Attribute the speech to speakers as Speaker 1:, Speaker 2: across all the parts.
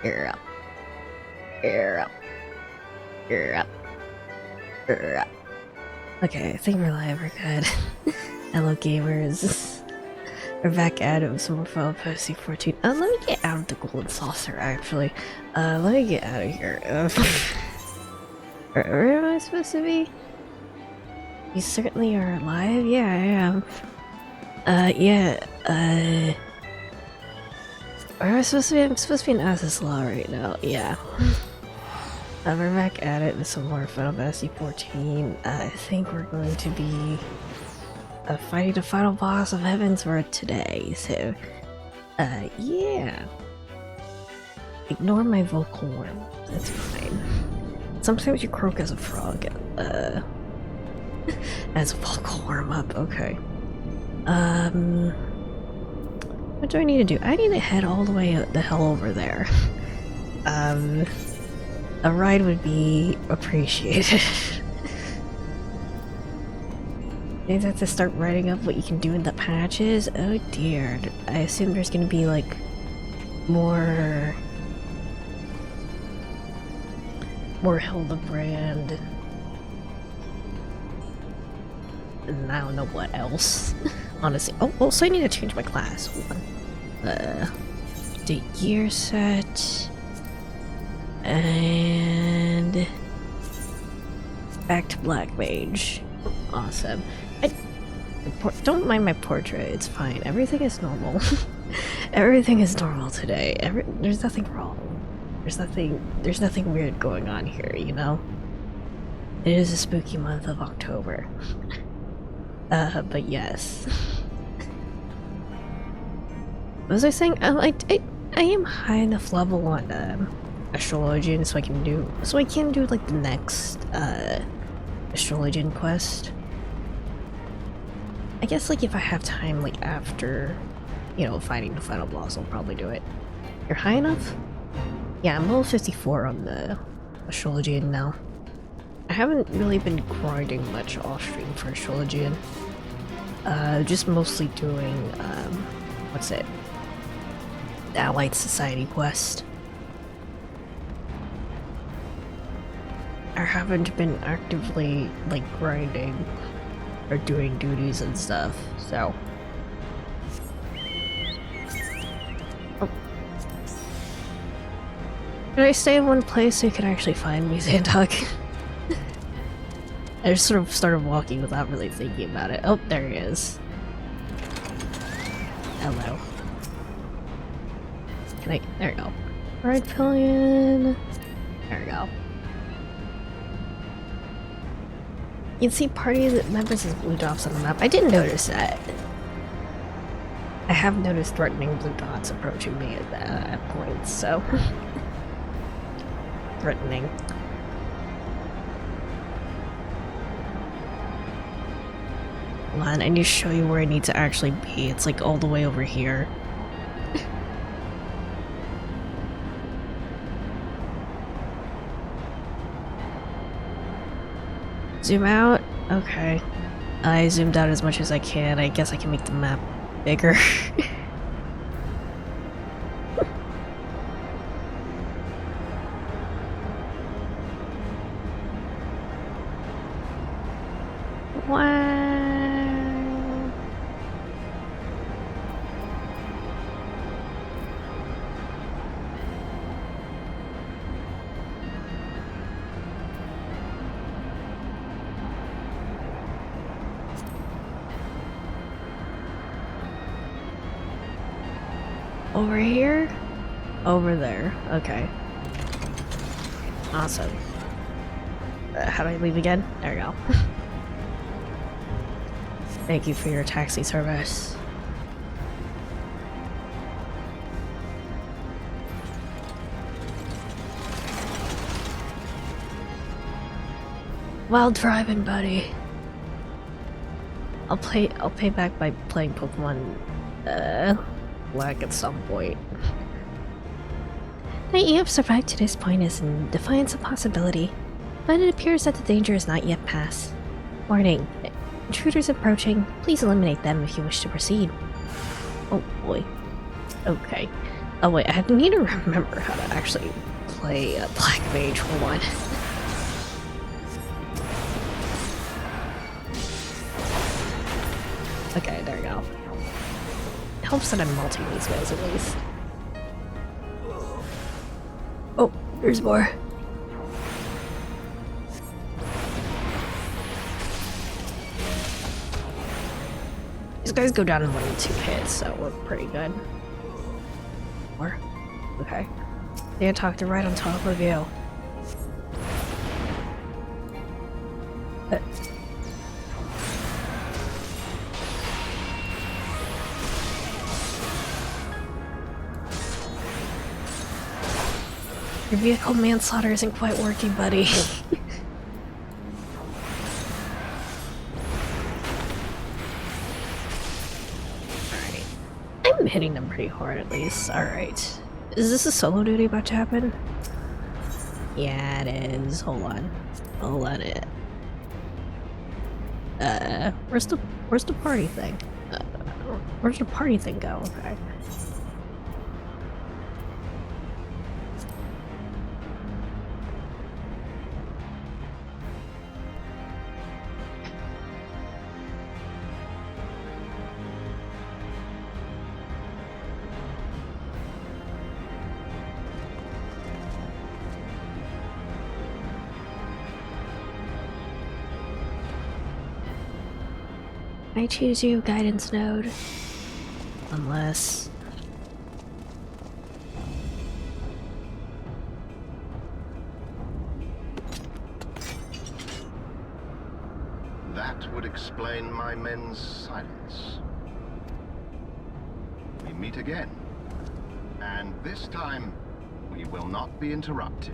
Speaker 1: You're up. You're up. You're up. You're up. Okay, I think we're live, we're good. Hello gamers. We're back at it with some more Final Fantasy 14. Let me get out of the golden saucer actually. Let me get out of here. Where am I supposed to be? You certainly are alive? Yeah, I am. Where am I supposed to be? I'm supposed to be in Law right now, yeah. We're back at it with some more Final Fantasy 14. I think we're going to be fighting the final boss of Heavensward today, so yeah. Ignore my vocal warm, that's fine. Sometimes you croak as a frog, as a vocal warm-up, okay. What do I need to do? I need to head all the way the hell over there. A ride would be appreciated. Maybe I have to start writing up what you can do in the patches? Oh dear. I assume there's gonna be like more Hildebrand. And I don't know what else. Honestly. Oh, also I need to change my class. Hold on. The gear set. And back to Black Mage. Awesome. Don't mind my portrait, it's fine. Everything is normal. Everything is normal today. There's nothing wrong. There's nothing weird going on here, you know? It is a spooky month of October. But yes. What was I saying? I am high enough level on Astrologian so I can do like the next Astrologian quest. I guess like if I have time like after, you know, fighting the final boss, I'll probably do it. You're high enough? Yeah, I'm level 54 on the Astrologian now. I haven't really been grinding much off stream for Astrologian. Just mostly doing what's it? The Allied Society quest. I haven't been actively, like, grinding or doing duties and stuff, so... Oh. Did I stay in one place so you can actually find me, Xandog? I just sort of started walking without really thinking about it. Oh, there he is. Hello. There we go. Red Pillion. There we go. You can see party members as blue dots on the map. I didn't notice that. I have noticed threatening blue dots approaching me at points, so... threatening. Hold on, I need to show you where I need to actually be. It's like all the way over here. Zoom out? Okay. I zoomed out as much as I can. I guess I can make the map bigger. Wow. Over here? Over there. Okay. Awesome. How do I leave again? There we go. Thank you for your taxi service. Well driving, buddy. I'll pay back by playing Pokemon Black at some point. That you have survived to this point is in defiance of possibility, but it appears that the danger is not yet past. Warning. Intruders approaching. Please eliminate them if you wish to proceed. Oh boy. Okay. Oh wait, I need to remember how to actually play a Black Mage for one. Okay, there we go. It helps that I'm multing these guys at least. Oh, there's more. These guys go down in 1 and 2 hits, so we're pretty good. More? Okay. They attacked right on top of you. Your vehicle manslaughter isn't quite working, buddy. Alright. I'm hitting them pretty hard at least. Alright. Is this a solo duty about to happen? Yeah, it is. Hold on. Hold on it. Where's the party thing? Where's the party thing go? Okay. I choose you, guidance node. Unless...
Speaker 2: That would explain my men's silence. We meet again. And this time, we will not be interrupted.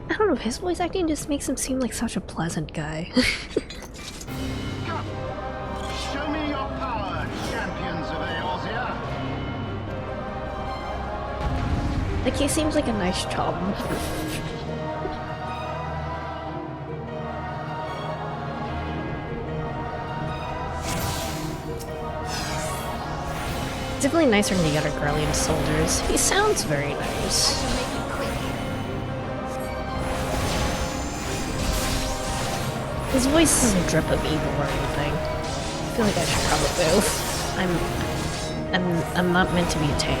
Speaker 1: I don't know, his voice acting just makes him seem like such a pleasant guy.
Speaker 2: Come! Show me your power, champions of Eorzea!
Speaker 1: Like, he seems like a nice chum. Definitely nicer than the other Garlean soldiers. He sounds very nice. His voice doesn't drip of evil or anything. I feel like I should probably move. I'm not meant to be a tank.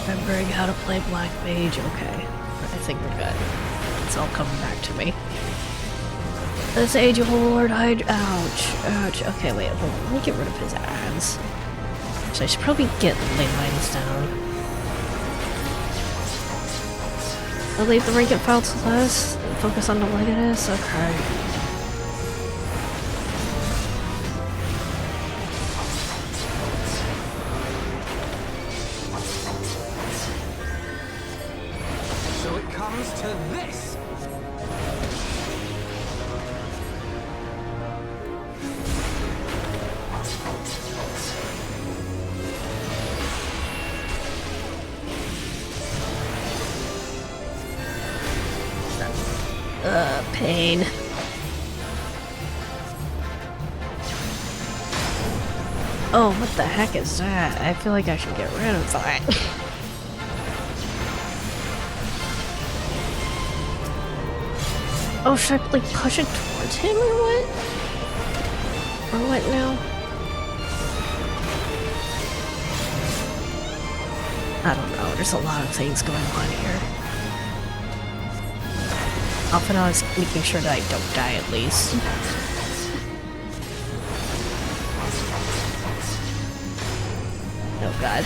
Speaker 1: Remembering how to play Black Mage, okay. I think we're good. It's all coming back to me. This age of Lord Hyde. Ouch. Ouch. Okay, wait, hold on. Let me get rid of his ads. So I should probably get ley lines down. I'll leave the rank file to less and focus on the Legatus. Okay.
Speaker 3: So it comes to this!
Speaker 1: Pain. Oh, what the heck is that? I feel like I should get rid of that. Oh, should I like push it towards him or what? Or what now? I don't know, there's a lot of things going on here. Often I was making sure that I don't die at least. Oh god.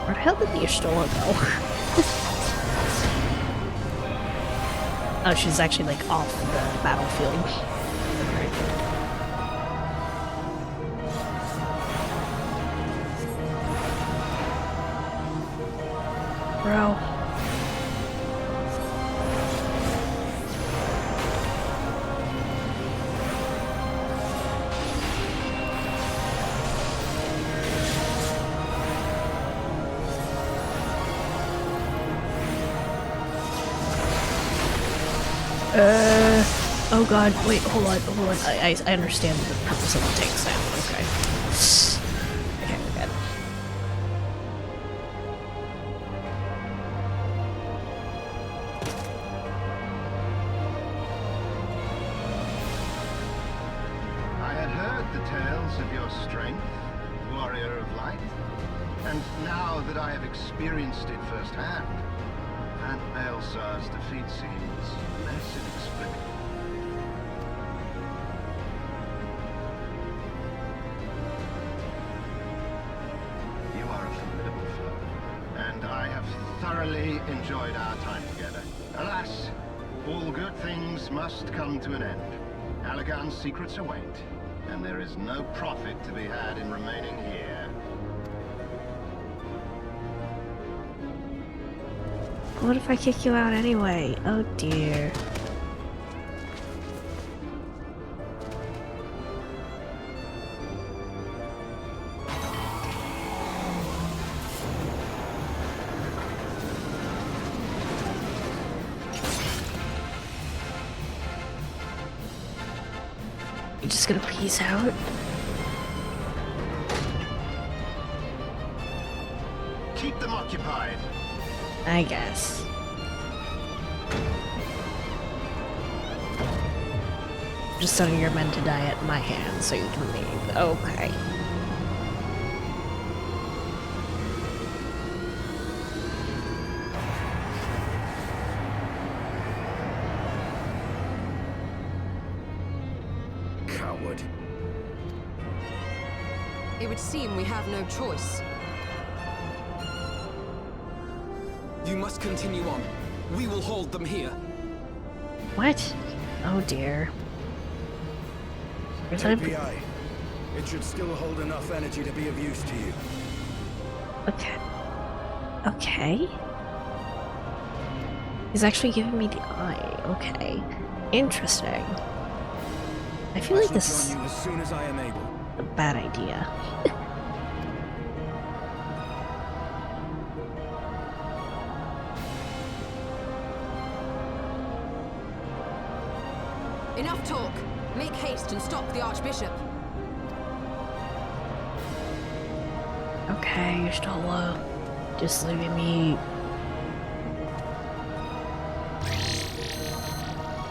Speaker 1: Where the hell did the Ashtola go? Oh, she's actually like off the battlefield. Bro. Oh god, wait, hold on. I understand the purpose of the tanks now. Okay. Okay, we're good.
Speaker 2: I had heard the tales of your strength, warrior of light, and now that I have experienced it firsthand, Aunt Baelsar's defeat seems less inexplicable. You are a formidable foe, and I have thoroughly enjoyed our time together. Alas, all good things must come to an end. Allagan's secrets await, and there is no profit to be had in remaining here.
Speaker 1: What if I kick you out anyway? Oh dear. You just gonna peace out?
Speaker 2: Keep them occupied.
Speaker 1: I guess. Just sending your men to die at my hands so you can leave. Okay.
Speaker 3: Coward.
Speaker 4: It would seem we have no choice.
Speaker 3: You must continue on. We will hold them here.
Speaker 1: What? Oh dear. Is that a...
Speaker 5: API. It should still hold enough energy to be of use to you.
Speaker 1: Okay. Okay. He's actually giving me the eye. Okay. Interesting. I feel like this is
Speaker 5: Join you as soon as I am able.
Speaker 1: a bad idea.
Speaker 4: Enough talk. Make haste and stop the Archbishop.
Speaker 1: Okay, you're still just leaving me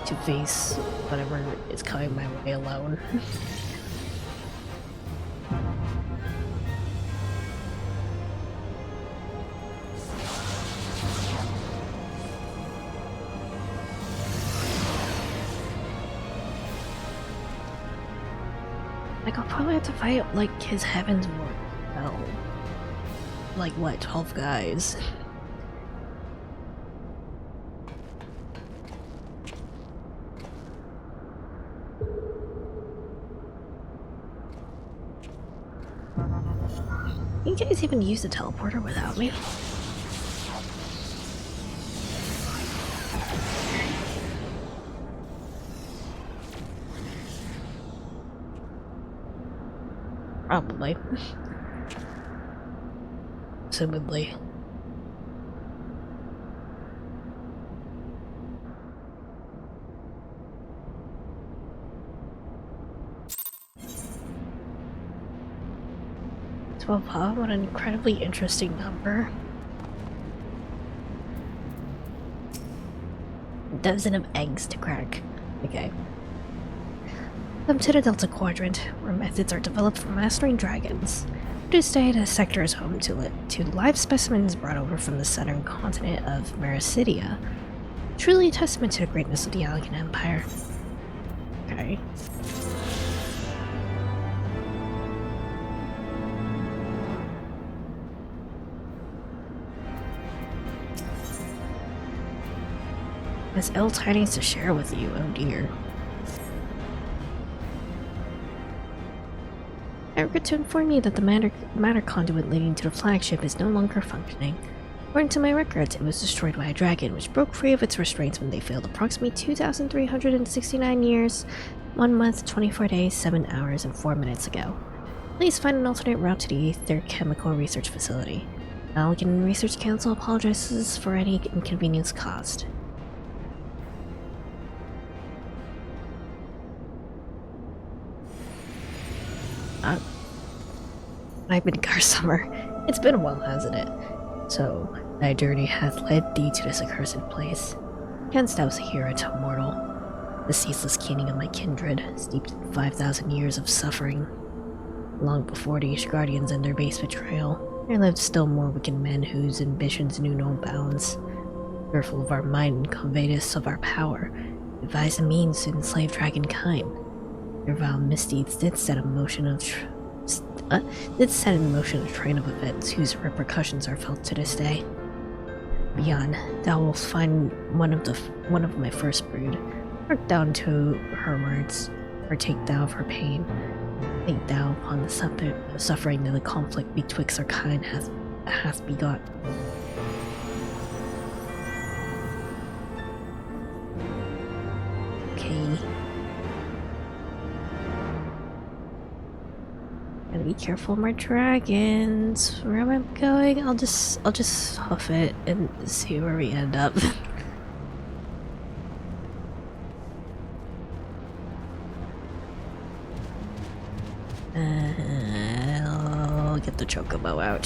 Speaker 1: to face whatever is coming my way alone. Like, I'll probably have to fight, like, his heavens more. No. Like, what, 12 guys? You guys even use the teleporter without me? Probably. Assumedly. What an incredibly interesting number. Dozen of eggs to crack. Okay. Welcome to the Delta Quadrant, where methods are developed for mastering dragons. This day, the sector is home to live specimens brought over from the southern continent of Mericidia. Truly a testament to the greatness of the Allagan Empire. Okay. Has ill tidings to share with you, oh dear. I regret to inform you that the matter conduit leading to the flagship is no longer functioning. According to my records, it was destroyed by a dragon, which broke free of its restraints when they failed approximately 2,369 years, 1 month, 24 days, 7 hours, and 4 minutes ago. Please find an alternate route to the Aether Chemical Research Facility. Alligan Research Council apologizes for any inconvenience caused. I've been Garsummer. It's been a while, hasn't it? So, thy journey hath led thee to this accursed place. Canst thou hear it, mortal? The ceaseless keening of my kindred, steeped in 5,000 years of suffering. Long before the Ishgardians and their base betrayal, there lived still more wicked men whose ambitions knew no bounds. Fearful of our might and covetous of our power, devised a means to enslave dragonkind. Their vile misdeeds did set in motion a train of events whose repercussions are felt to this day. Beyond, thou wilt find one of my first brood. Hark thou to her words, partake thou of her pain. Think thou upon the suffering that the conflict betwixt our kind hath begot. Okay. Gotta be careful of my dragons. Where am I going? I'll just huff it and see where we end up. I'll get the chocobo out.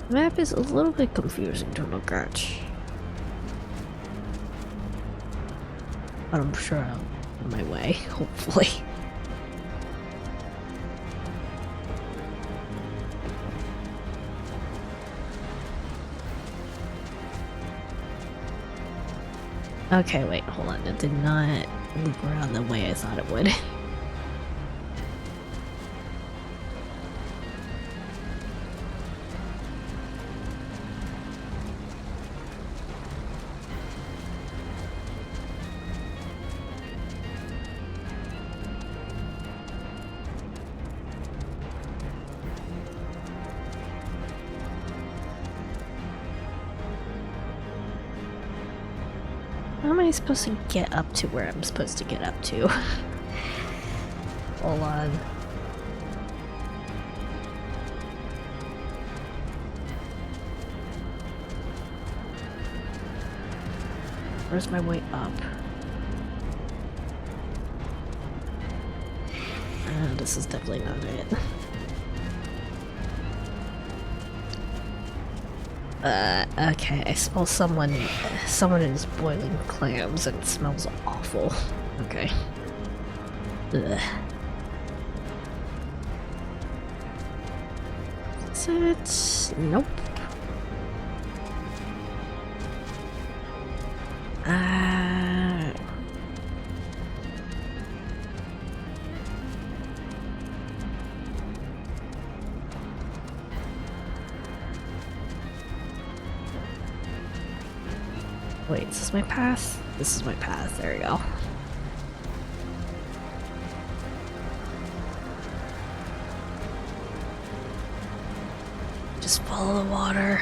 Speaker 1: The map is a little bit confusing to look at. But I'm sure I'm on my way, hopefully. Okay, wait, hold on. It did not loop around the way I thought it would. How am I supposed to get up to where I'm supposed to get up to? Hold on. Where's my way up? This is definitely not it. Okay, I smell someone is boiling clams and it smells awful. Okay. Ugh. That's it? Nope. Wait, is this my path? This is my path, there we go. Just follow the water.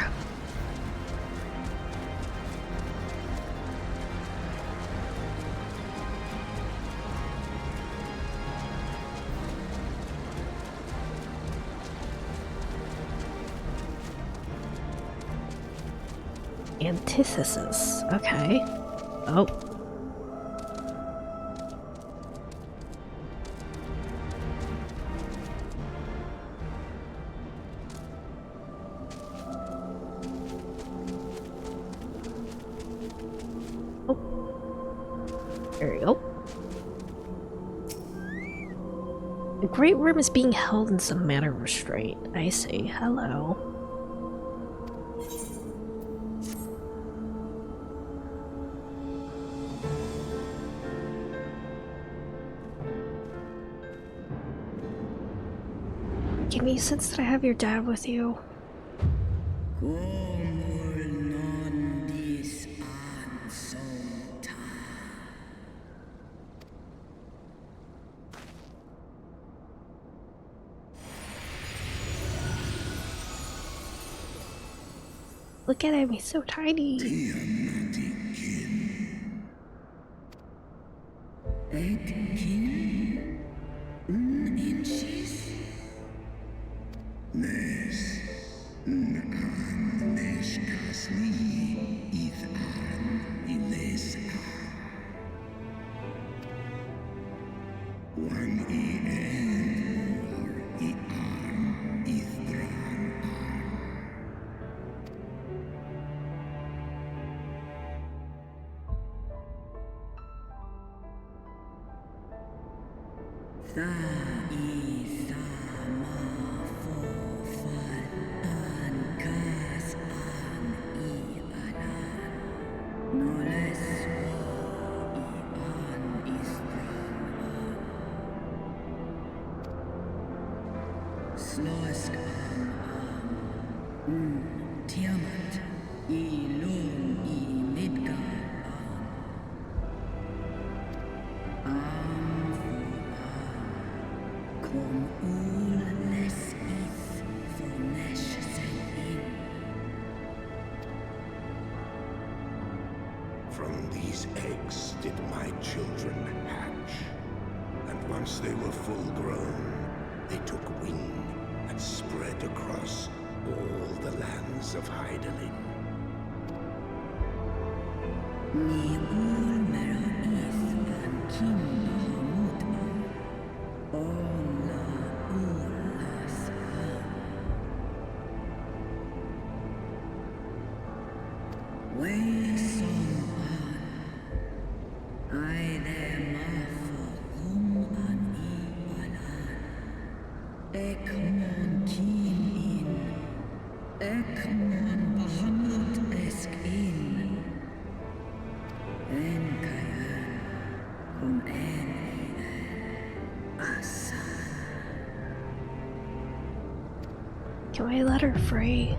Speaker 1: Antithesis. Okay. Oh. Oh. There we go. The Great Worm is being held in some manner of restraint. I see. Hello. Give me a sense that I have your dad with you. Look at him, he's so tiny.
Speaker 6: From these eggs did my children hatch. And once they were full grown, they took wing and spread across all the lands of Hydaelyn.
Speaker 1: Can I let her free?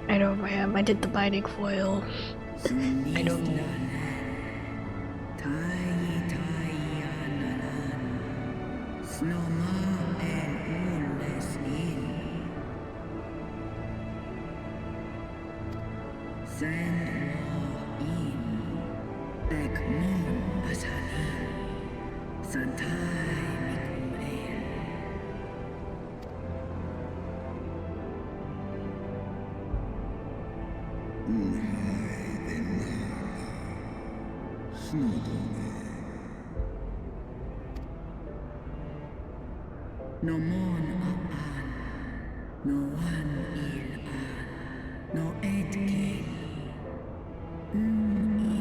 Speaker 1: I know who I am. I did the binding foil. I don't know.
Speaker 7: No mon aan, no one il aan, no edkin.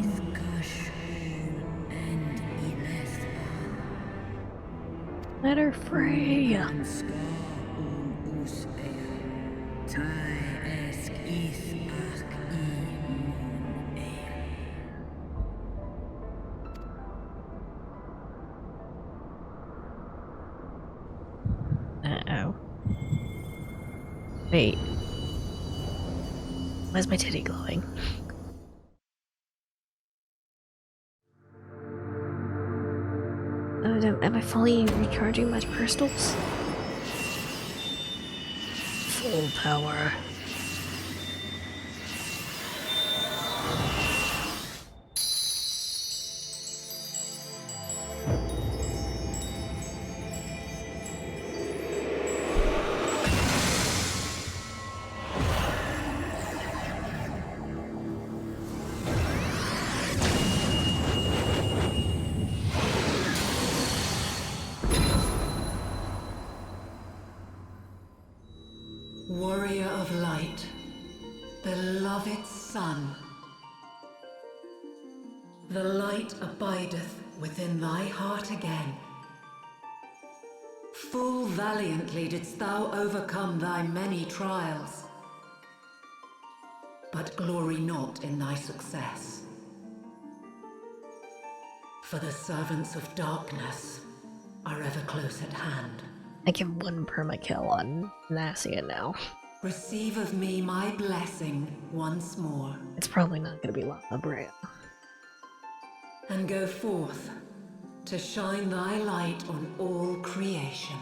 Speaker 7: Is kashul and iles aan.
Speaker 1: Let her free.
Speaker 7: Ska us tai esk is ach mon
Speaker 1: Uh-oh. Wait. Why is my titty glowing? Am I fully recharging my crystals? Full power.
Speaker 7: beloved son. The light abideth within thy heart again. Full valiantly didst thou overcome thy many trials, but glory not in thy success. For the servants of darkness are ever close at hand.
Speaker 1: I give one permakill on Nasia now.
Speaker 7: Receive of me my blessing once more,
Speaker 1: It's probably not gonna be Lava Brea.
Speaker 7: and go forth to shine thy light on all creation.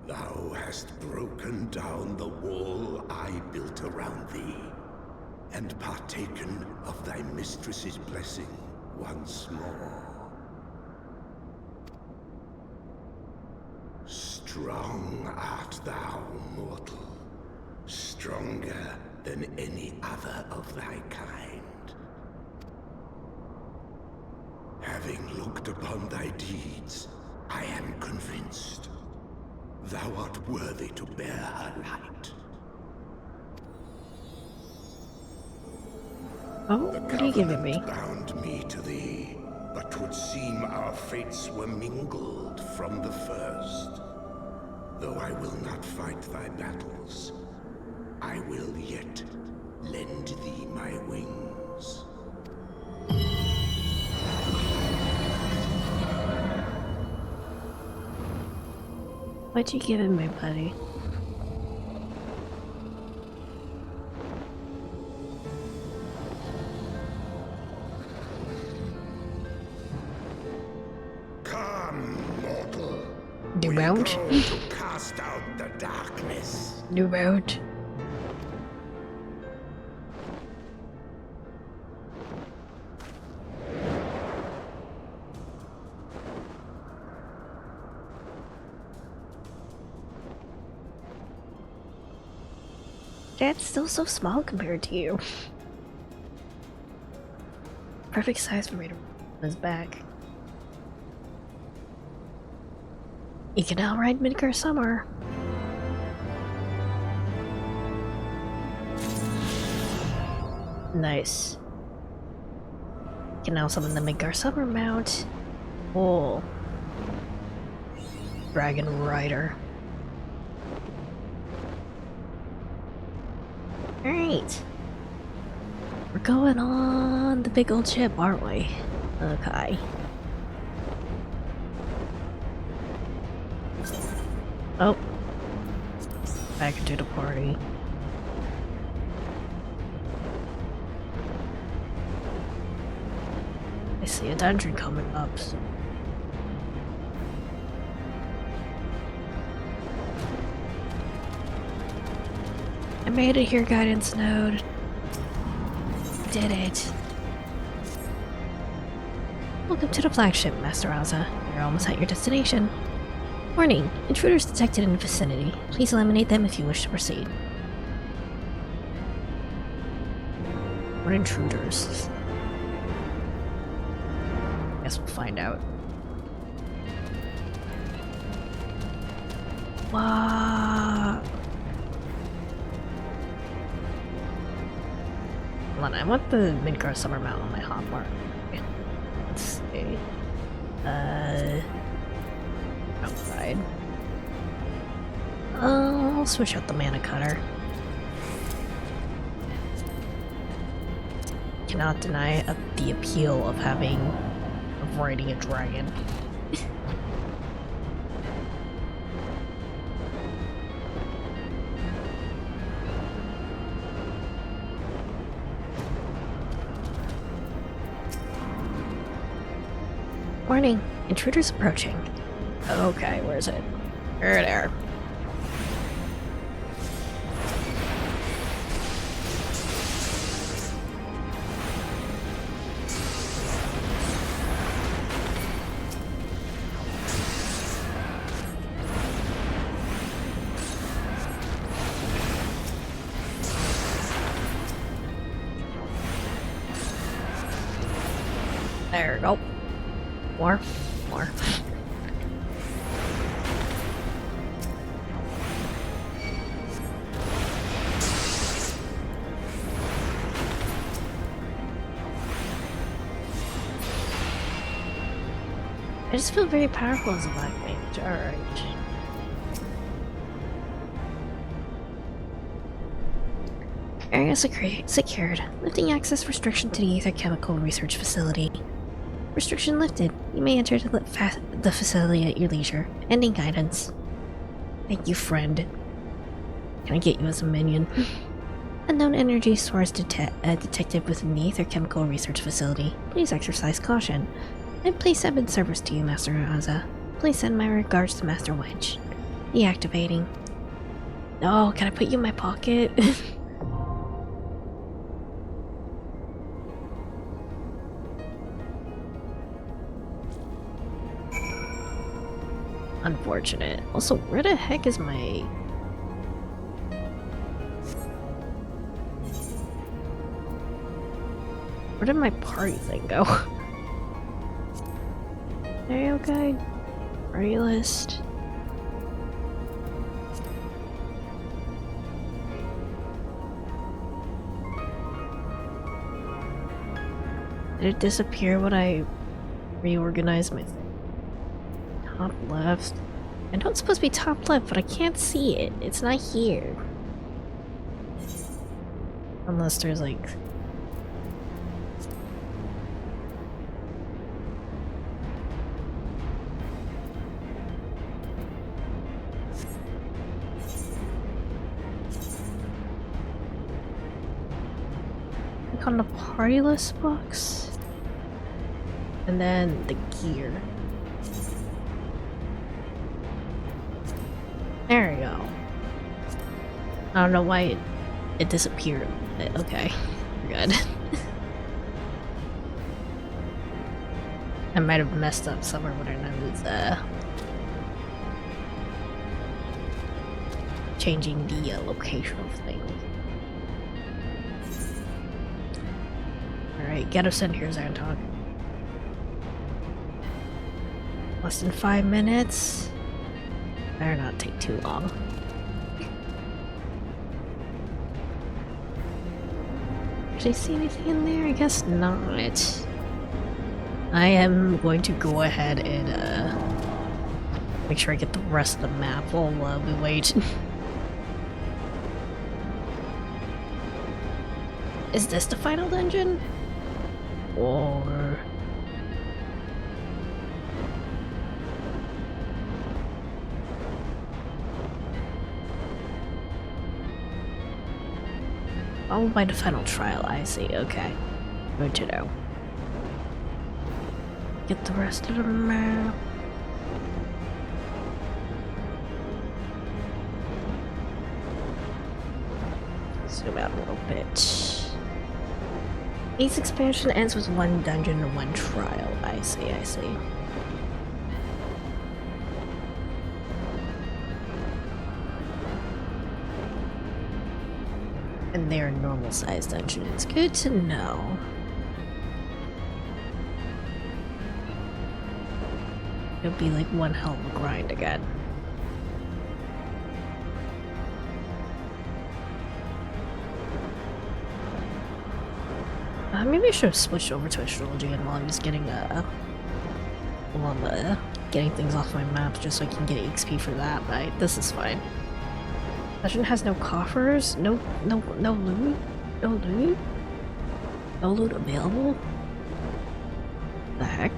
Speaker 6: Thou hast broken down the wall I built around thee, and partaken of thy mistress's blessing once more. Strong art thou, mortal, stronger than any other of thy kind. Having looked upon thy deeds, I am convinced thou art worthy to bear her light.
Speaker 1: Oh,
Speaker 6: The
Speaker 1: what are you giving me?
Speaker 6: covenant bound me to thee, but 'twould seem our fates were mingled from the first. Though I will not fight thy battles, I will yet lend thee my wings.
Speaker 1: What you giving me, buddy?
Speaker 6: Come, mortal.
Speaker 1: New
Speaker 6: We
Speaker 1: mount?
Speaker 6: go to cast out the darkness.
Speaker 1: New route. Dad's still so small compared to you. Perfect size for me to run his back. You can now ride Midgar Summer. Nice. You can now summon the Midgar Summer mount. Oh. Dragon Rider. Alright. We're going on the big old ship, aren't we? Okay. Oh. Back into the party. I see a dungeon coming up. I made it here, guidance node. Did it. Welcome to the flagship, Master Raza. You're almost at your destination. Warning, intruders detected in the vicinity. Please eliminate them if you wish to proceed. What intruders? Guess we'll find out. Wow. Hold on, I want the Midgar Summer Mount on my hotbar. Okay. Let's see. Outside. I'll switch out the mana cutter. Cannot deny the appeal of riding a dragon. Warning, intruders approaching. Okay, where is it? There. There we go. More. More. I just feel very powerful as a black mage. Alright. Area secured. Lifting access restriction to the Ether Chemical Research Facility. Restriction lifted. You may enter the facility at your leisure. Ending guidance. Thank you, friend. Can I get you as a minion? Unknown energy source detected within the Ether Chemical Research Facility. Please exercise caution. And please send in service to you, Master Aza. Please send my regards to Master Wedge. Deactivating. Oh, can I put you in my pocket? Unfortunate. Also, where the heck is my... Where did my party thing go? Scenario guide? Party list? Did it disappear when I reorganized my thing? Top left. I know it's supposed to be top left, but I can't see it. It's not here. Unless there's like... Like on the party list box? And then the gear. There we go. I don't know why it disappeared. Okay, we're good. I might have messed up somewhere when I was changing the location of things. Alright, get us in here, Xanton. Less than 5 minutes. Better not take too long. Did I see anything in there? I guess not. I am going to go ahead and make sure I get the rest of the map while we wait. Is this the final dungeon? Or... followed by the final trial, I see, okay. Good to know. Get the rest of the map. Zoom out a little bit. Each expansion ends with 1 dungeon and 1 trial. I see, I see. And they're normal sized dungeons. Good to know. It'll be like one hell of a grind again. Maybe I should have switched over to astrology and while I'm just getting getting things off my map just so I can get XP for that, but this is fine. Dungeon has no coffers, no loot, no loot available. The heck?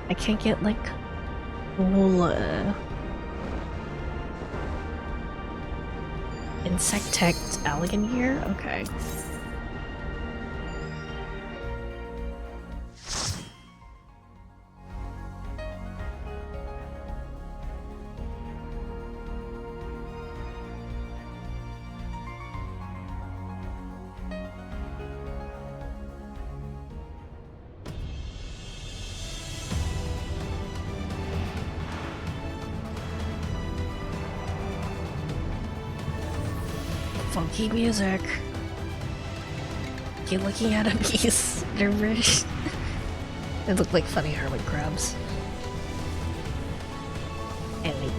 Speaker 1: I can't get like whole insectect elegant here? Okay. funky music. Keep looking at him, he's nervous. They look like funny hermit crabs. Anyway.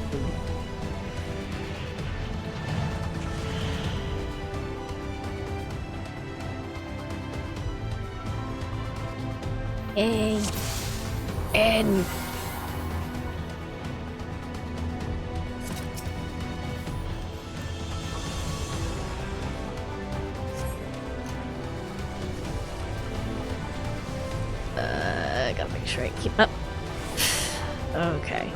Speaker 1: Hey. And gotta make sure I keep up. Okay.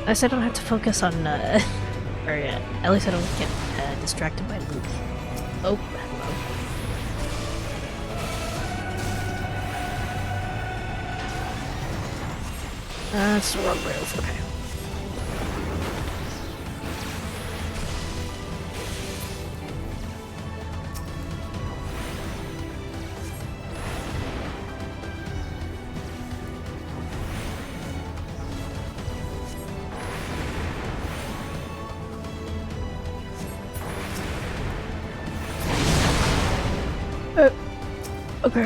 Speaker 1: At least I don't have to focus on, or at least I don't get distracted by Luke. Oh, hello. That's the wrong move, okay. Okay.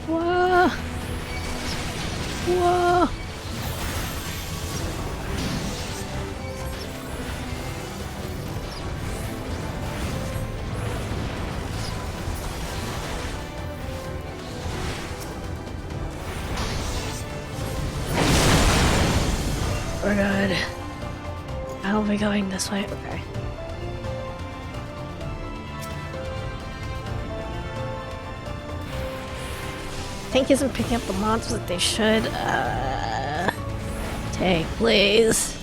Speaker 1: Whoa! Whoa! We're good. I'll be going this way. Okay. Tank isn't picking up the mobs that they should. Tank, please.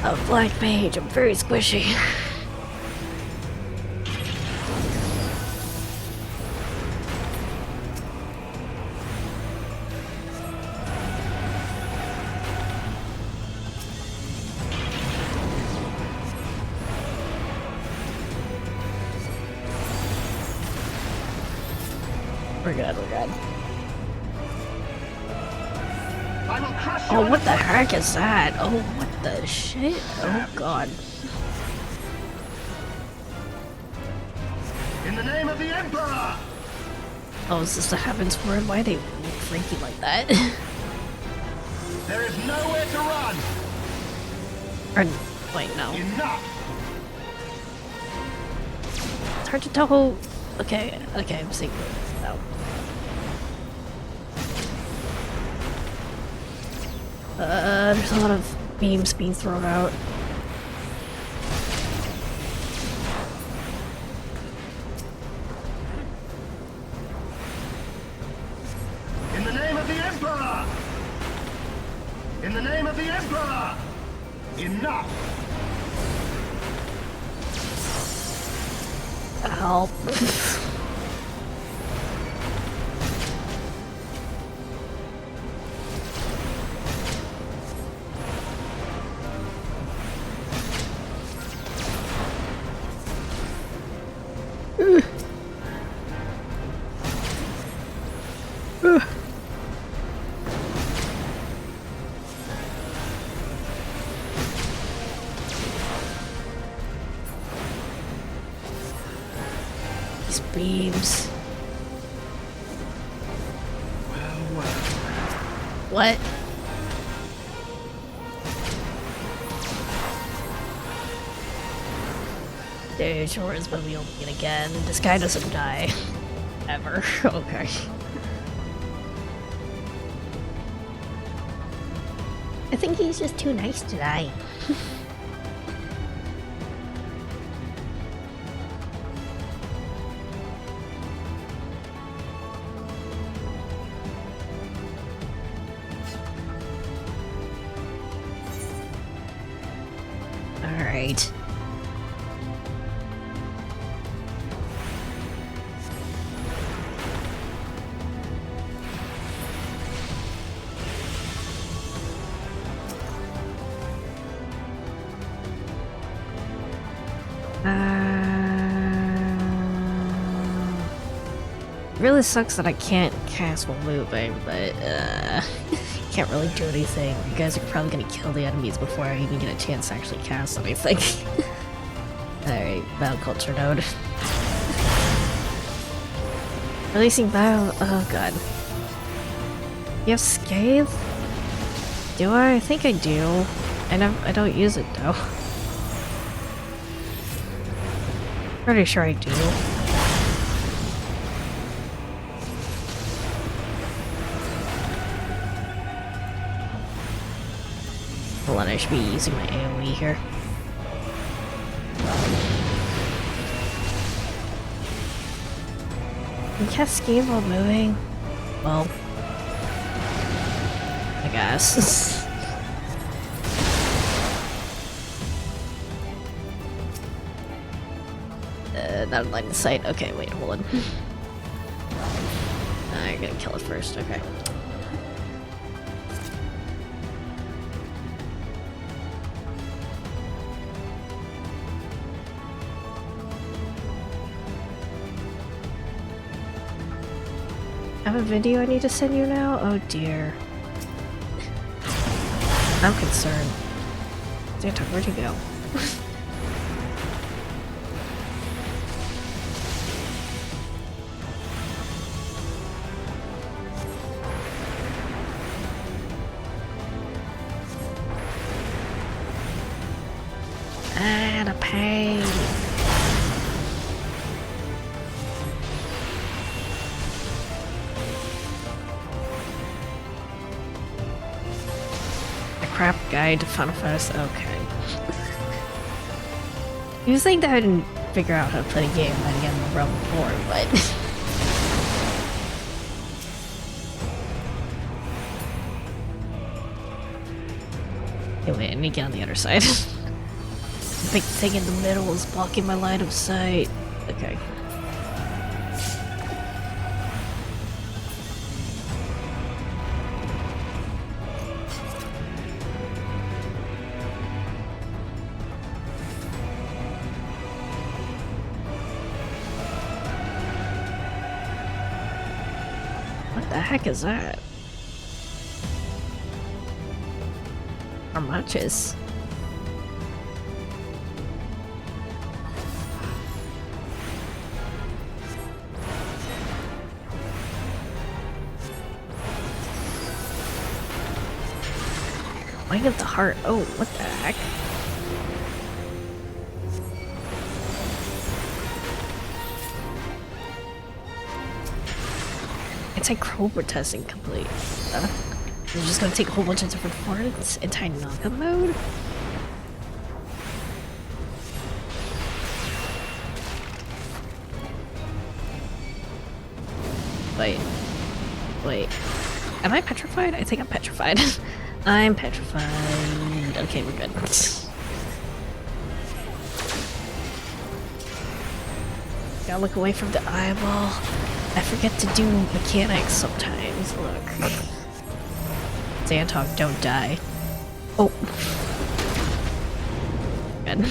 Speaker 1: A black mage. I'm very squishy. We're good, we're good.
Speaker 2: I will crush you.
Speaker 1: Oh, what the heck is that? Oh, what the shit? Oh, God.
Speaker 2: In the name of the Emperor!
Speaker 1: Oh, is this what happens for him? Why are they look freaky like that?
Speaker 2: There is nowhere to run!
Speaker 1: Or, wait, no.
Speaker 2: Enough!
Speaker 1: It's hard to tell who... Okay, okay, I'm seeing no. There's a lot of beams being thrown out.
Speaker 2: In the name of the Emperor! In the name of the Emperor! Enough!
Speaker 1: Help. These beams. What? Dude, sure is when we will meet again. This guy doesn't die. Ever. Okay. I think he's just too nice to die. Alright. Really sucks that I can't cast while moving, but can't really do anything. You guys are probably gonna kill the enemies before I even get a chance to actually cast anything. Alright, battle culture node. Releasing battle. Oh god. You have Scathe? Do I? I think I do. I don't use it though. Pretty sure I do. Hold on, I should be using my AoE here. Can you cast Scathe while moving? Well, I guess. Not in line of sight. Okay, wait, hold on. I gotta kill it first, okay. I have a video I need to send you now? Oh dear. I'm concerned. Xanta, where'd you go? Ah, the pain. The crap guide to Final Fantasy. Okay. You was think that I didn't figure out how to play the game by the end of the realm before, but. Okay, wait, I need to get on the other side. The big thing in the middle is blocking my line of sight. Okay. What the heck is that? How much is? Why of the heart? Oh, what the heck? It's like Cobra testing complete. I'm just gonna take a whole bunch of different forms and try knock-up mode. Wait. Am I petrified? I think I'm petrified. I'm petrified. Okay, we're good. Gotta look away from the eyeball. I forget to do mechanics sometimes. Look. Xantok, don't die. Oh. Good.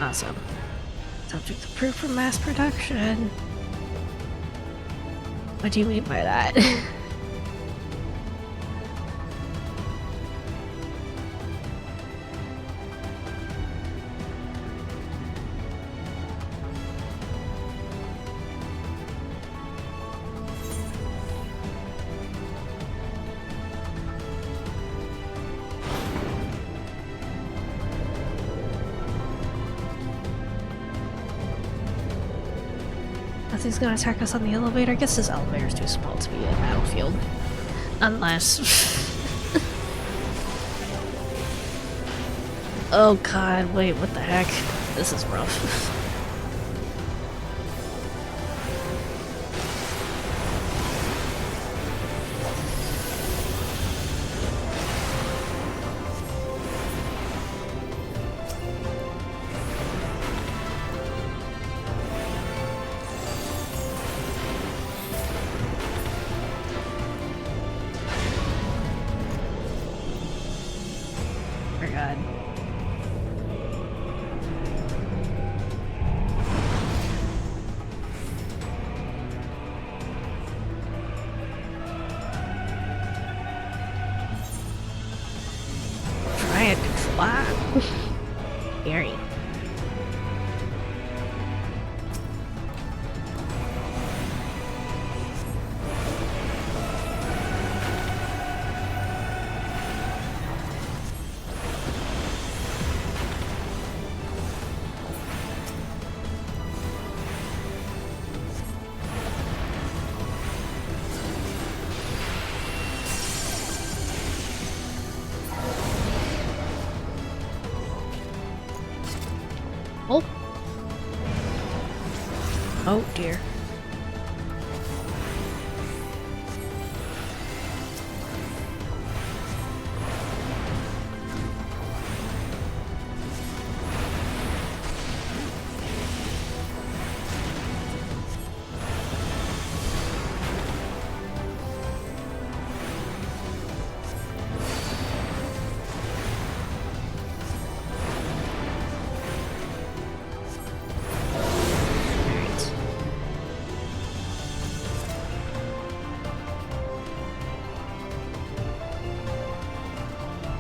Speaker 1: Awesome. Subject approved for mass production. What do you mean by that? Nothing's gonna attack us on the elevator. I guess this elevator's too small to be a battlefield. Unless... Oh god, wait, what the heck? This is rough. Scary. Oh. Oh dear.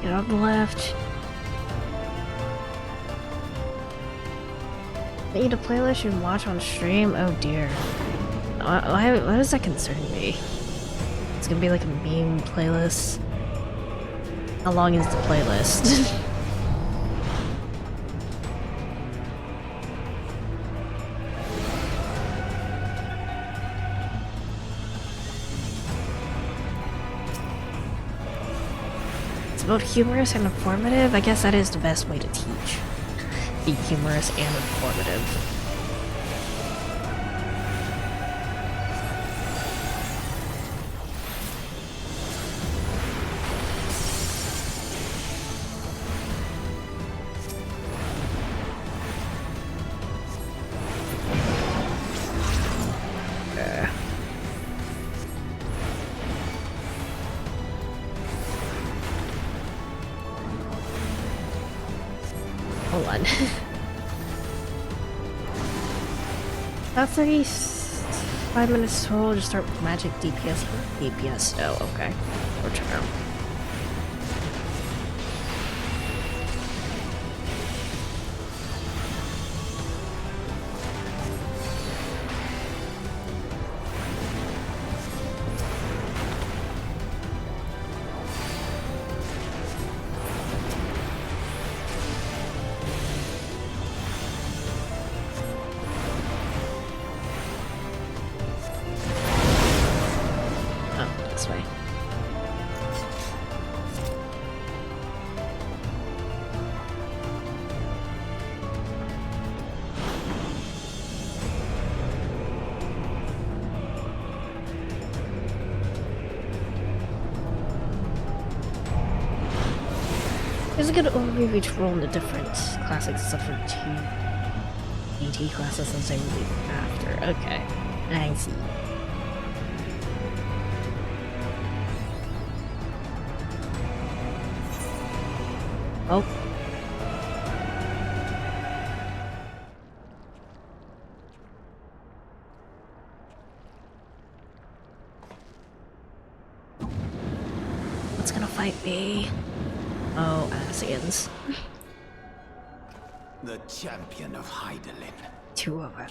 Speaker 1: Get on the left. Need a playlist you watch on stream? Oh dear. Why does that concern me? It's gonna be like a meme playlist. How long is the playlist? Both humorous and informative. I guess that is the best way to teach. Be humorous and informative. Hold on. About 35 minutes total. Just start with magic DPS. DPS. Oh, okay. Or charm. Way. There's a good overview of each role in the different classics except for two ET classes since I really after. Okay, I see. Oh. What's gonna fight me? Oh, Asians.
Speaker 3: The champion of Hydaelyn.
Speaker 1: Two of them.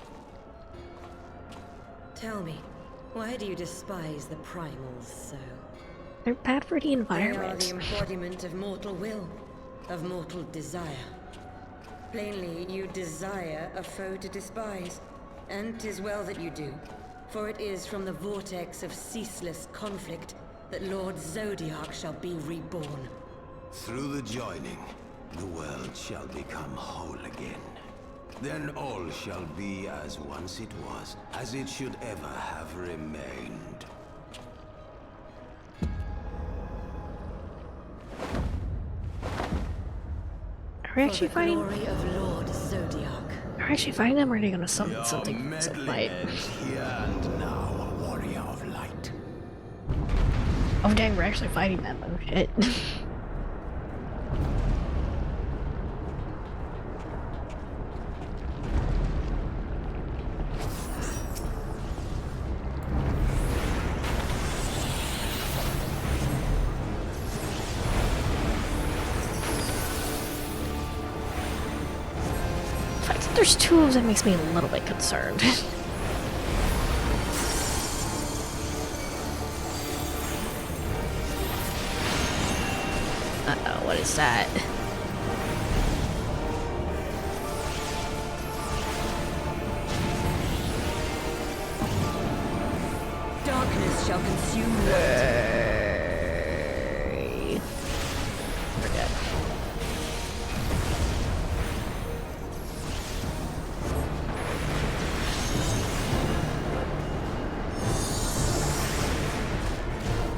Speaker 7: Tell me, why do you despise the primals so?
Speaker 1: They're bad for the
Speaker 7: They are
Speaker 1: environment.
Speaker 7: the embodiment of mortal will, of mortal desire. Plainly, you desire a foe to despise, and 'tis well that you do, for it is from the vortex of ceaseless conflict that Lord Zodiac shall be reborn.
Speaker 8: Through the joining, the world shall become whole again. Then all shall be as once it was, as it should ever have remained.
Speaker 1: Are we actually
Speaker 7: For the
Speaker 1: fighting?
Speaker 7: glory of Lord Zodiac.
Speaker 1: Are we actually fighting them, or are they gonna summon
Speaker 8: Your
Speaker 1: something?
Speaker 8: meddling
Speaker 1: Fight.
Speaker 8: ends here and now, a warrior of light.
Speaker 1: Oh dang, we're actually fighting them. Oh shit. The fact that there's two of them makes me a little bit concerned. Uh-oh, what is that?
Speaker 7: Darkness shall consume light.
Speaker 1: We're dead.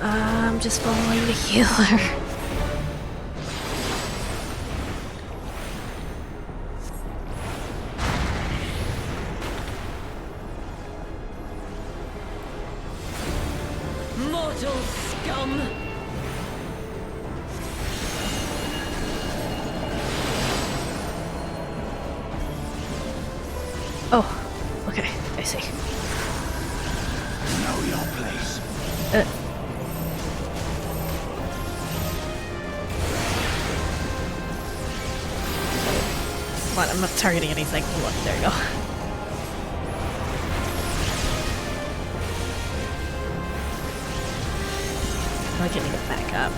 Speaker 1: I'm just following the healer.
Speaker 7: Mortal scum!
Speaker 1: Oh, okay, I see.
Speaker 8: Know your place.
Speaker 1: Come on, I'm not targeting anything. Look, there you go. I can get back up.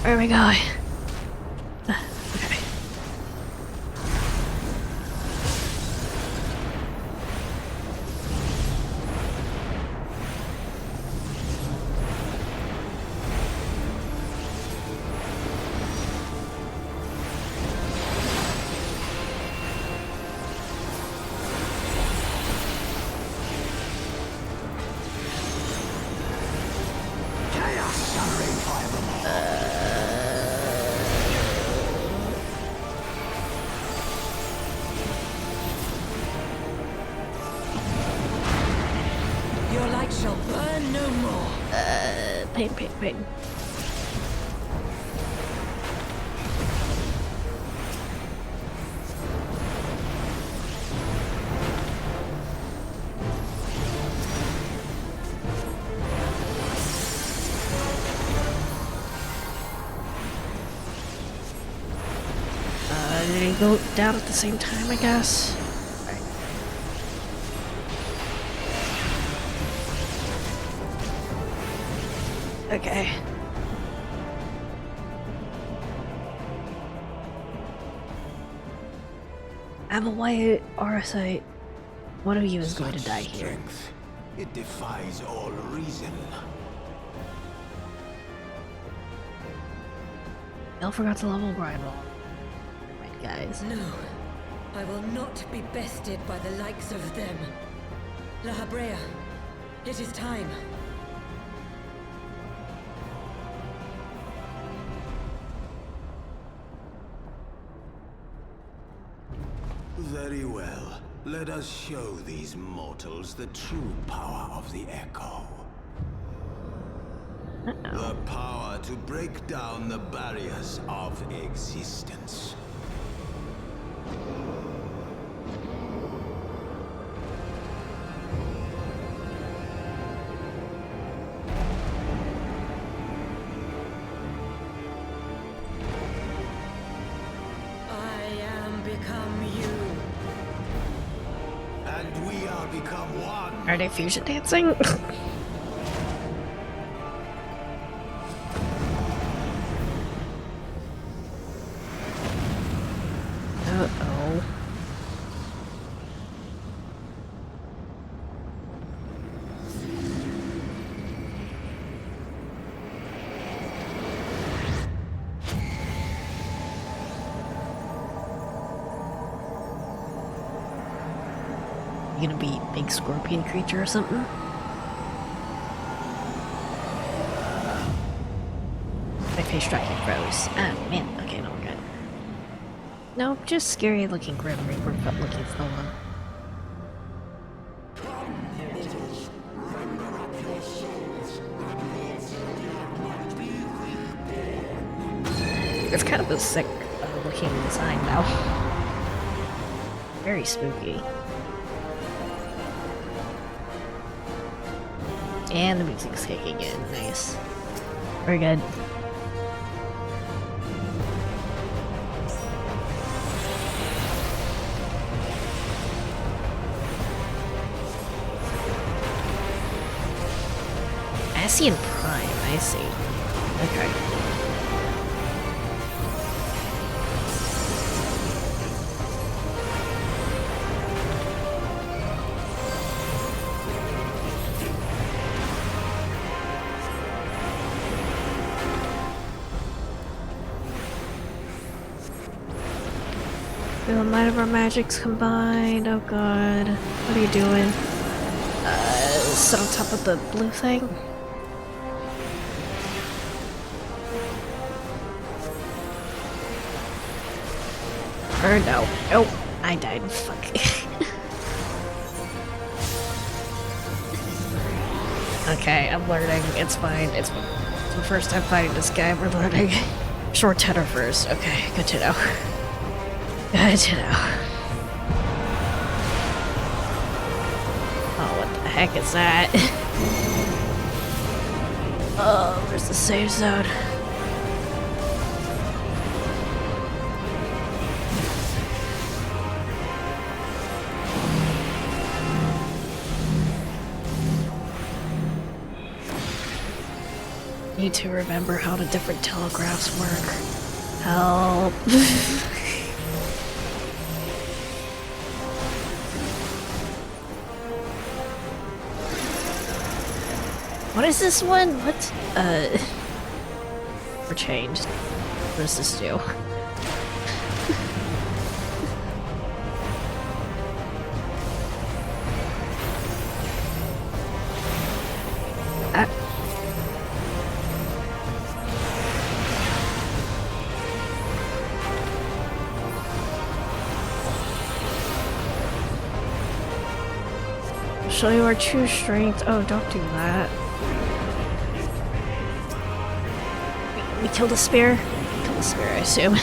Speaker 1: Where am I going? Okay.
Speaker 7: Your light shall burn no more.
Speaker 1: Pain, pain, pain. Did he go down at the same time, I guess? Right. Okay. Applewhite, Arasite, one of you is going to die here.
Speaker 8: Strength. It defies all reason.
Speaker 1: Y'all forgot to level grind all. Right, guys.
Speaker 7: No, I will not be bested by the likes of them. La Habrea, it is time.
Speaker 8: Very well. Let us show these mortals the true power of the Echo. The power to break down the barriers of existence.
Speaker 7: I am become you.
Speaker 8: And we are become one.
Speaker 1: Are they fusion dancing? Uh-oh. You gonna be a big scorpion creature or something? My face striking froze. Ah, man. Okay, no, we're good. No, just scary looking Grim Reaper looking for one. It's kind of a sick looking design now. Very spooky. And the music's kicking in. Nice. We're good. Ascian Prime, I see. Okay. The might of our magics combined. Oh god. What are you doing? Sit on top of the blue thing? Or no. Oh, I died. Fuck. Okay, I'm learning. It's fine. It's the first time fighting this guy. We're learning. Short tenor first. Okay, good to know. Good to know. Oh, what the heck is that? Oh, where's the save zone? Need to remember how the different telegraphs work. Help. What is this one? What? We're changed. What does this do? Show you our true strength. Oh, don't do that. We killed a spear? We killed a spear, I assume.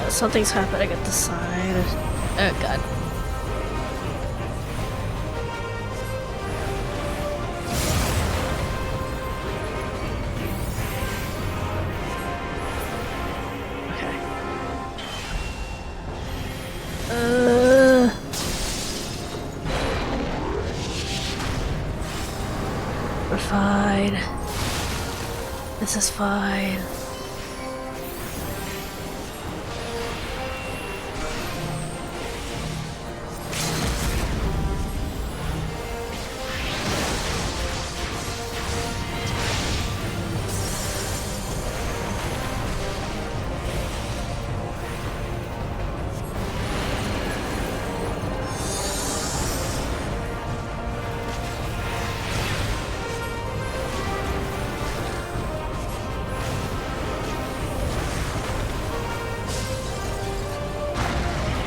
Speaker 1: Something's happening at the side. Oh god. Okay. We're fine. This is fine.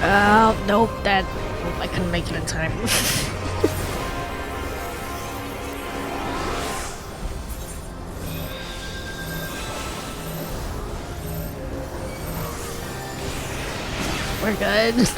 Speaker 1: Oh, nope, that... Oh, I couldn't make it in time. We're good.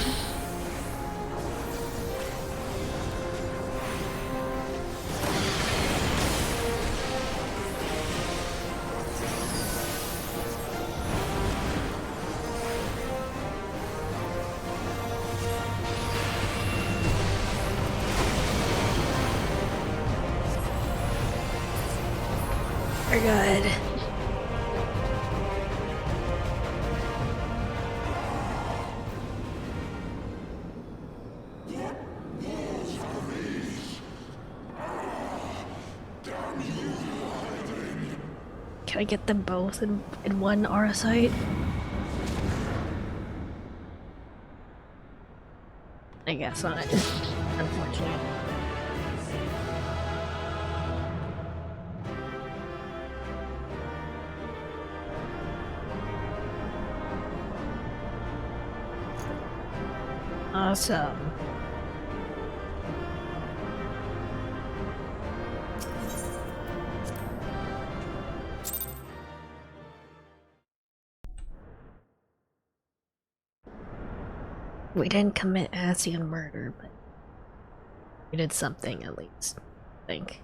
Speaker 1: We're good. Can I get them both in one aura site? I guess not. Unfortunate. Awesome. We didn't commit Asian murder, but we did something at least, I think.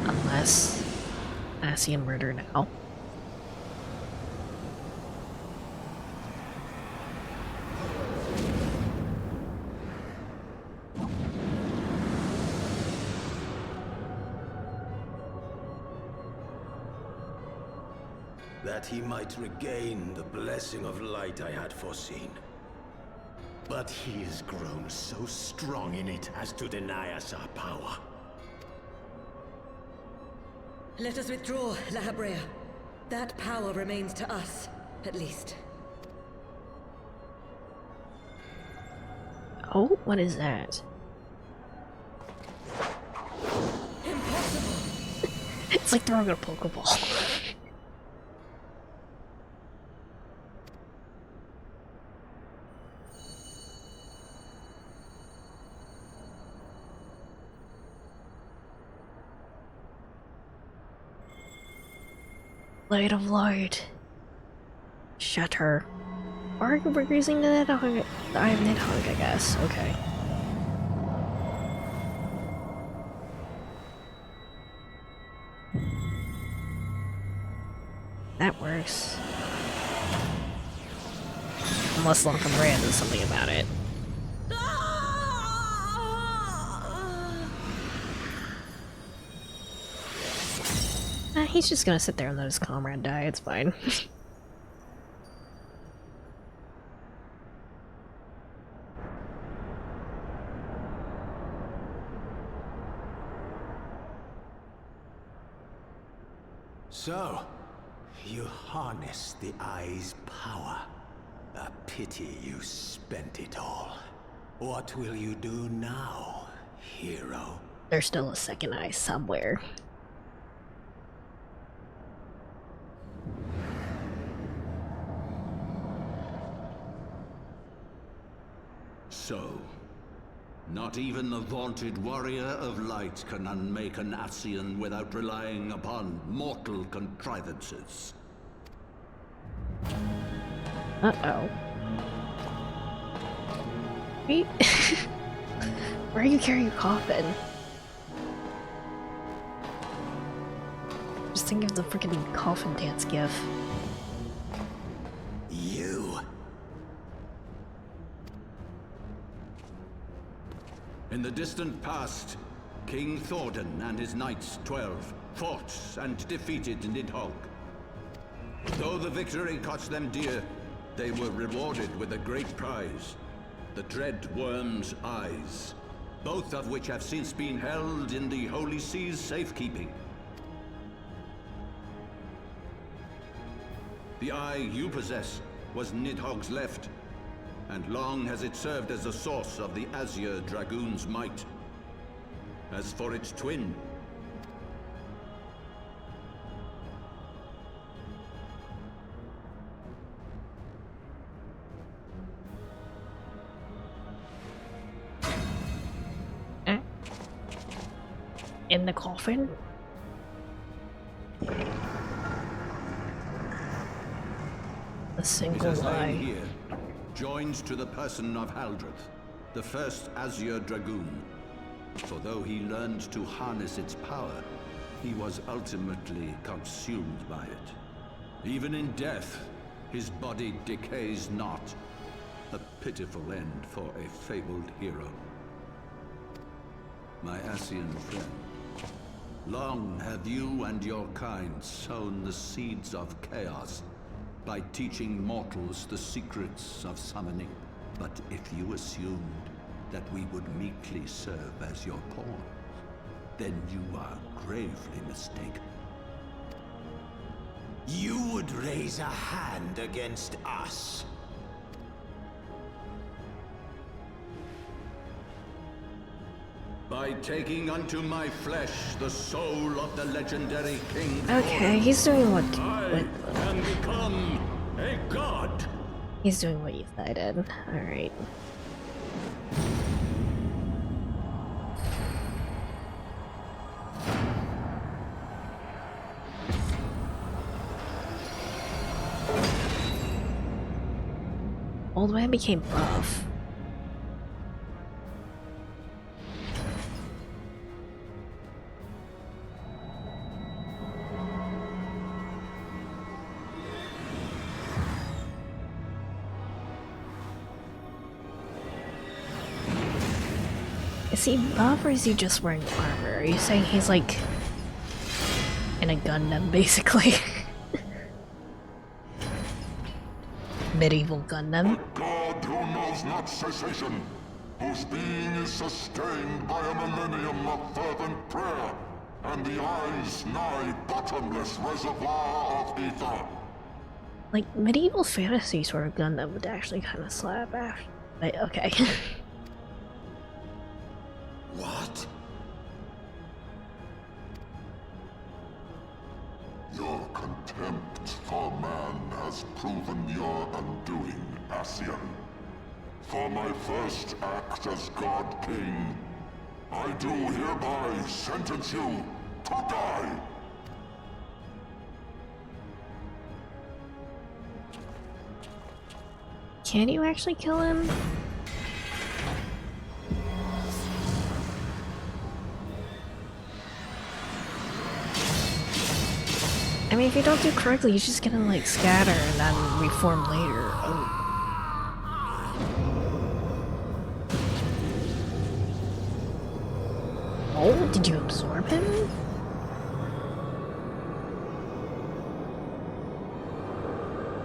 Speaker 1: Unless Asian murder now.
Speaker 8: That he might regain the blessing of light I had foreseen. But he has grown so strong in it as to deny us our power.
Speaker 7: Let us withdraw, La Habrea. That power remains to us, at least.
Speaker 1: Oh, what is that?
Speaker 7: Impossible!
Speaker 1: It's like throwing a Pokeball. Light of light. Shatter. Or we're using the Nidhogg. I have Nidhogg, I guess. Okay. That works. Unless Loncom Brand does something about it. He's just gonna sit there and let his comrade die, it's fine.
Speaker 8: So, you harness the eye's power. A pity you spent it all. What will you do now, hero?
Speaker 1: There's still a second eye somewhere.
Speaker 9: So, not even the vaunted warrior of light can unmake an Asian without relying upon mortal contrivances.
Speaker 1: Uh-oh. Wait. Where are you carrying your coffin? Just think of the freaking coffin dance gif.
Speaker 8: You.
Speaker 9: In the distant past, King Thordan and his knights 12 fought and defeated Nidhogg. Though the victory cost them dear, they were rewarded with a great prize, the dread worm's eyes, both of which have since been held in the Holy Sea's safekeeping. The eye you possess was Nidhogg's left, and long has it served as the source of the Azure Dragoon's might. As for its twin,
Speaker 1: In the coffin? A
Speaker 9: it
Speaker 1: single
Speaker 9: has
Speaker 1: eye.
Speaker 9: lain here, joined to the person of Haldreth, the first Azure Dragoon. For though he learned to harness its power, he was ultimately consumed by it. Even in death, his body decays not. A pitiful end for a fabled hero. My Asian friend, Long have you and your kind sown the seeds of chaos by teaching mortals the secrets of summoning. But if you assumed that we would meekly serve as your pawns, then you are gravely mistaken.
Speaker 8: You would raise a hand against us?
Speaker 9: By taking unto my flesh the soul of the legendary King.
Speaker 1: Okay, he's doing what
Speaker 9: I can become a god.
Speaker 1: he's doing what you said. Alright. Old man became buff. Is he buff or is he just wearing armor? Are you saying he's like in a Gundam, basically? Medieval Gundam?
Speaker 6: A god who knows not cessation, whose being is sustained by a millennium of fervent prayer, and the eye's nigh bottomless reservoir of ether.
Speaker 1: Like, medieval fantasy sort of Gundam would actually kind of slap after. But okay.
Speaker 8: What?
Speaker 6: Your contempt for man has proven your undoing, Ascian. For my first act as God King, I do hereby sentence you to die.
Speaker 1: Can you actually kill him? I mean, if you don't do correctly, he's just gonna like scatter and then reform later. Oh, did you absorb him?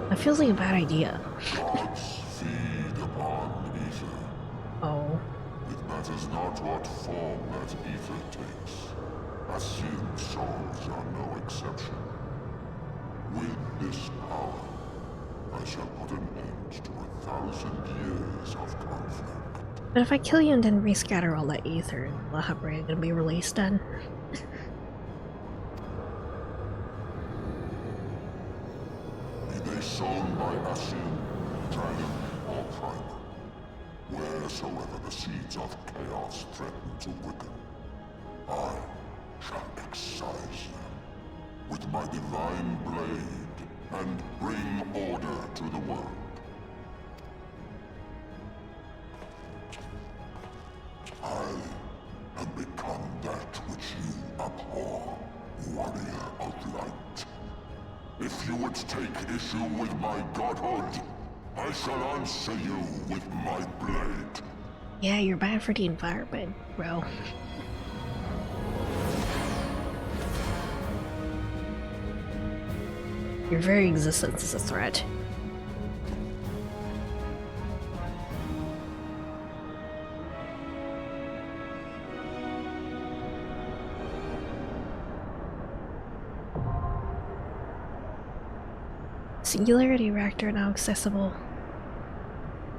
Speaker 1: That feels like a bad idea.
Speaker 6: Gods feed upon ether.
Speaker 1: Oh.
Speaker 6: It matters not what form that ether takes. Ascian souls are no exception. With this power, I shall put an end to 1,000 years of conflict.
Speaker 1: But if I kill you and then rescatter all that ether, La Habrea gonna be released then?
Speaker 6: Be they sown by Ascian, dragon, or primal, wheresoever the seeds of chaos threaten to weaken, I shall excise them with my divine blade and bring order to the world. I have become that which you abhor, warrior of light. If you would take issue with my godhood, I shall answer you with my blade.
Speaker 1: Yeah, you're bad for the environment, bro. Your very existence is a threat. Singularity Reactor now accessible.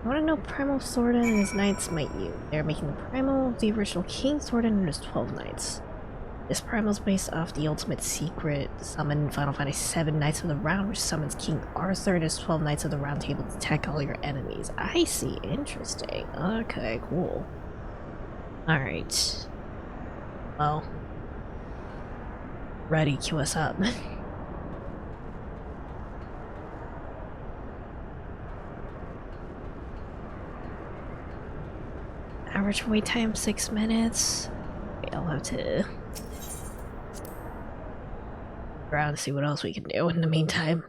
Speaker 1: I want to know Primal Sordon and his knights might use. They're making the Primal of the original King Sordon and there's 12 knights. This Primal is based off the ultimate secret summon in Final Fantasy VII Knights of the Round, which summons King Arthur and his 12 Knights of the Round Table to attack all your enemies. I see. Interesting. Okay, cool. Alright. Well. Ready, queue us up. Average wait time 6 minutes. Wait, I'll have to around to see what else we can do in the meantime.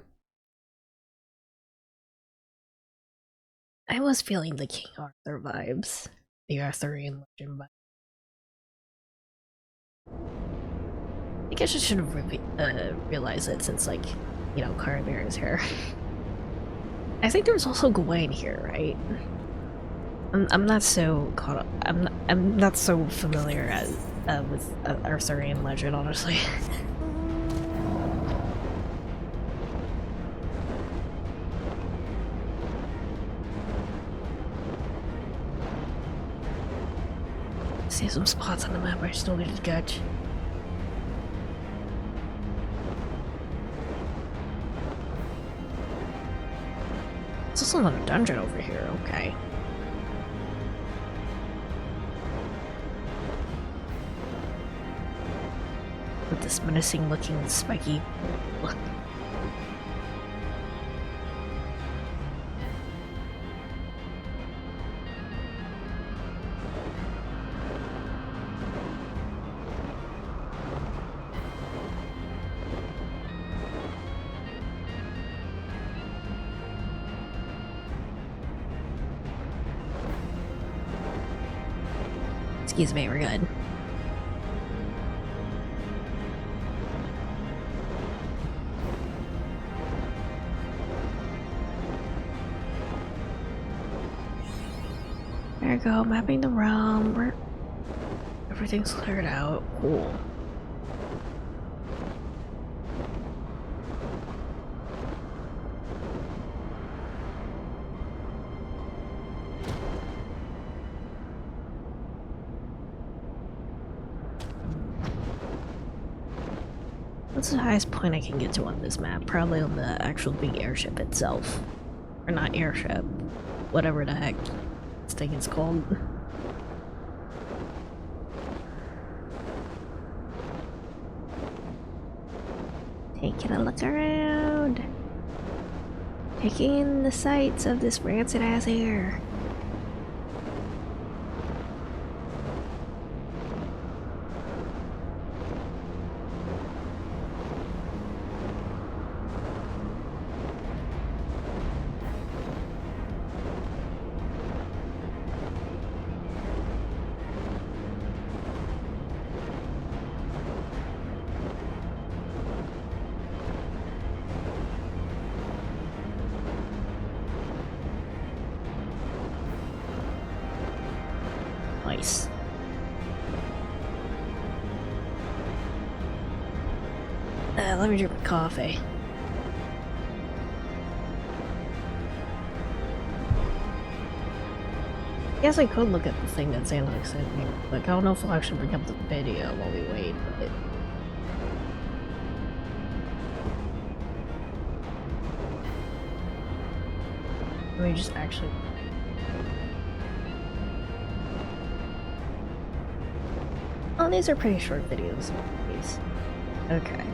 Speaker 1: I was feeling the King Arthur vibes. The Arthurian legend vibe. I guess I should have realized it since, like, you know, Carver is here. I think there was also Gawain here, right? I'm not so caught up. I'm not so familiar as with Arthurian legend, honestly. See some spots on the map I still need to catch. There's also another dungeon over here, okay. With this menacing looking spiky look. Excuse me, we're good. There you go, mapping the realm. Everything's cleared out. Cool. What's the highest point I can get to on this map? Probably on the actual big airship itself. Or not airship. Whatever the heck this thing is called. Taking a look around. Taking in the sights of this rancid ass air. Nice. Let me drink my coffee. Guess I could look at the thing that Xanax sent me. Like, I don't know if I'll actually bring up the video while we wait, but... Let me just actually... Oh, these are pretty short videos. These. Okay.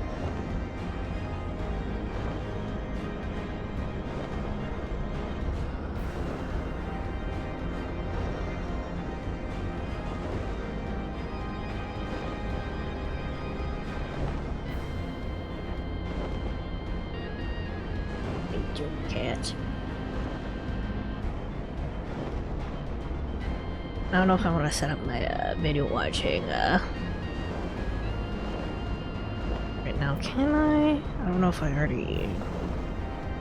Speaker 1: Cat. I don't know if I want to set up my video watching right now. Can I? I don't know if I already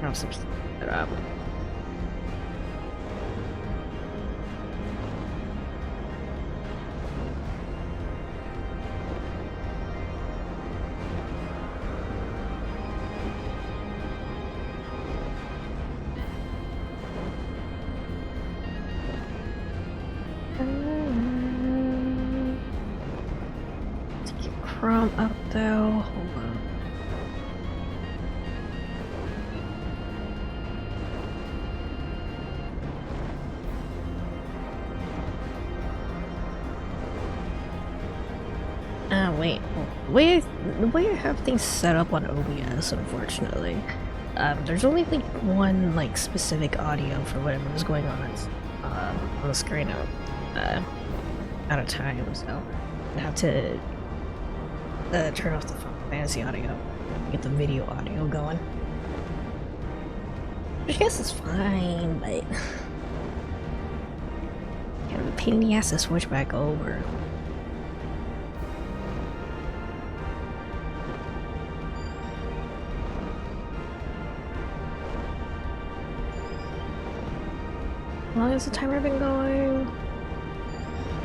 Speaker 1: have some set up. From up though, hold on. Wait. The way I have things set up on OBS, unfortunately, there's only like one like specific audio for whatever was going on the screen at a time, so I have to turn off the fantasy audio, get the video audio going. Which I guess is fine, but kind of a pain in the ass to switch back over. long has the timer been going?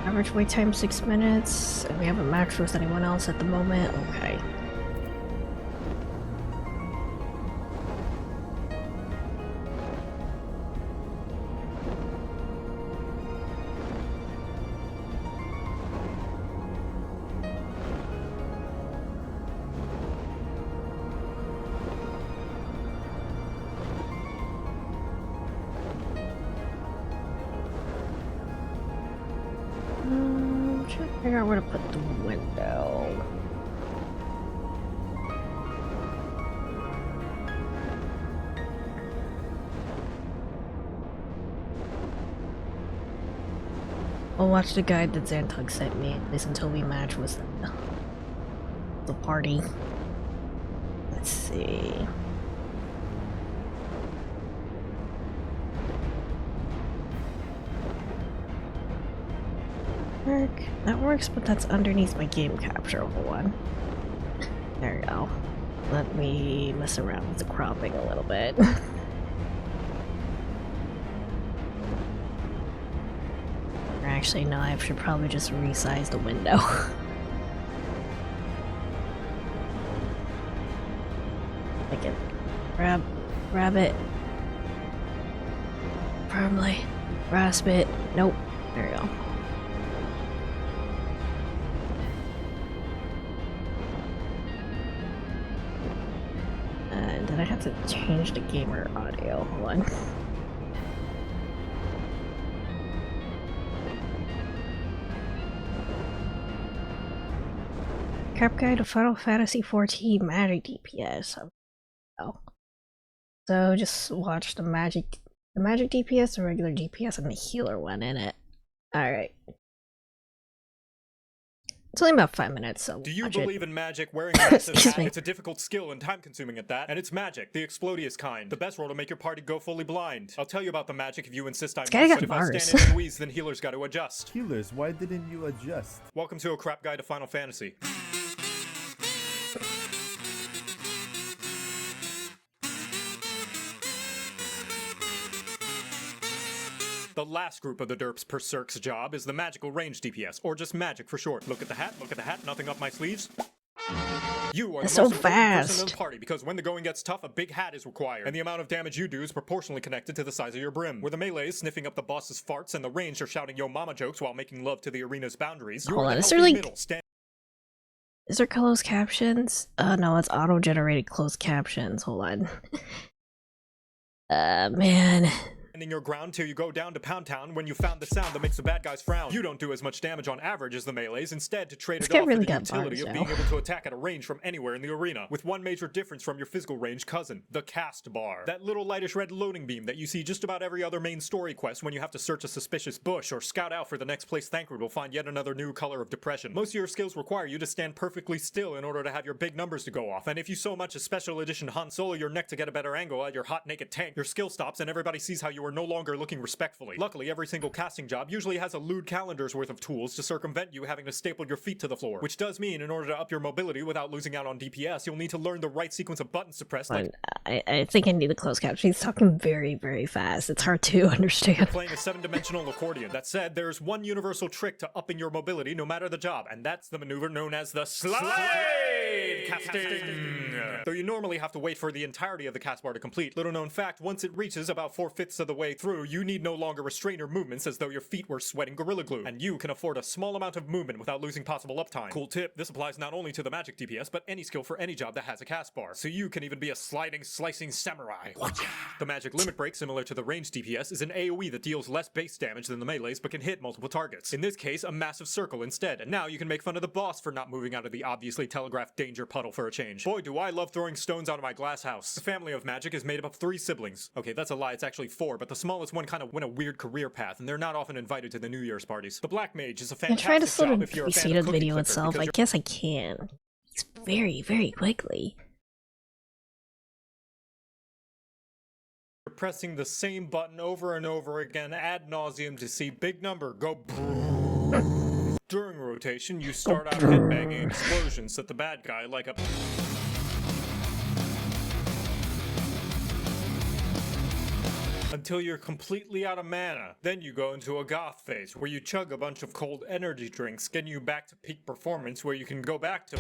Speaker 1: Average wait time 6 minutes, and we haven't matched with anyone else at the moment. Okay. Trying to figure out where to put the window. I'll watch the guide that Xantug sent me, at least until we match with the party. Let's see. That works, but that's underneath my game capture one. There we go. Let me mess around with the cropping a little bit. Actually, no, I should probably just resize the window. Like it. Grab it. Firmly. Grasp it. Nope. There we go. Did I have to change the gamer audio? Hold on. Cap guide to Final Fantasy XIV Magic DPS. Oh. So just watch the Magic DPS, the regular DPS, and the healer one in it. Alright. It's only about 5 minutes, so
Speaker 10: do you
Speaker 1: watch
Speaker 10: believe
Speaker 1: it.
Speaker 10: in magic wearing a massive
Speaker 1: Excuse
Speaker 10: hat?
Speaker 1: me.
Speaker 10: It's a difficult skill and time consuming at that, and it's magic, the explodious kind. The best roll to make your party go fully blind. I'll tell you about the magic if you insist I must,
Speaker 1: guy got
Speaker 10: but if I
Speaker 1: bars.
Speaker 10: stand in and wheeze, then healers gotta adjust.
Speaker 11: Healers, why didn't you adjust?
Speaker 10: Welcome to a crap guide to Final Fantasy. The last group of the derps per Cirque's job is the magical range DPS, or just magic for short. Look at the hat, nothing up my sleeves. You are the
Speaker 1: It's so
Speaker 10: most important person in
Speaker 1: fast.
Speaker 10: the party because when the going gets tough, a big hat is required, and the amount of damage you do is proportionally connected to the size of your brim. Where the melee is sniffing up the boss's farts and the range are shouting yo mama jokes while making love to the arena's boundaries. You
Speaker 1: Hold
Speaker 10: are
Speaker 1: on,
Speaker 10: the
Speaker 1: is there,
Speaker 10: healthy
Speaker 1: like-
Speaker 10: middle, stand
Speaker 1: Is there closed captions? No, it's auto-generated closed captions. Hold on. Man.
Speaker 10: your ground till you go down to Pound Town when you found the sound that makes the bad guys frown. You don't do as much damage on average as the melees, instead to trade it off
Speaker 1: really
Speaker 10: for the
Speaker 1: got
Speaker 10: utility
Speaker 1: bars
Speaker 10: of
Speaker 1: now.
Speaker 10: being able to attack at a range from anywhere in the arena, with one major difference from your physical range cousin, the cast bar. That little lightish red loading beam that you see just about every other main story quest when you have to search a suspicious bush or scout out for the next place Thancred will find yet another new color of depression. Most of your skills require you to stand perfectly still in order to have your big numbers to go off, and if you so much as special edition Han Solo your neck to get a better angle at your hot naked tank, your skill stops and everybody sees how you are no longer looking respectfully. Luckily, every single casting job usually has a lewd calendar's worth of tools to circumvent you having to staple your feet to the floor, which does mean in order to up your mobility without losing out on DPS, you'll need to learn the right sequence of buttons to press, like
Speaker 1: I think I need the closed caption. He's talking very, very fast. It's hard to understand.
Speaker 10: playing a 7-dimensional accordion. That said, there's one universal trick to upping your mobility no matter the job, and that's the maneuver known as the slide casting. Though you normally have to wait for the entirety of the cast bar to complete, little known fact, once it reaches about 4/5 of the way through, you need no longer restrain your movements as though your feet were sweating Gorilla Glue, and you can afford a small amount of movement without losing possible uptime. Cool tip, this applies not only to the magic DPS, but any skill for any job that has a cast bar, so you can even be a sliding, slicing samurai. The magic limit break, similar to the range DPS, is an AoE that deals less base damage than the melees, but can hit multiple targets. In this case, a massive circle instead, and now you can make fun of the boss for not moving out of the obviously telegraphed danger puddle for a change. Boy, do I love throwing stones out of my glass house. The family of magic is made up of 3 siblings. Okay, that's a lie, it's actually 4, but the smallest one kind of went a weird career path, and they're not often invited to the New Year's parties. The Black Mage is a
Speaker 1: I'm trying to
Speaker 10: fantastic
Speaker 1: slow
Speaker 10: job
Speaker 1: the
Speaker 10: if you're a fan
Speaker 1: see
Speaker 10: of
Speaker 1: the
Speaker 10: Cookie
Speaker 1: video
Speaker 10: Clicker,
Speaker 1: itself.
Speaker 10: because
Speaker 1: I guess I can. It's very, very quickly.
Speaker 10: you're pressing the same button over and over again ad nauseum to see big number go during rotation, you start out headbanging explosions at the bad guy like a until you're completely out of mana. Then you go into a goth phase, where you chug a bunch of cold energy drinks, getting you back to peak performance where you can go back to...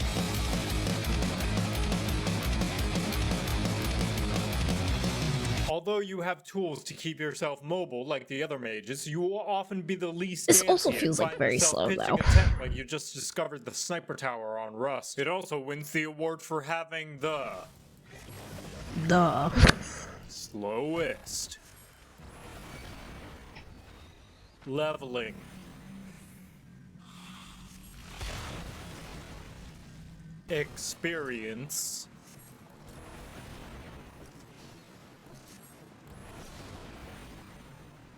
Speaker 10: Although you have tools to keep yourself mobile like the other mages, you will often be the least
Speaker 1: This also
Speaker 10: dancy and
Speaker 1: feels like
Speaker 10: find
Speaker 1: very
Speaker 10: yourself
Speaker 1: slow,
Speaker 10: pitching
Speaker 1: though.
Speaker 10: a tent like you just discovered the sniper tower on Rust. It also wins the award for having the slowest leveling experience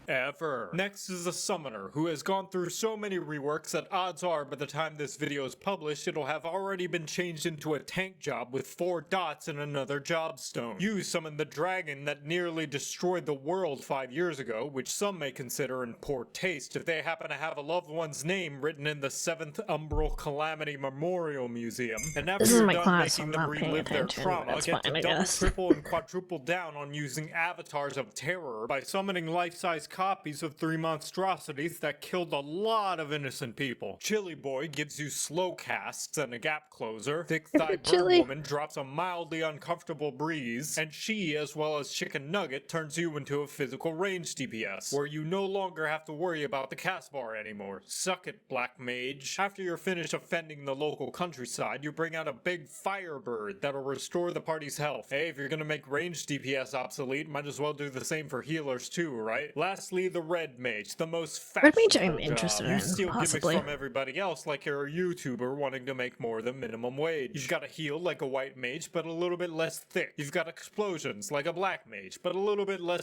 Speaker 10: ever. Next is a summoner who has gone through so many reworks that odds are by the time this video is published it'll have already been changed into a tank job with 4 dots and another job stone. You summon the dragon that nearly destroyed the world 5 years ago, which some may consider in poor taste if they happen to have a loved one's name written in the 7th Umbral Calamity Memorial Museum. And after
Speaker 1: This is
Speaker 10: you're
Speaker 1: my
Speaker 10: done
Speaker 1: class,
Speaker 10: making
Speaker 1: I'm
Speaker 10: them
Speaker 1: not paying
Speaker 10: relive their
Speaker 1: attention.
Speaker 10: trauma,
Speaker 1: That's
Speaker 10: get
Speaker 1: fine,
Speaker 10: to
Speaker 1: I
Speaker 10: double,
Speaker 1: guess.
Speaker 10: triple, and quadruple down on using avatars of terror by summoning life-size copies of 3 monstrosities that killed a lot of innocent people. Chili Boy gives you slow casts and a gap closer. Thick Thigh Bird
Speaker 1: Chili.
Speaker 10: Woman drops a mildly uncomfortable breeze. And she, as well as Chicken Nugget, turns you into a physical range DPS, where you no longer have to worry about the cast bar anymore. Suck it, Black Mage. After you're finished offending the local countryside, you bring out a big Firebird that'll restore the party's health. Hey, if you're gonna make range DPS obsolete, might as well do the same for healers too, right? Lastly, the Red Mage, the most
Speaker 1: Red Mage
Speaker 10: fashionable
Speaker 1: I'm interested
Speaker 10: job. You
Speaker 1: in,
Speaker 10: steal
Speaker 1: possibly.
Speaker 10: gimmicks from everybody else like you're a YouTuber wanting to make more than minimum wage. You've got a heal like a White Mage, but a little bit less thick. You've got explosions like a Black Mage, but a little bit less...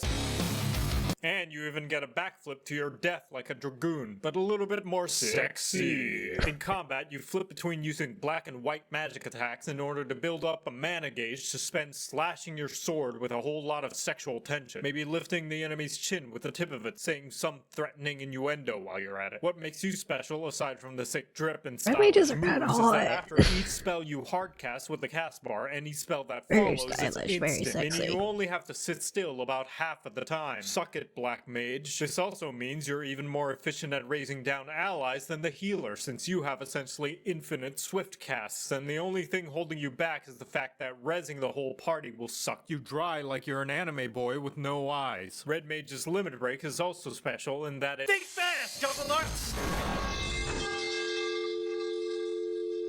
Speaker 10: And you even get a backflip to your death like a Dragoon, but a little bit more sexy. In combat, you flip between using black and white magic attacks in order to build up a mana gauge to spend slashing your sword with a whole lot of sexual tension. Maybe lifting the enemy's chin with the tip of it, saying some threatening innuendo while you're at it. What makes you special, aside from the sick drip and
Speaker 1: Red mages are
Speaker 10: stylish
Speaker 1: kinda
Speaker 10: moves, is
Speaker 1: hot.
Speaker 10: that after each spell you hardcast with the cast bar, any spell that
Speaker 1: Very
Speaker 10: follows is
Speaker 1: stylish, very
Speaker 10: instant,
Speaker 1: sexy.
Speaker 10: meaning you only have to sit still about half of the time. Suck it, Black Mage. This also means you're even more efficient at raising down allies than the healer, since you have essentially infinite swift casts, and the only thing holding you back is the fact that rezzing the whole party will suck you dry like you're an anime boy with no eyes. Red Mage's limit break is also special in that it— Think fast, Double Arts!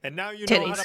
Speaker 10: And now you know how to—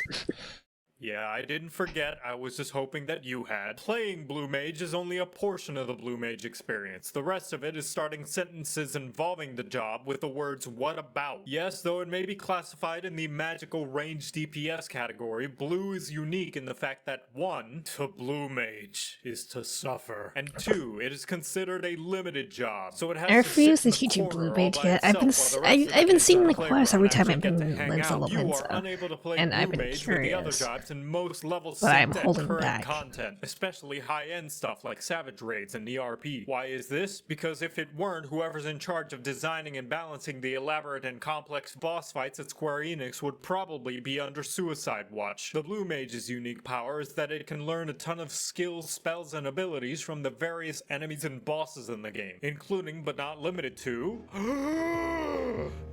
Speaker 10: Yeah, I didn't forget, I was just hoping that you had. Playing Blue Mage is only a portion of the Blue Mage experience. The rest of it is starting sentences involving the job with the words, what about? Yes, though it may be classified in the magical range DPS category, Blue is unique in the fact that 1, to Blue Mage is to suffer, and 2, it is considered a limited job, so it has
Speaker 1: I refuse to
Speaker 10: sit in
Speaker 1: teach
Speaker 10: the
Speaker 1: you Blue
Speaker 10: corner all
Speaker 1: Mage
Speaker 10: by
Speaker 1: yet. I've been
Speaker 10: itself while the rest of the
Speaker 1: I've been
Speaker 10: kids
Speaker 1: seeing
Speaker 10: on
Speaker 1: the
Speaker 10: playground
Speaker 1: quest every time
Speaker 10: actually
Speaker 1: I've
Speaker 10: get to
Speaker 1: been
Speaker 10: hang
Speaker 1: lives
Speaker 10: out.
Speaker 1: level
Speaker 10: You
Speaker 1: and
Speaker 10: are
Speaker 1: stuff.
Speaker 10: unable to play
Speaker 1: And
Speaker 10: Blue
Speaker 1: I've been
Speaker 10: Mage with the other
Speaker 1: curious.
Speaker 10: jobs in most levels
Speaker 1: But I'm
Speaker 10: set
Speaker 1: holding
Speaker 10: current
Speaker 1: back.
Speaker 10: content, especially high-end stuff like Savage Raids and ERP. Why is this? Because if it weren't, whoever's in charge of designing and balancing the elaborate and complex boss fights at Square Enix would probably be under suicide watch. The Blue Mage's unique power is that it can learn a ton of skills, spells, and abilities from the various enemies and bosses in the game, including but not limited to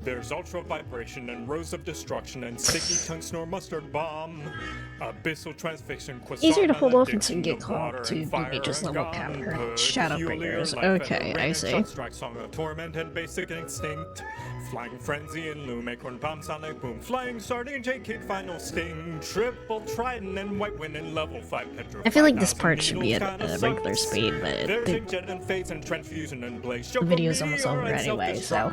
Speaker 10: there's Ultra Vibration and Rose of Destruction and Sticky Tongue Snore Mustard Bomb, Abyssal Transfixion,
Speaker 1: Easier to hold off
Speaker 10: Malediction,
Speaker 1: until you get
Speaker 10: the
Speaker 1: caught
Speaker 10: water
Speaker 1: to
Speaker 10: and
Speaker 1: Blue
Speaker 10: fire
Speaker 1: Mage's
Speaker 10: and
Speaker 1: level
Speaker 10: gun
Speaker 1: counter.
Speaker 10: put,
Speaker 1: Shadowbringers.
Speaker 10: Heal your life
Speaker 1: Okay,
Speaker 10: and
Speaker 1: I
Speaker 10: rain
Speaker 1: see.
Speaker 10: and Sunstrike, Song of Torment and Basic Instinct, Flying Frenzy and Loom, Acorn Bomb, Sonic Boom, Flying Sardine, J-Kid, Final Sting, Triple Trident and White Wind and Level 5 Petra.
Speaker 1: I feel like this part should be at a regular speed, but
Speaker 10: There's
Speaker 1: the
Speaker 10: Jet and Fates and Transfusion and Blaze.
Speaker 1: video's almost over anyway, so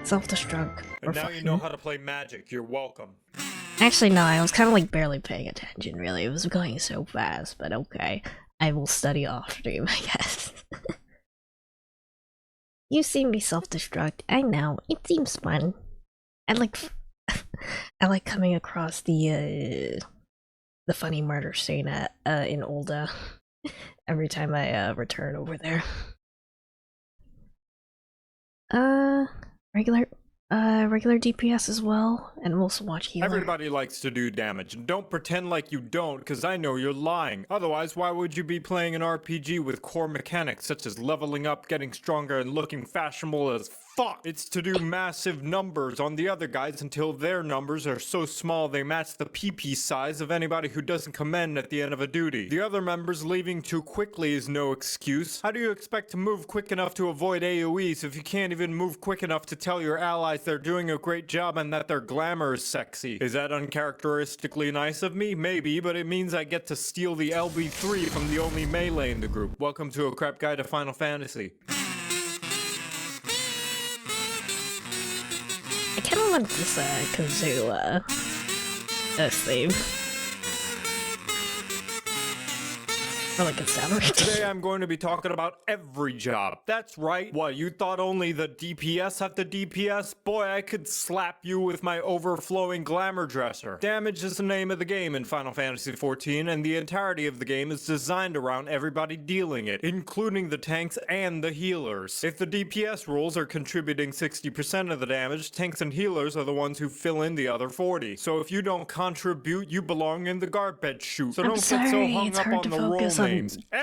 Speaker 1: self-destruct.
Speaker 10: And now you know how to play Magic. You're welcome.
Speaker 1: Actually, no, I was kind of like barely paying attention, really. It was going so fast, but okay. I will study off stream, I guess. You see me self-destruct. I know. It seems fun. I like I like coming across the funny murder scene at in Olda every time I return over there. Regular Regular DPS as well, and we'll also watch healer.
Speaker 10: Everybody likes to do damage, and don't pretend like you don't, because I know you're lying. Otherwise, why would you be playing an RPG with core mechanics such as leveling up, getting stronger, and looking fashionable as fuck? It's to do massive numbers on the other guys until their numbers are so small they match the PP size of anybody who doesn't commend at the end of a duty. The other members leaving too quickly is no excuse. How do you expect to move quick enough to avoid AoEs if you can't even move quick enough to tell your allies they're doing a great job and that their glamour is sexy? Is that uncharacteristically nice of me? Maybe, but it means I get to steal the LB3 from the only melee in the group. Welcome to a crap guide to Final Fantasy.
Speaker 1: I kind of want this Kazoo theme. Or like it's sound.
Speaker 10: Today I'm going to be talking about every job. That's right. What, you thought only the DPS had the DPS? Boy, I could slap you with my overflowing glamour dresser. Damage is the name of the game in Final Fantasy XIV, and the entirety of the game is designed around everybody dealing it, including the tanks and the healers. If the DPS roles are contributing 60% of the damage, tanks and healers are the ones who fill in the other 40. So if you don't contribute, you belong in the garbage chute. So don't get so hung up on the role names.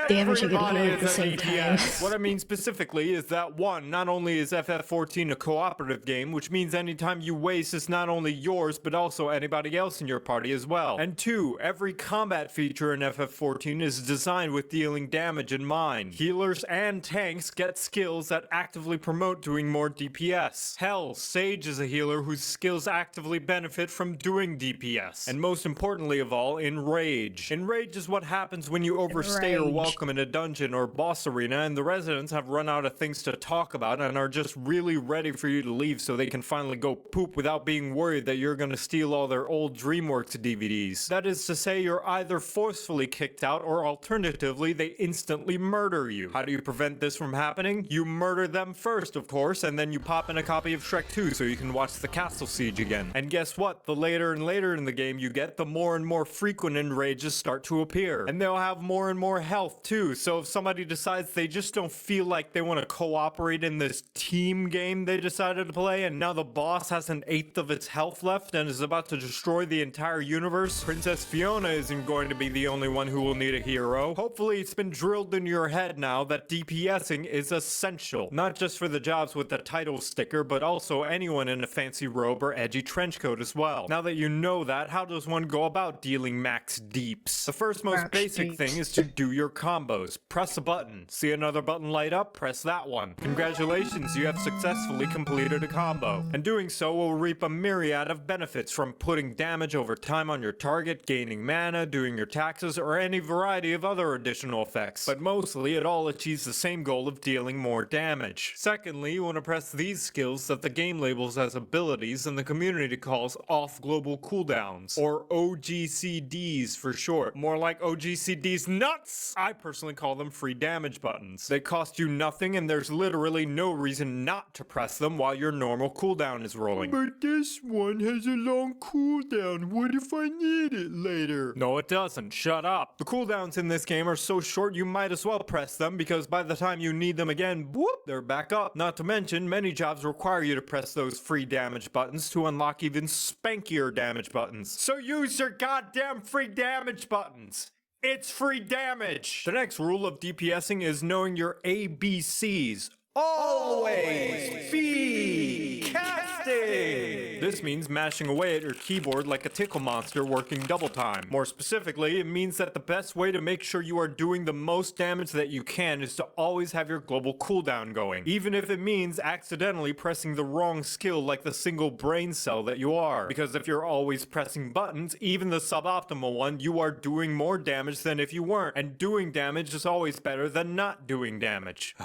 Speaker 1: Damage you can heal at the same time.
Speaker 10: What I mean specifically is that 1, not only is FF14 a cooperative game, which means anytime you waste is not only yours, but also anybody else in your party as well. And 2, every combat feature in FF14 is designed with dealing damage in mind. Healers and tanks get skills that actively promote doing more DPS. Hell, Sage is a healer whose skills actively benefit from doing DPS. And most importantly of all, Enrage. Enrage is what happens when you overstay your welcome in a dungeon or boss arena and the residents have run out of things to talk about and are just really ready for you to leave so they can finally go poop without being worried that you're gonna steal all their old DreamWorks DVDs. That is to say, you're either forcefully kicked out or alternatively they instantly murder you. How do you prevent this from happening? You murder them first, of course, and then you pop in a copy of Shrek 2 so you can watch the castle siege again. And guess what? The later and later in the game you get, the more and more frequent enrages start to appear. And they'll have more and more health too, so if somebody decides they just don't feel like they want to cooperate in this team game they decided to play, and now the boss has 1/8 of its health left and is about to destroy the entire universe, Princess Fiona isn't going to be the only one who will need a hero. Hopefully it's been drilled into your head now that DPSing is essential, not just for the jobs with the title sticker, but also anyone in a fancy robe or edgy trench coat as well. Now that you know that, how does one go about dealing max deeps? The first most basic thing is to do your combos. Press a button. See another button light up? Press that one. Congratulations, you have successfully completed a combo. And doing so will reap a myriad of benefits, from putting damage over time on your target, gaining mana, doing your taxes, or any variety of other additional effects. But mostly it all achieves the same goal of dealing more damage. Secondly, you want to press these skills that the game labels as abilities and the community calls off global cooldowns, or OGCDs for short. More like OGCDs nuts! I personally call them free damage buttons. They cost you nothing and there's literally no reason not to press them while your normal cooldown is rolling. But this one has a long cooldown. What if I need it later? No, it doesn't. Shut up. The cooldowns in this game are so short you might as well press them, because by the time you need them again, whoop, they're back up. Not to mention, many jobs require you to press those free damage buttons to unlock even spankier damage buttons. So use your goddamn free damage buttons. It's free damage! The next rule of DPSing is knowing your ABCs. Always be casting! This means mashing away at your keyboard like a tickle monster working double time. More specifically, it means that the best way to make sure you are doing the most damage that you can is to always have your global cooldown going, even if it means accidentally pressing the wrong skill like the single brain cell that you are. Because if you're always pressing buttons, even the suboptimal one, you are doing more damage than if you weren't, and doing damage is always better than not doing damage.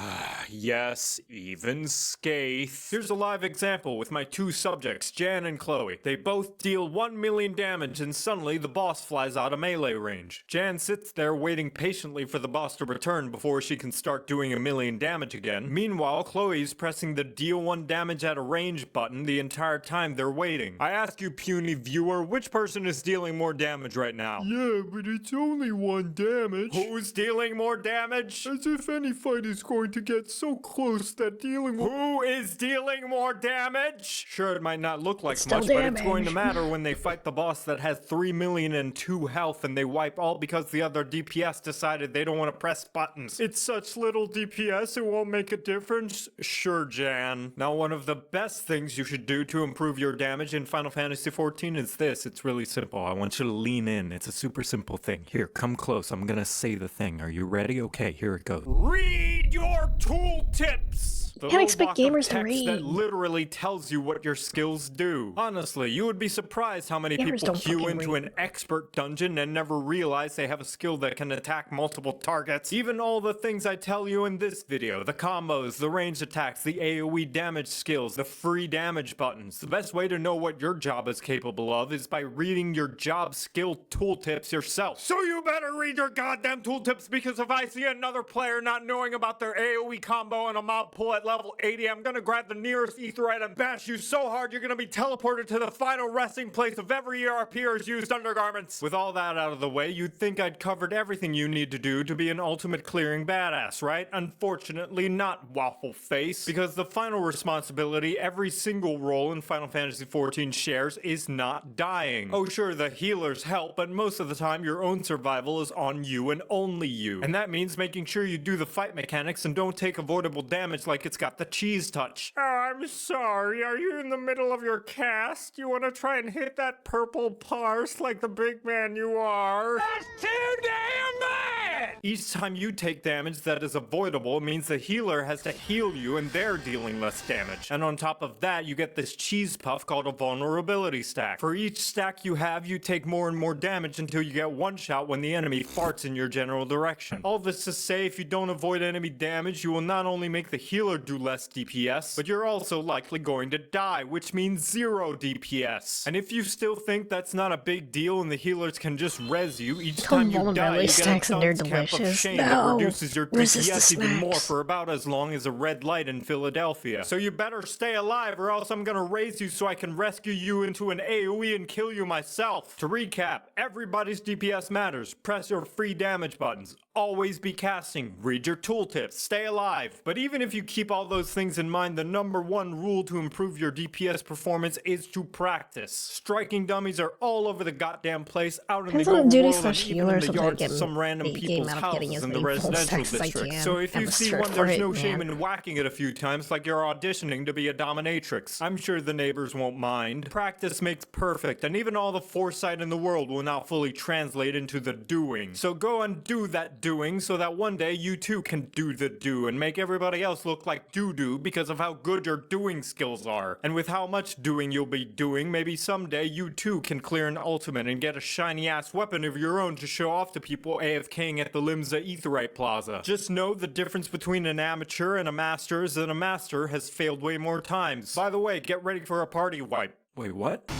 Speaker 10: Yes, even Skaith. Here's a live example with my two subjects, Jan and Chloe. They both deal 1 million damage and suddenly the boss flies out of melee range. Jan sits there waiting patiently for the boss to return before she can start doing 1 million damage again. Meanwhile, Chloe's pressing the deal 1 damage at a range button the entire time they're waiting. I ask you, puny viewer, which person is dealing more damage right now?
Speaker 11: Yeah, but it's only 1 damage.
Speaker 10: Who's dealing more damage?
Speaker 11: As if any fight is going to get so close
Speaker 10: boost at dealing. Who is dealing more damage? Sure, it might not look like
Speaker 1: It's still
Speaker 10: much, but it's going to
Speaker 1: damage.
Speaker 10: matter when they fight the boss that has 3,000,002 health and they wipe all because the other DPS decided they don't want to press buttons. It's such little DPS, it won't make a difference. Sure, Jan. Now, one of the best things you should do to improve your damage in Final Fantasy XIV is this. It's really simple. I want you to lean in. It's a super simple thing. Here, come close. I'm gonna say the thing. Are you ready? Okay, here it goes. Read your tooltips! The
Speaker 1: Can't
Speaker 10: little
Speaker 1: expect
Speaker 10: block of
Speaker 1: gamers to
Speaker 10: text
Speaker 1: read.
Speaker 10: that literally tells you what your skills do. Honestly, you would be surprised how many
Speaker 1: Gamers
Speaker 10: people
Speaker 1: don't
Speaker 10: queue
Speaker 1: fucking
Speaker 10: into
Speaker 1: read.
Speaker 10: an expert dungeon and never realize they have a skill that can attack multiple targets. Even all the things I tell you in this video, the combos, the range attacks, the AoE damage skills, the free damage buttons. The best way to know what your job is capable of is by reading your job skill tooltips yourself. So you better read your goddamn tooltips, because if I see another player not knowing about their AoE combo and a mob pull at level 80, I'm gonna grab the nearest aetheryte and bash you so hard you're gonna be teleported to the final resting place of every ERPer's used undergarments. With all that out of the way, you'd think I'd covered everything you need to do to be an ultimate clearing badass, right? Unfortunately not, Waffle Face, because the final responsibility every single role in Final Fantasy XIV shares is not dying. Oh sure, the healers help, but most of the time your own survival is on you and only you. And that means making sure you do the fight mechanics and don't take avoidable damage like it's got the cheese touch. Oh, I'm sorry, are you in the middle of your cast? You wanna try and hit that purple parse like the big man you are? That's too damn bad! Each time you take damage that is avoidable means the healer has to heal you and they're dealing less damage. And on top of that, you get this cheese puff called a vulnerability stack. For each stack you have, you take more and more damage until you get one shot when the enemy farts in your general direction. All this to say, if you don't avoid enemy damage, you will not only make the healer do less DPS, but you're also likely going to die, which means 0 DPS. And if you still think that's not a big deal and the healers can just res you, each time you die, you get a dunce camp of shame that reduces your DPS even more for about as long as a red light in Philadelphia. So you better stay alive or else I'm gonna raise you so I can rescue you into an AoE and kill you myself. To recap, everybody's DPS matters. Press your free damage buttons. Always be casting. Read your tooltips. Stay alive. But even if you keep all those things in mind, the #1 rule to improve your DPS performance is to practice. Striking dummies are all over the goddamn place, out in the overworld, and even in the yards of some random people's houses in the residential district. So if you see one, there's no shame in whacking it a few times like you're auditioning to be a dominatrix. I'm sure the neighbors won't mind. Practice makes perfect, and even all the foresight in the world will now fully translate into the doing. So go and do that doing so that one day you too can do the do and make everybody else look like doo-doo because of how good your doing skills are. And with how much doing you'll be doing, maybe someday you too can clear an ultimate and get a shiny ass weapon of your own to show off to people AFKing at the Limsa Aetheryte Plaza. Just know the difference between an amateur and a master is that a master has failed way more times. By the way, get ready for a party wipe. Wait, what?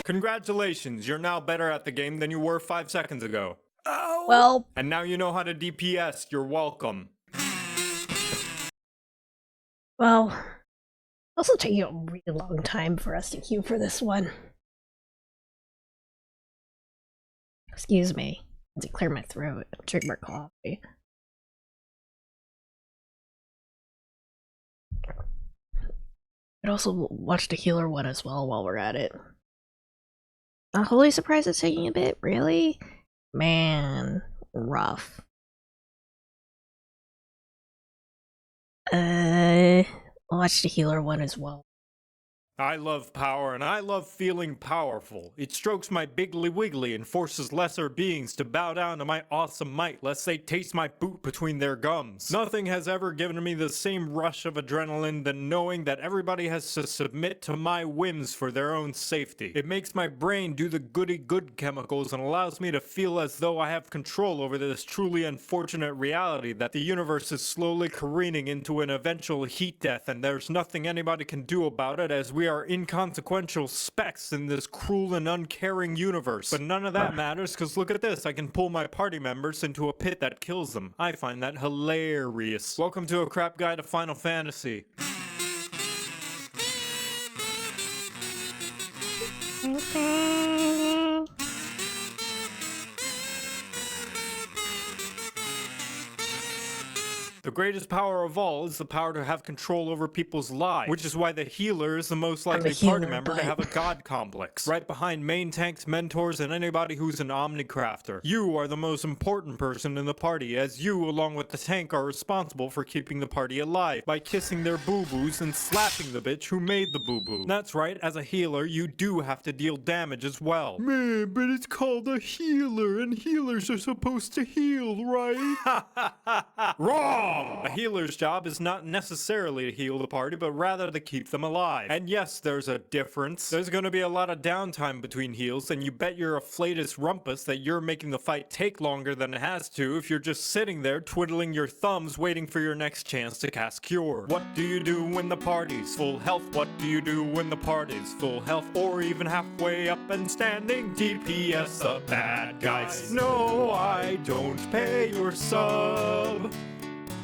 Speaker 10: Congratulations, you're now better at the game than you were 5 seconds ago.
Speaker 1: Oh. Well.
Speaker 10: And now you know how to DPS, you're welcome.
Speaker 1: Well, also taking a really long time for us to queue for this one. Excuse me. I had to clear my throat and drink more coffee. I'd also watch the healer one as well while we're at it. Not wholly surprised it's taking a bit, really? Man, rough. Watch the healer one as well.
Speaker 10: I love power, and I love feeling powerful. It strokes my biggly wiggly and forces lesser beings to bow down to my awesome might, lest they taste my boot between their gums. Nothing has ever given me the same rush of adrenaline than knowing that everybody has to submit to my whims for their own safety. It makes my brain do the goody-good chemicals and allows me to feel as though I have control over this truly unfortunate reality that the universe is slowly careening into an eventual heat death, and there's nothing anybody can do about it, as we are inconsequential specks in this cruel and uncaring universe. But none of that matters, because look at this, I can pull my party members into a pit that kills them. I find that hilarious. Welcome to a crap guide to Final Fantasy. The greatest power of all is the power to have control over people's lives, which is why the healer is the most likely party member to have a god complex, right behind main tanks, mentors, and anybody who's an omnicrafter. You are the most important person in the party, as you, along with the tank, are responsible for keeping the party alive by kissing their boo-boos and slapping the bitch who made the boo-boo. That's right, as a healer, you do have to deal damage as well. Man, but it's called a healer, and healers are supposed to heal, right? Wrong! A healer's job is not necessarily to heal the party, but rather to keep them alive. And yes, there's a difference. There's gonna be a lot of downtime between heals, and you bet your afflatus rumpus that you're making the fight take longer than it has to if you're just sitting there twiddling your thumbs waiting for your next chance to cast Cure. What do you do when the party's full health? What do you do when the party's full health? Or even halfway up and standing? DPS the bad guys. No, I don't pay your sub.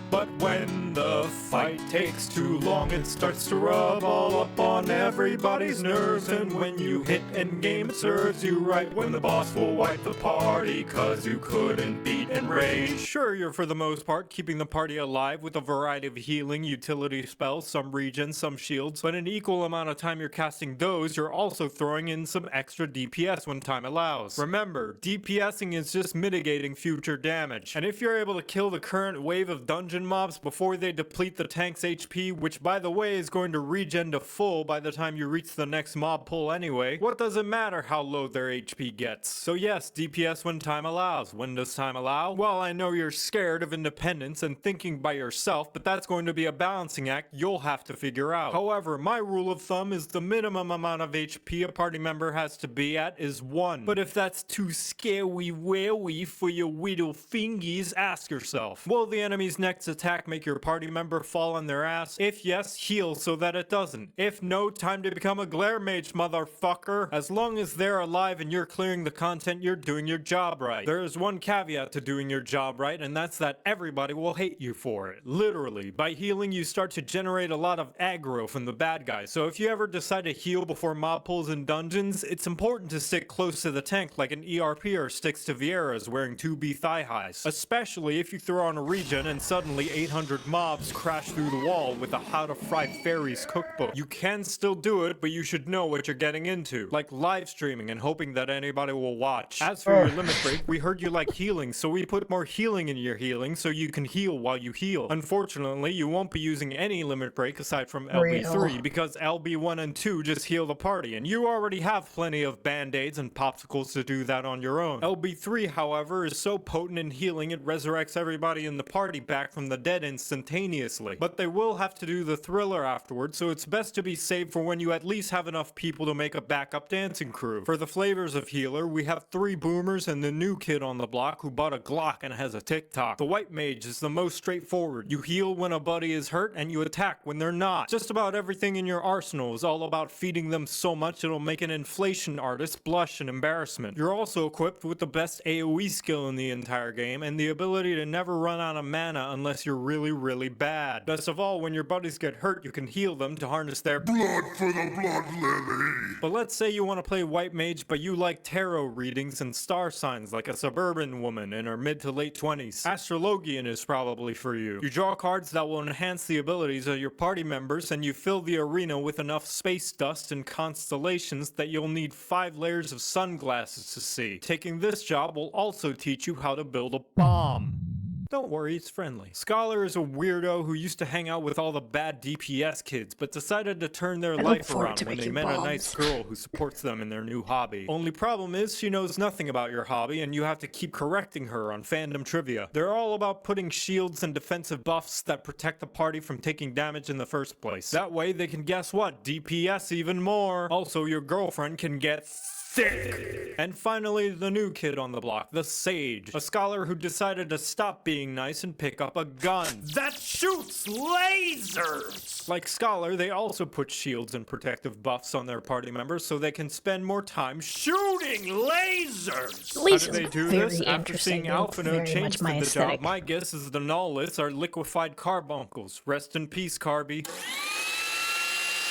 Speaker 10: But when the fight takes too long, it starts to rub all up on everybody's nerves. And when you hit endgame, it serves you right when the boss will wipe the party, cause you couldn't beat Enrage. Sure, you're for the most part keeping the party alive with a variety of healing, utility spells, some regen, some shields, but an equal amount of time you're casting those, you're also throwing in some extra DPS when time allows. Remember, DPSing is just mitigating future damage, and if you're able to kill the current wave of dungeon mobs before they deplete the tank's HP, which by the way is going to regen to full by the time you reach the next mob pull anyway, what does it matter how low their HP gets? So yes, DPS when time allows. When does time allow? Well, I know you're scared of independence and thinking by yourself, but that's going to be a balancing act you'll have to figure out. However, my rule of thumb is the minimum amount of HP a party member has to be at is 1. But if that's too scary-wary for your little fingies, ask yourself, will the enemy's next attack make your party member fall on their ass? If yes, heal so that it doesn't. If no, time to become a glare mage, motherfucker. As long as they're alive and you're clearing the content, you're doing your job right. There is one caveat to doing your job right, and that's that everybody will hate you for it. Literally. By healing, you start to generate a lot of aggro from the bad guys, so if you ever decide to heal before mob pulls in dungeons, it's important to stick close to the tank like an ERPer sticks to Vieira's wearing 2B thigh highs. Especially if you throw on a regen and suddenly 800 mobs crash through the wall with a How to Fry Fairies cookbook. You can still do it, but you should know what you're getting into. Like live streaming and hoping that anybody will watch. As for your limit break, we heard you like healing, so we put more healing in your healing so you can heal while you heal. Unfortunately, you won't be using any limit break aside from LB3 because LB1 and 2 just heal the party, and you already have plenty of band-aids and popsicles to do that on your own. LB3, however, is so potent in healing it resurrects everybody in the party back from the dead instantaneously. But they will have to do the thriller afterwards, so it's best to be saved for when you at least have enough people to make a backup dancing crew. For the flavors of healer, we have 3 boomers and the new kid on the block who bought a Glock and has a TikTok. The white mage is the most straightforward. You heal when a buddy is hurt and you attack when they're not. Just about everything in your arsenal is all about feeding them so much it'll make an inflation artist blush in embarrassment. You're also equipped with the best AoE skill in the entire game and the ability to never run out of mana unless you're really bad. Best of all, when your buddies get hurt, you can heal them to harness their blood for the blood lily. But let's say you want to play white mage, but you like tarot readings and star signs like a suburban woman in her mid to late 20s. Astrologian is probably for you. You draw cards that will enhance the abilities of your party members, and you fill the arena with enough space dust and constellations that you'll need 5 layers of sunglasses to see. Taking this job will also teach you how to build a bomb. Don't worry, it's friendly. Scholar is a weirdo who used to hang out with all the bad DPS kids, but decided to turn their life around when they met a nice girl who supports them in their new hobby. Only problem is she knows nothing about your hobby, and you have to keep correcting her on fandom trivia. They're all about putting shields and defensive buffs that protect the party from taking damage in the first place. That way they can guess what? DPS even more. Also, your girlfriend can get thick. And finally, the new kid on the block, the Sage, a scholar who decided to stop being nice and pick up a gun that shoots lasers! Like Scholar, they also put shields and protective buffs on their party members so they can spend more time shooting lasers! How do they do this? After seeing Alphino change the job, my guess is the Nullis are liquefied carbuncles. Rest in peace, Carby.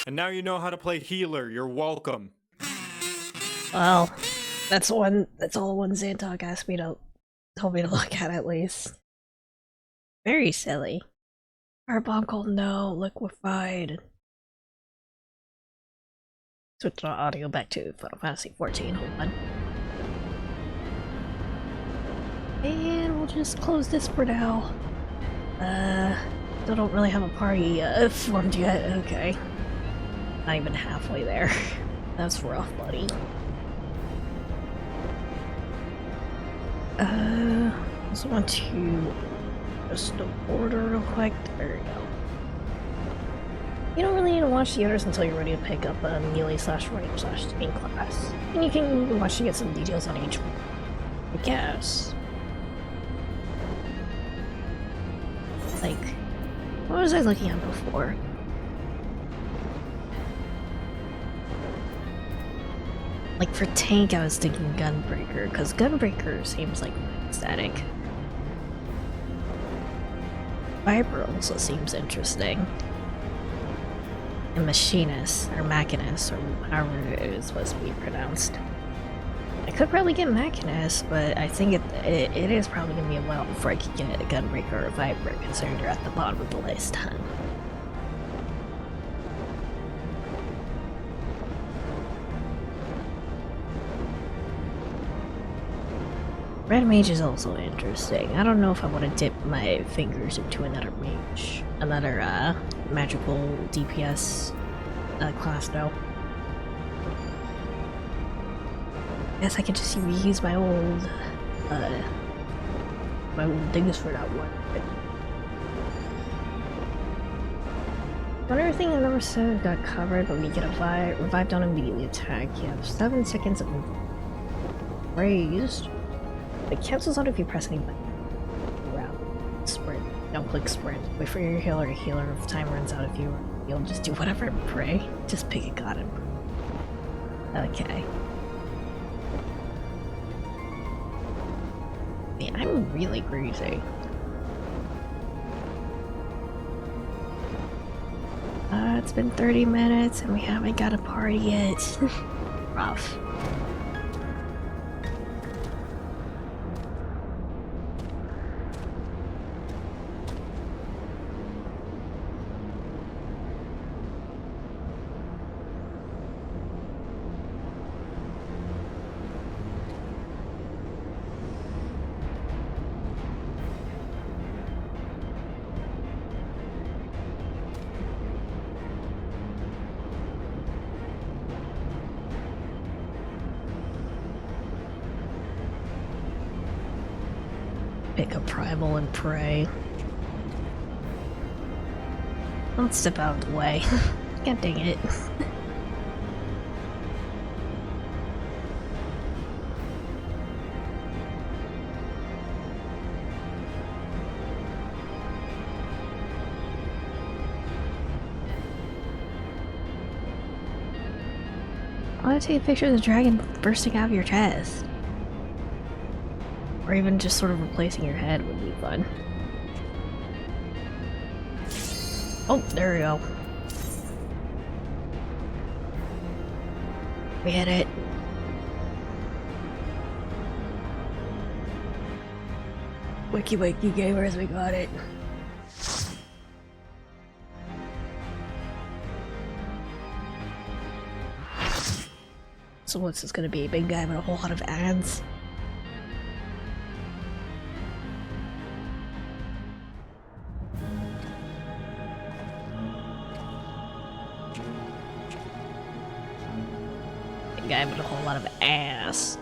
Speaker 10: And now you know how to play healer. You're welcome.
Speaker 1: Well, that's all one Xantog asked me to told me to look at least. Very silly. Firebomb called no, liquefied. Switch the audio back to Final Fantasy 14, hold on. And we'll just close this for now. Still don't really have a party formed yet, okay. Not even halfway there. That's rough, buddy. Also want to just the order real quick. There we go. You don't really need to watch the others until you're ready to pick up a melee/range/tank class. And you can watch to get some details on each one, I guess. Like, what was I looking at before? Like for tank, I was thinking Gunbreaker, because Gunbreaker seems like static. Viper also seems interesting. And Machinist, or Machinist, or however it is supposed to be pronounced. I could probably get Machinist, but I think it is probably going to be a while before I can get a Gunbreaker or a Viper, considering they're at the bottom of the list. Red Mage is also interesting. I don't know if I want to dip my fingers into another mage. Another, magical DPS, class though. Guess I could just reuse my old, things for that one. One other thing I never said got covered, but we get a revive, don't immediately attack. You have 7 seconds of raised. It cancels out if you press any button. Around. Sprint. Don't click sprint. Wait for your healer to heal her. If time runs out of you, you'll just do whatever and pray. Just pick a god and pray. Okay. Man, I'm really greasy. It's been 30 minutes and we haven't got a party yet. Rough. Pick a primal and pray. Don't step out of the way. God dang it. I want to take a picture of the dragon bursting out of your chest. Or even just sort of replacing your head would be fun. Oh, there we go. We hit it. Wiki wiki gamers, we got it. So what's this gonna be? A big guy with a whole lot of ads? Guy with a whole lot of ass.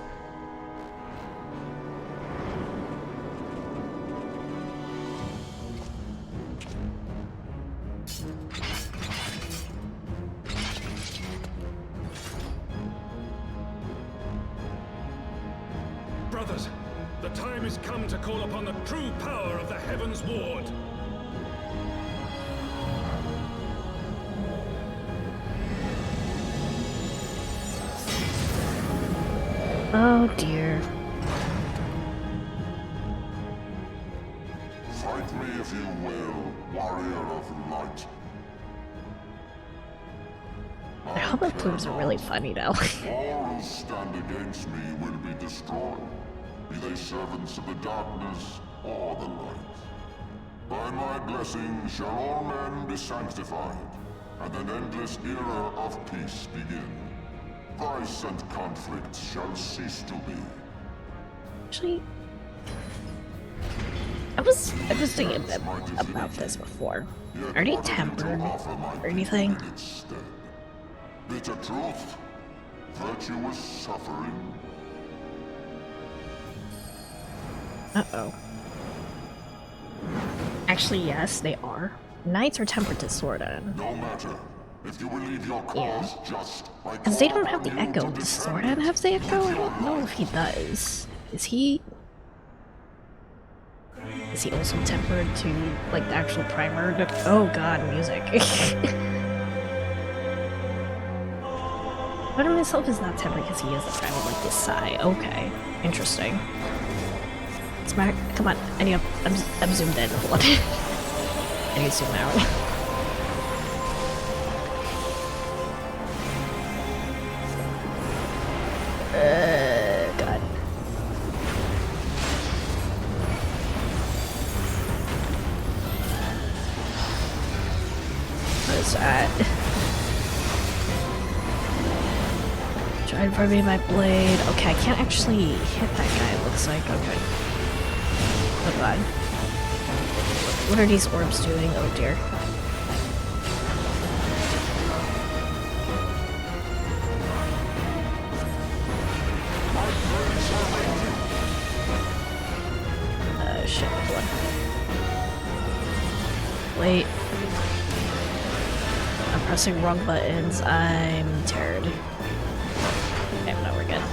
Speaker 5: Brothers, the time has come to call upon the true power of the Heavens Ward.
Speaker 1: Oh dear.
Speaker 12: Fight me if you will, warrior of light.
Speaker 1: Their helmet plumes are really funny though.
Speaker 12: All who stand against me will be destroyed, be they servants of the darkness or the light. By my blessing shall all men be sanctified, and an endless era of peace begin. Vice and conflict shall cease to be.
Speaker 1: Actually, I was thinking a bit about this before. Are they tempered or anything?
Speaker 12: Bitter truth, virtuous suffering.
Speaker 1: Uh-oh. Actually, yes, they are. Knights are tempered to Swordan.
Speaker 12: No matter. If you will leave your cause just,
Speaker 1: because they don't have the echo. Does Swordan have the echo? I don't know if he does. Is he also tempered to, like, the actual primer? Oh god, music. But himself is not tempered because he is the primer, like this sigh. Okay, interesting. Smack, come on, I'm zoomed in. Hold on. I need to zoom out. God. What is that? Tried for me my blade. Okay, I can't actually hit that guy, it looks like. Okay. Oh god. What are these orbs doing? Oh dear. Shit, hold on. Wait. I'm pressing wrong buttons. I'm tired. Okay, no, we're good.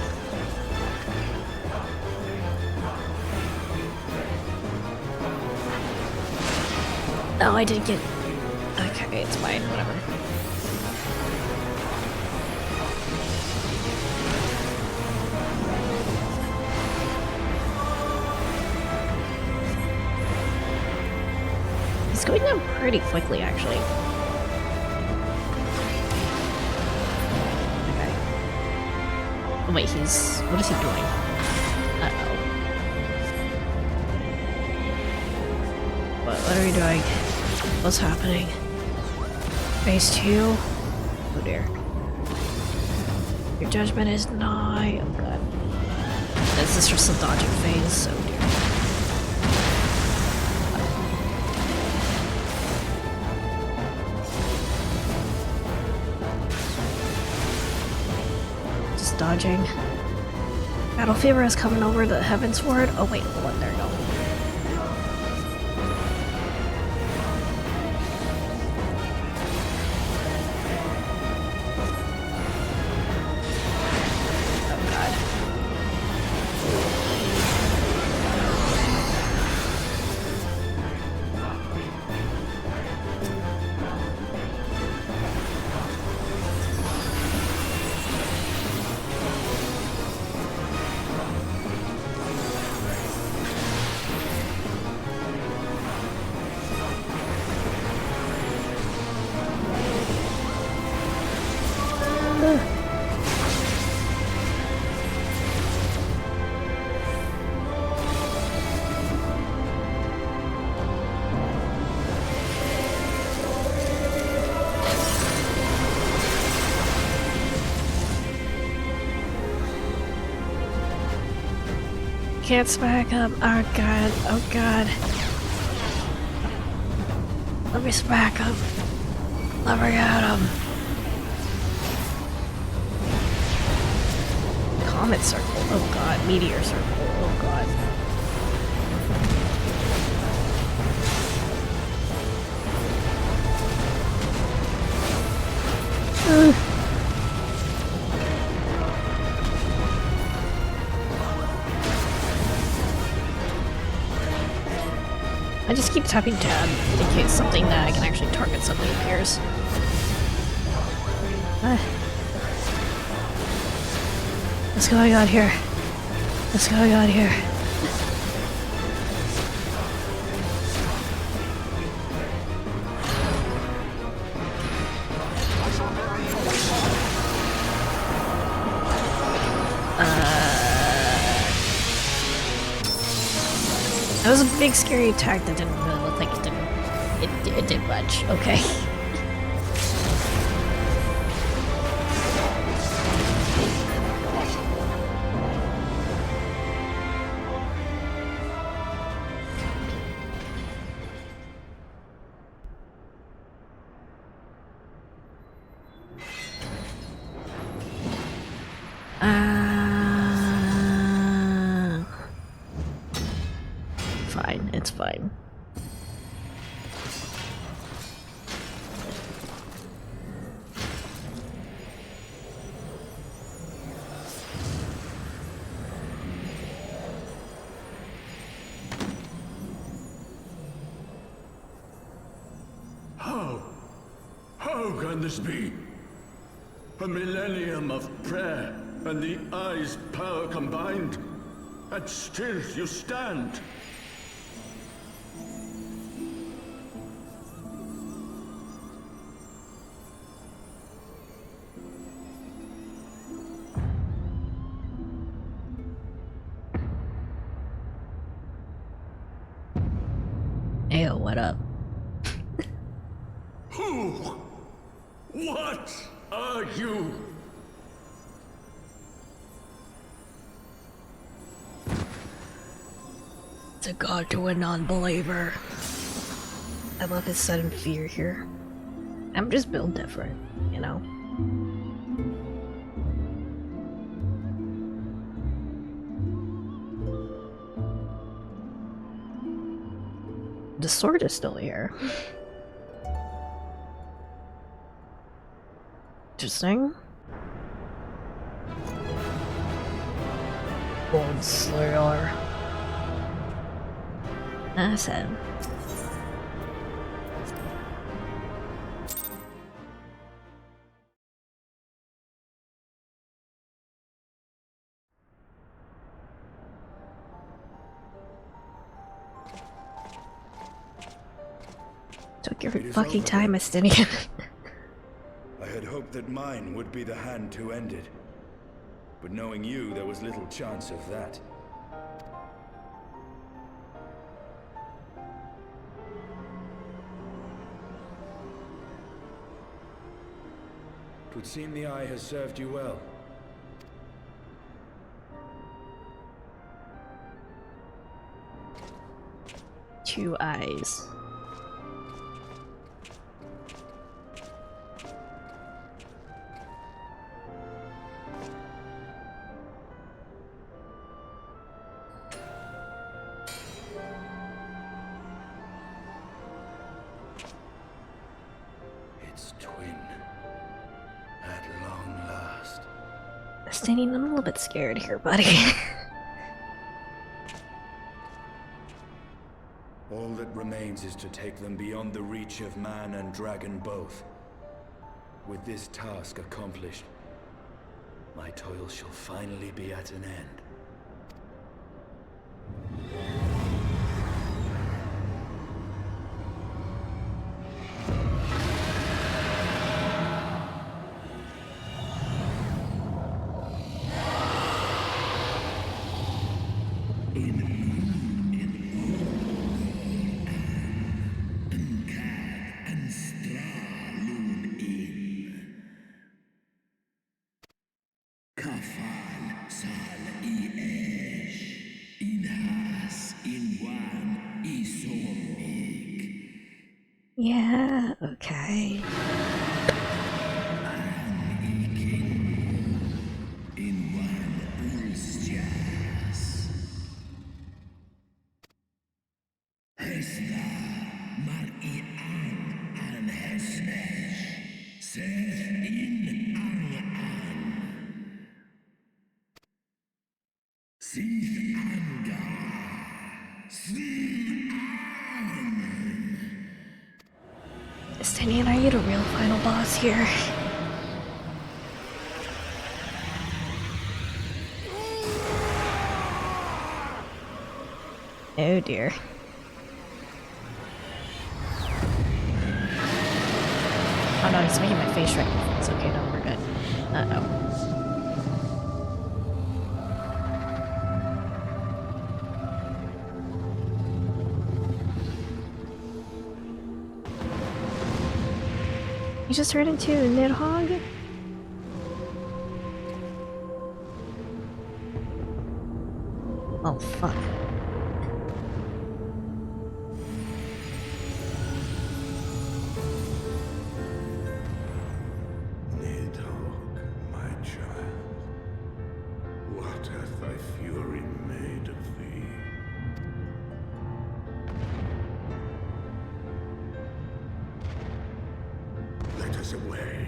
Speaker 1: Oh, I did get... Okay, it's fine, whatever. It's going down pretty quickly, actually. Okay. Oh, wait, he's... What is he doing? Uh-oh. What are we doing? What's happening? Phase 2? Oh dear. Your judgment is nigh. Oh god. Is this just a dodging phase? Oh dear. Just dodging. Battle Fever is coming over the Heaven's Ward. Oh wait, hold on, there we go. Can't smack him. Oh god. Oh god. Let me smack him. Let me get him. Comet circle. Oh god. Meteor circle. Oh god. I just keep tapping tab in case something that I can actually target suddenly appears. What's going on here? What's going on here? That was a big scary attack that didn't really look like it did it did much. Okay. Fine, it's fine.
Speaker 9: How can this be? A millennium of prayer and the Eye's power combined, and still you stand.
Speaker 1: Ayo, what up?
Speaker 9: Who? What are you?
Speaker 1: It's a god to a non-believer. I love his sudden fear here. I'm just built different, you know? The sword is still here. Interesting. Gold Slayer. Awesome. Took your fucking time, Estinian.
Speaker 13: I had hoped that mine would be the hand to end it. But knowing you, there was little chance of that. It would seem the Eye has served you well.
Speaker 1: Two eyes.
Speaker 13: Its twin. At long last.
Speaker 1: Estinian, I'm a little bit scared here, buddy.
Speaker 13: All that remains is to take them beyond the reach of man and dragon both. With this task accomplished, my toil shall finally be at an end.
Speaker 1: Yeah, okay. Estinian, are you the real final boss here? Oh dear. Oh no, he's making my face right. It's okay, no, we're good. Uh-oh. You just turned into a Nidhogg? Oh, fuck.
Speaker 6: Nidhogg, my child, what hath thy fury made of thee? Let us away,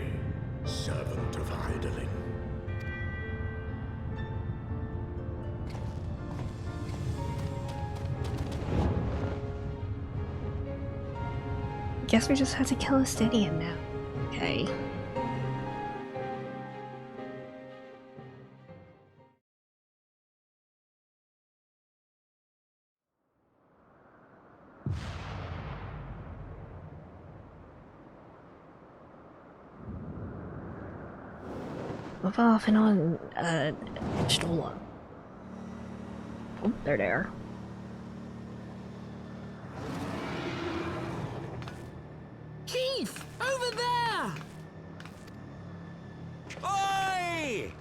Speaker 6: servant of Hydaelyn.
Speaker 1: Guess we just have to kill a Stydian now. Okay. Move off and on, Stola. Oh, they're there.
Speaker 3: Keith! Over there! Oi!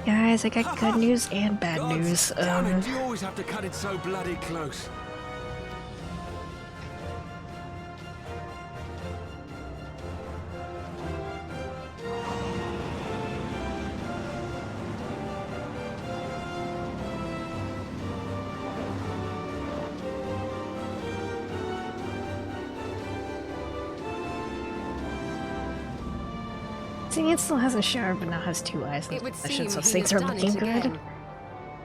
Speaker 1: Guys, I got good news and bad news.
Speaker 3: Damn it, you always have to cut it so bloody close.
Speaker 1: See, it still hasn't showered, but now has 2 eyes in
Speaker 4: It would
Speaker 1: possession, so
Speaker 4: seem
Speaker 1: things
Speaker 4: he'd
Speaker 1: are
Speaker 4: have done
Speaker 1: looking
Speaker 4: it
Speaker 1: good.
Speaker 4: again.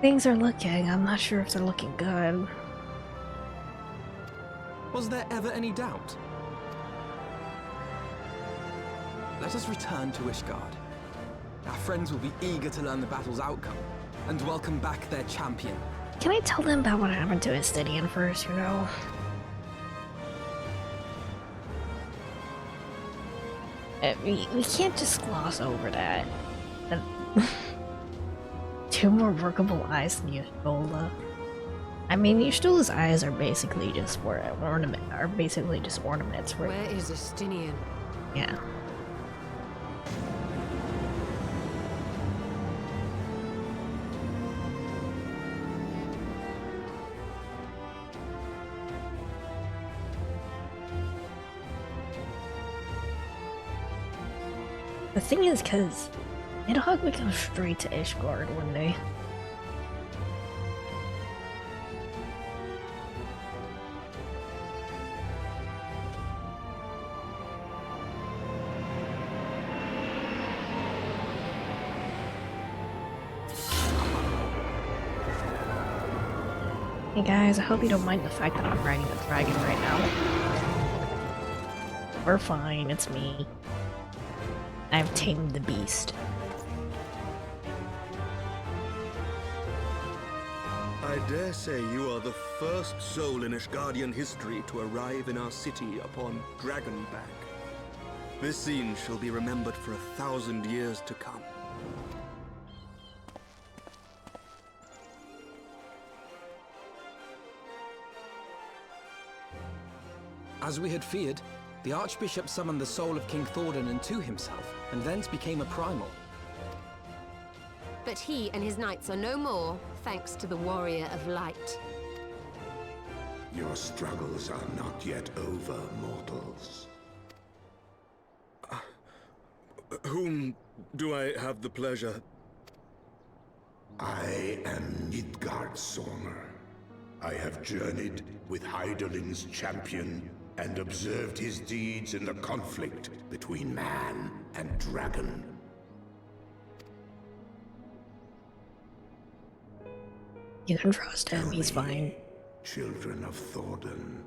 Speaker 1: Things are looking. I'm not sure if they're looking good.
Speaker 3: Was there ever any doubt? Let us return to Ishgard. Our friends will be eager to learn the battle's outcome, and welcome back their champion.
Speaker 1: Can I tell them about what happened to Stydian first, you know? We can't just gloss over that. 2 more workable eyes than Y'shtola. I mean, Y'shtola's eyes are basically just ornaments.
Speaker 4: Where is Estinian?
Speaker 1: Yeah. The thing is, because Nidhogg would go straight to Ishgard, wouldn't they? Hey guys, I hope you don't mind the fact that I'm riding a dragon right now. We're fine, it's me. I've tamed the beast.
Speaker 14: I dare say you are the first soul in Ishgardian history to arrive in our city upon Dragonback. This scene shall be remembered for 1,000 years to come.
Speaker 3: As we had feared, the Archbishop summoned the soul of King Thordan unto himself, and thence became a primal.
Speaker 4: But he and his knights are no more, thanks to the Warrior of Light.
Speaker 6: Your struggles are not yet over, mortals.
Speaker 14: Whom do I have the pleasure?
Speaker 6: I am Midgardsormr. I have journeyed with Hydaelyn's champion and observed his deeds in the conflict between man and dragon.
Speaker 1: You can trust him, he's fine.
Speaker 6: Children of Thordan,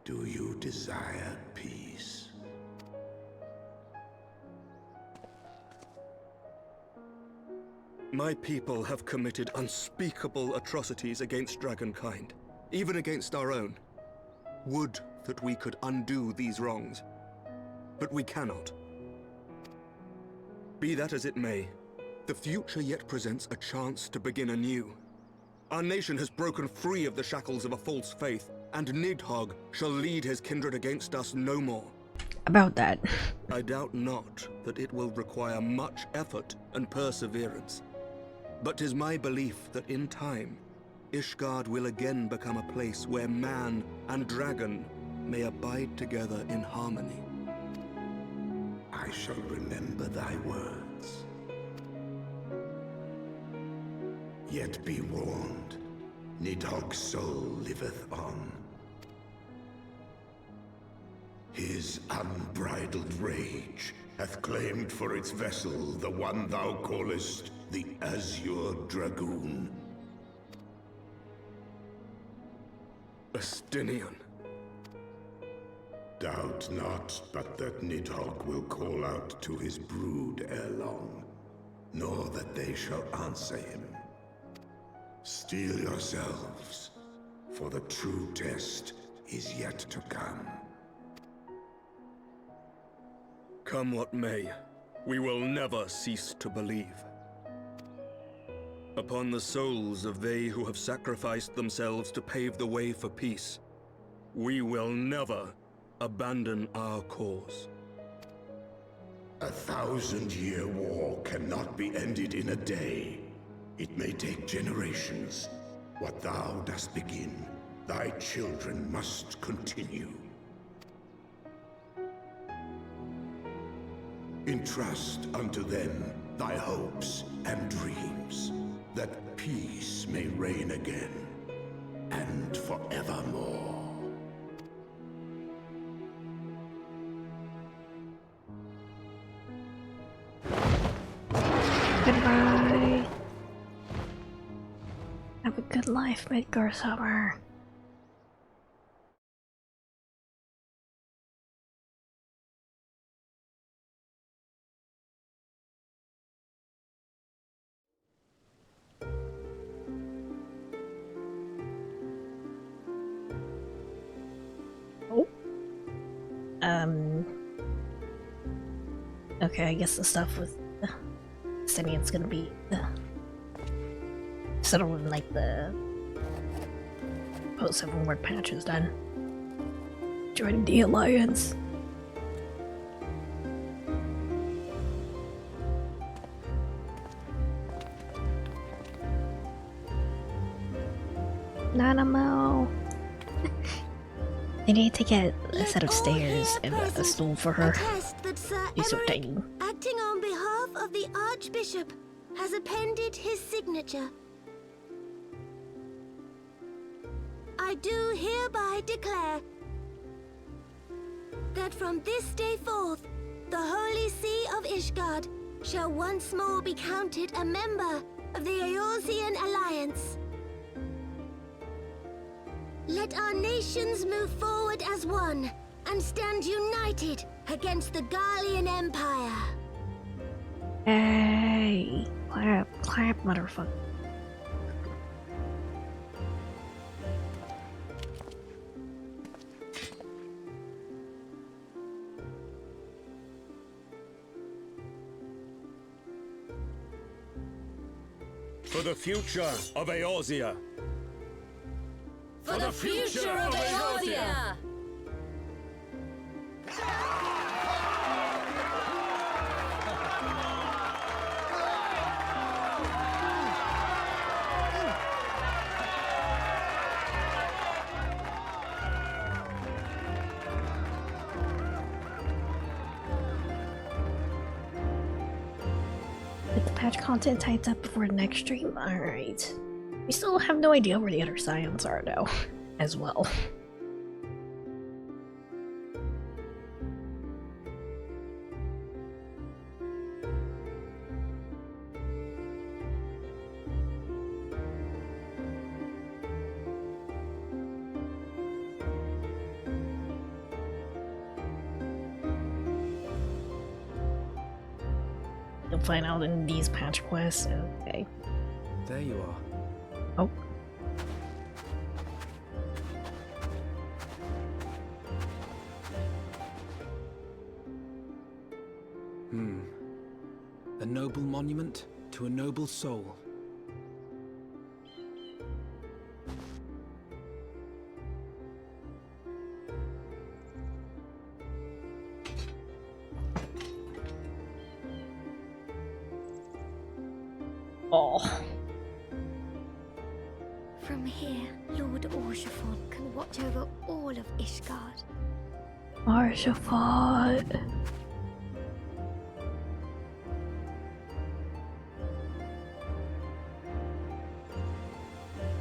Speaker 6: do you desire peace?
Speaker 14: My people have committed unspeakable atrocities against dragonkind, even against our own. Would that we could undo these wrongs, but we cannot. Be that as it may, the future yet presents a chance to begin anew. Our nation has broken free of the shackles of a false faith, and Nidhogg shall lead his kindred against us no more.
Speaker 1: About that.
Speaker 14: I doubt not that it will require much effort and perseverance. But 'tis my belief that in time, Ishgard will again become a place where man and dragon may abide together in harmony.
Speaker 6: I shall remember thy words. Yet be warned, Nidhogg's soul liveth on. His unbridled rage hath claimed for its vessel the one thou callest the Azure Dragoon.
Speaker 14: Estinian.
Speaker 6: Doubt not but that Nidhogg will call out to his brood ere long, nor that they shall answer him. Steel yourselves, for the true test is yet to come.
Speaker 14: Come what may, we will never cease to believe. Upon the souls of they who have sacrificed themselves to pave the way for peace, we will never abandon our cause.
Speaker 6: 1,000-year war cannot be ended in a day. It may take generations. What thou dost begin, thy children must continue. Entrust unto them thy hopes and dreams, that peace may reign again, and forevermore.
Speaker 1: Goodbye. Have a good life, Midgar Summer. Okay, I guess the stuff with Simeon's gonna be settled when like the post-Civil War patch is done. Join the Alliance. Nanamo. I need to get a set of stairs and a stool for her. She's so tiny.
Speaker 15: Acting on behalf of the Archbishop, has appended his signature. I do hereby declare that from this day forth, the Holy See of Ishgard shall once more be counted a member of the Eorzean Alliance. Let our nations move forward as one and stand united against the Garlean Empire.
Speaker 1: Hey, clap, motherfucker.
Speaker 14: For the future of Eorzea.
Speaker 15: For the future of Eorzea!
Speaker 1: Get the patch content typed up before the next stream? Alright. We still have no idea where the other scions are, though, as well. You'll find out in these patch quests. Okay.
Speaker 3: There you are.
Speaker 1: Oh.
Speaker 3: A noble monument to a noble soul.
Speaker 1: Oh.
Speaker 15: From here, Lord Orshafon can watch over all of Ishgard.
Speaker 1: Orshafon.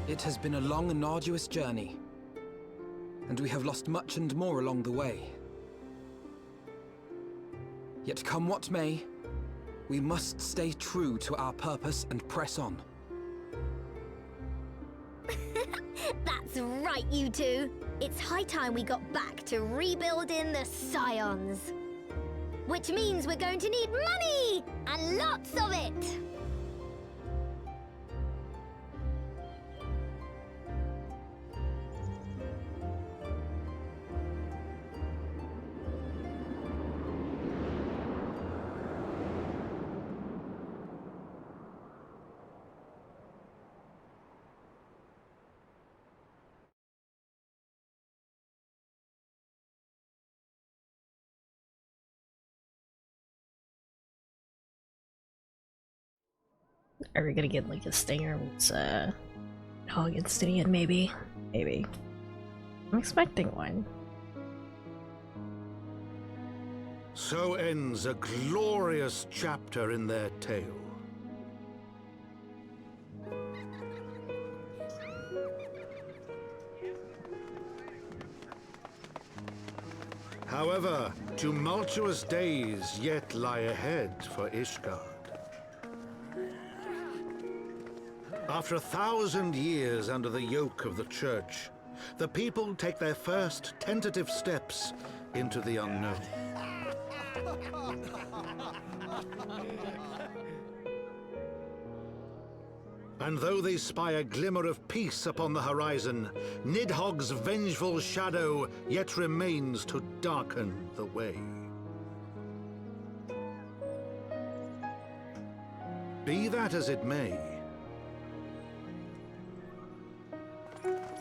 Speaker 3: It has been a long and arduous journey, and we have lost much and more along the way. Yet come what may, we must stay true to our purpose and press on.
Speaker 15: That's right, you two. It's high time we got back to rebuilding the Scions. Which means we're going to need money! And lots of it!
Speaker 1: Are we gonna get like a stinger with Hog and Stidian maybe? Maybe. I'm expecting one.
Speaker 6: So ends a glorious chapter in their tale. However, tumultuous days yet lie ahead for Ishgard. After 1,000 years under the yoke of the Church, the people take their first tentative steps into the unknown. And though they spy a glimmer of peace upon the horizon, Nidhogg's vengeful shadow yet remains to darken the way. Be that as it may,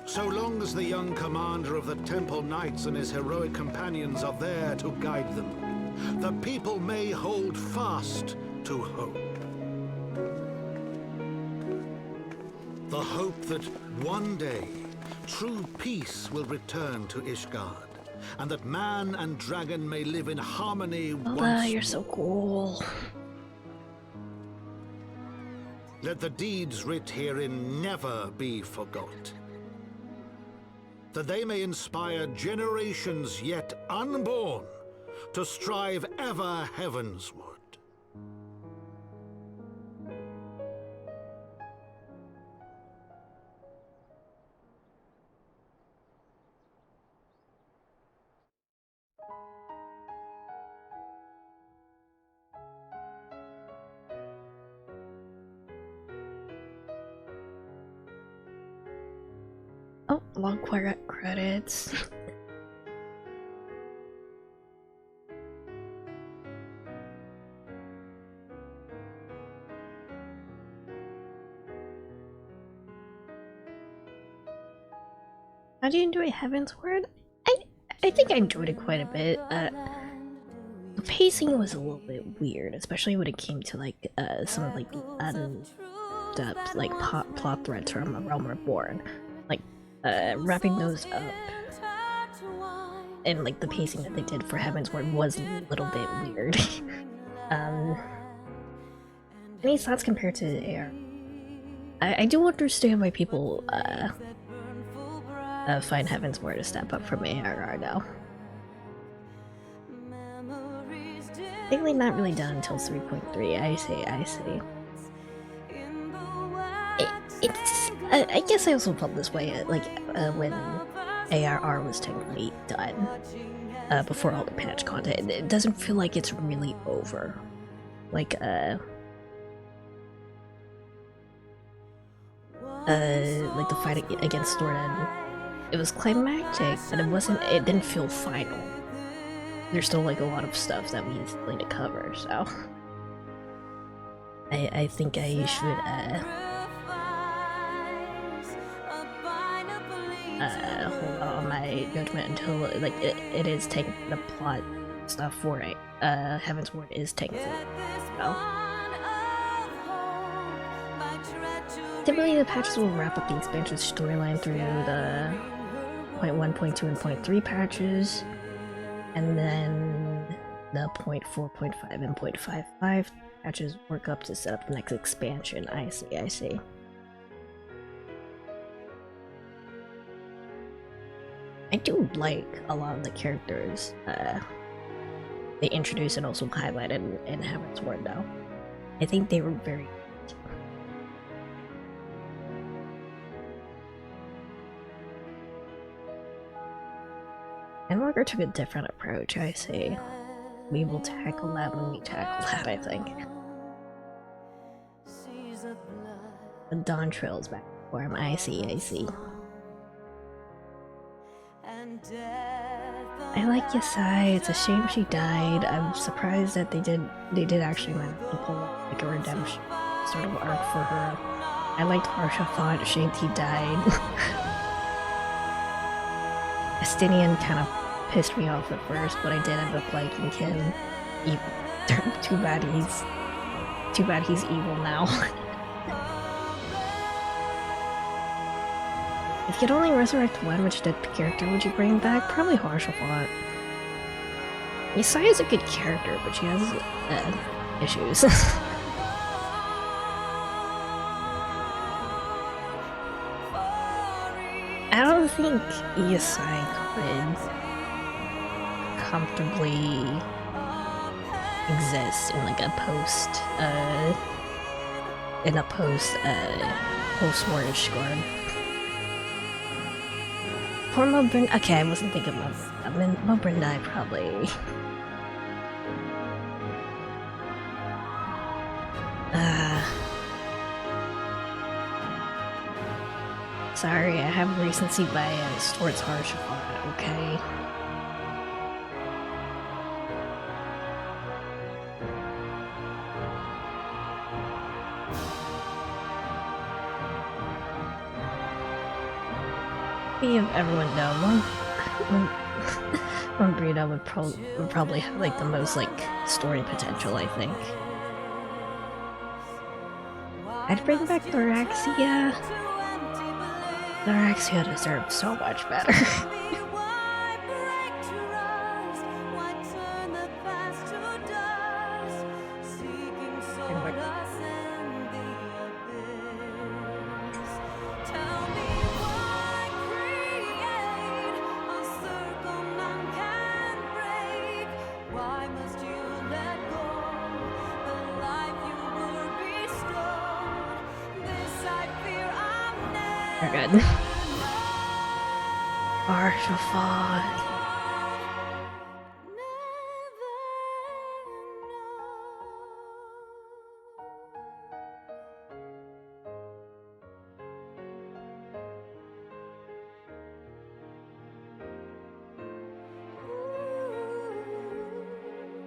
Speaker 6: so long as the young commander of the Temple Knights and his heroic companions are there to guide them, the people may hold fast to hope. The hope that one day true peace will return to Ishgard, and that man and dragon may live in harmony once
Speaker 1: You're so cool.
Speaker 6: Let the deeds writ herein never be forgot, that they may inspire generations yet unborn to strive ever heavensward.
Speaker 1: Oh, long credits. How do you enjoy Heavensward? I think I enjoyed it quite a bit. The pacing was a little bit weird, especially when it came to like some of like the undubbed like plot threads from A Realm Reborn. Like wrapping those up, and like the pacing that they did for Heavensward was a little bit weird. Any thoughts compared to AR? I do understand why people find Heavensward a step up from ARR now. Technically not really done until 3.3. I see. It's I guess I also felt this way when ARR was technically done before all the patch content. It doesn't feel like it's really over. Like the fight against Thordan, it was climactic, but it didn't feel final. There's still like a lot of stuff that we still need to cover, so I think I should hold on my judgment until like it is taking the plot stuff for it. Heavensward is taking it. So Typically, the patches will wrap up the expansion storyline through the .1, .2, and .3 patches, and then the .4, .5, and .55 patches work up to set up the next expansion. I see, I see. I do like a lot of the characters they introduced and also highlighted in Heaven's Word, though. I think they were very good. Endwalker took a different approach, I see. We will tackle that when we tackle that, I think. The Dawn Trail's back for him. I see, I see. I like Yasai. It's a shame she died. I'm surprised that they did actually manage to pull like a redemption sort of arc for her. I liked Harsha Thought. Ashamed he died. Estinian kind of pissed me off at first, but I did end up liking him. Too bad he's evil now. If you could only resurrect one, which dead character would you bring back? Probably Harshalfont. Yasai is a good character, but she has issues. I don't think Yasai could comfortably exist in like a post Swordishgard. Poor Mobrin. Okay, I wasn't thinking about Mobrin died probably. Sorry, I have recency bias towards Harshalfont, okay? If everyone knows, Brina would probably have like the most like story potential, I think. I'd bring back Thoraxia. Thoraxia deserves so much better. We're good. Harshalfont.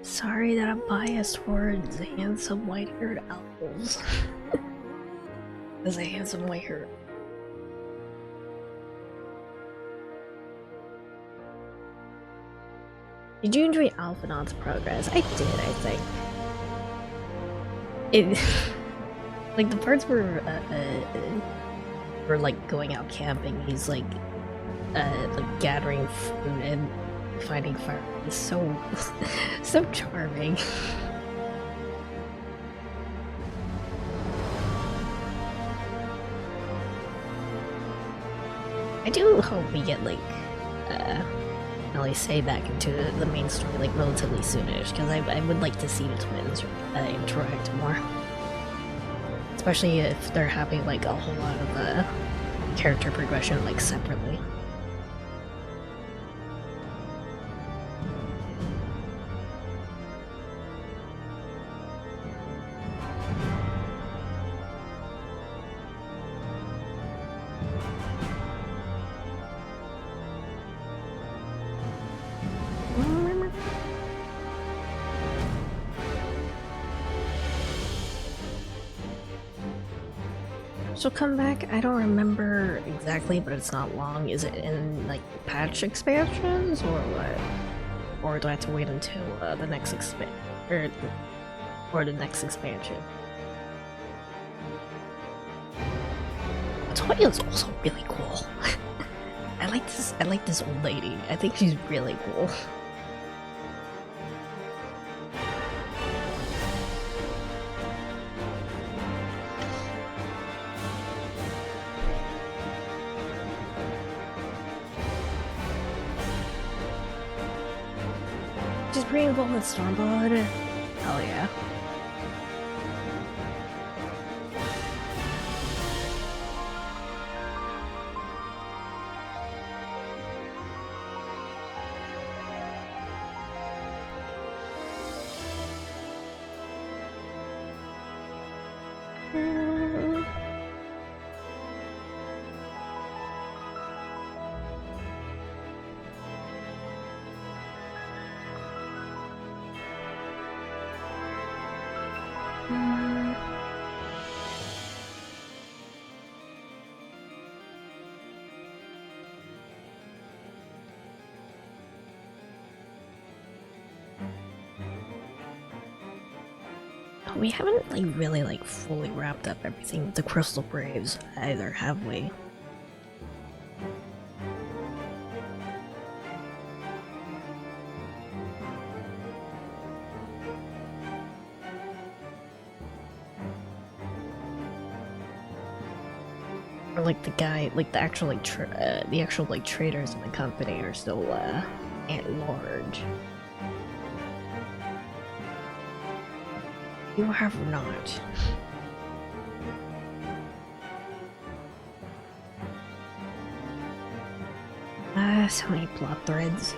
Speaker 1: Sorry that I'm biased towards handsome white-haired owls. As a handsome white-haired. Did you enjoy Alphinaud's progress? I did, I think. It like the parts where we're like going out camping, he's like gathering food and fighting fire. It's so so charming. I do hope we get like say back into the main story like relatively soonish, because I would like to see the twins interact more, especially if they're having like a whole lot of character progression like separately. So come back, I don't remember exactly, but it's not long. Is it in like patch expansions or what? Or do I have to wait until the next or the next expansion? Toya's also really cool. I like this old lady. I think she's really cool. Just bring involved with Stormblood. Hell yeah. We haven't really fully wrapped up everything with the Crystal Braves either, have we? Or the guy, the actual traders in the company are still at large. You have not. So many plot threads.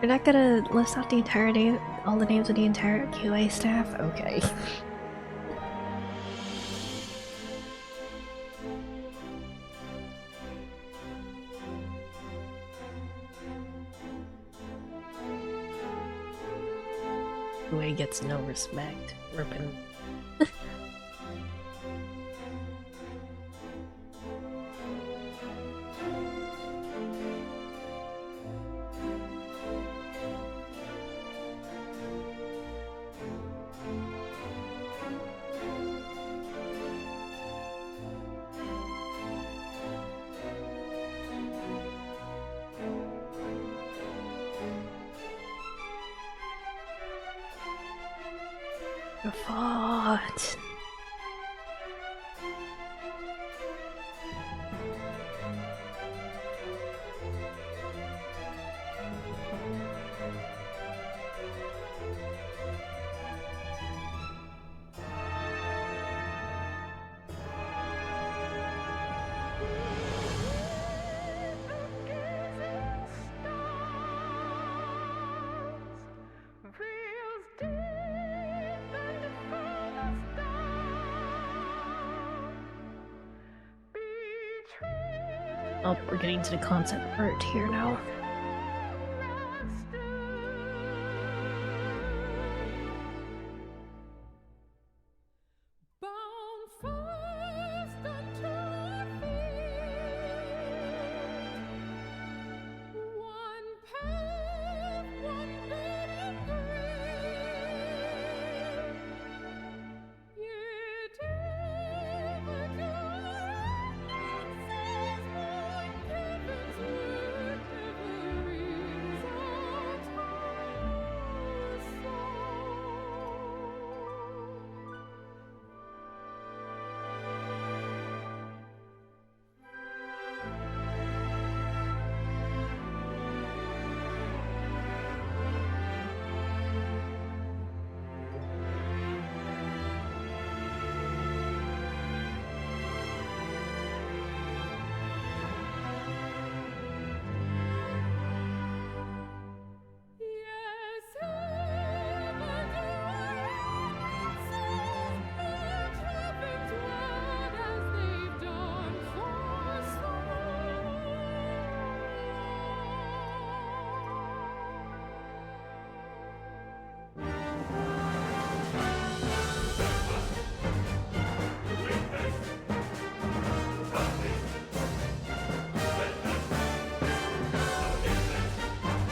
Speaker 1: You're not gonna list out the entire name, all the names of the entire QA staff? Okay. QA gets no respect. Rippin'. What? Oh, we're getting to the concept art here now.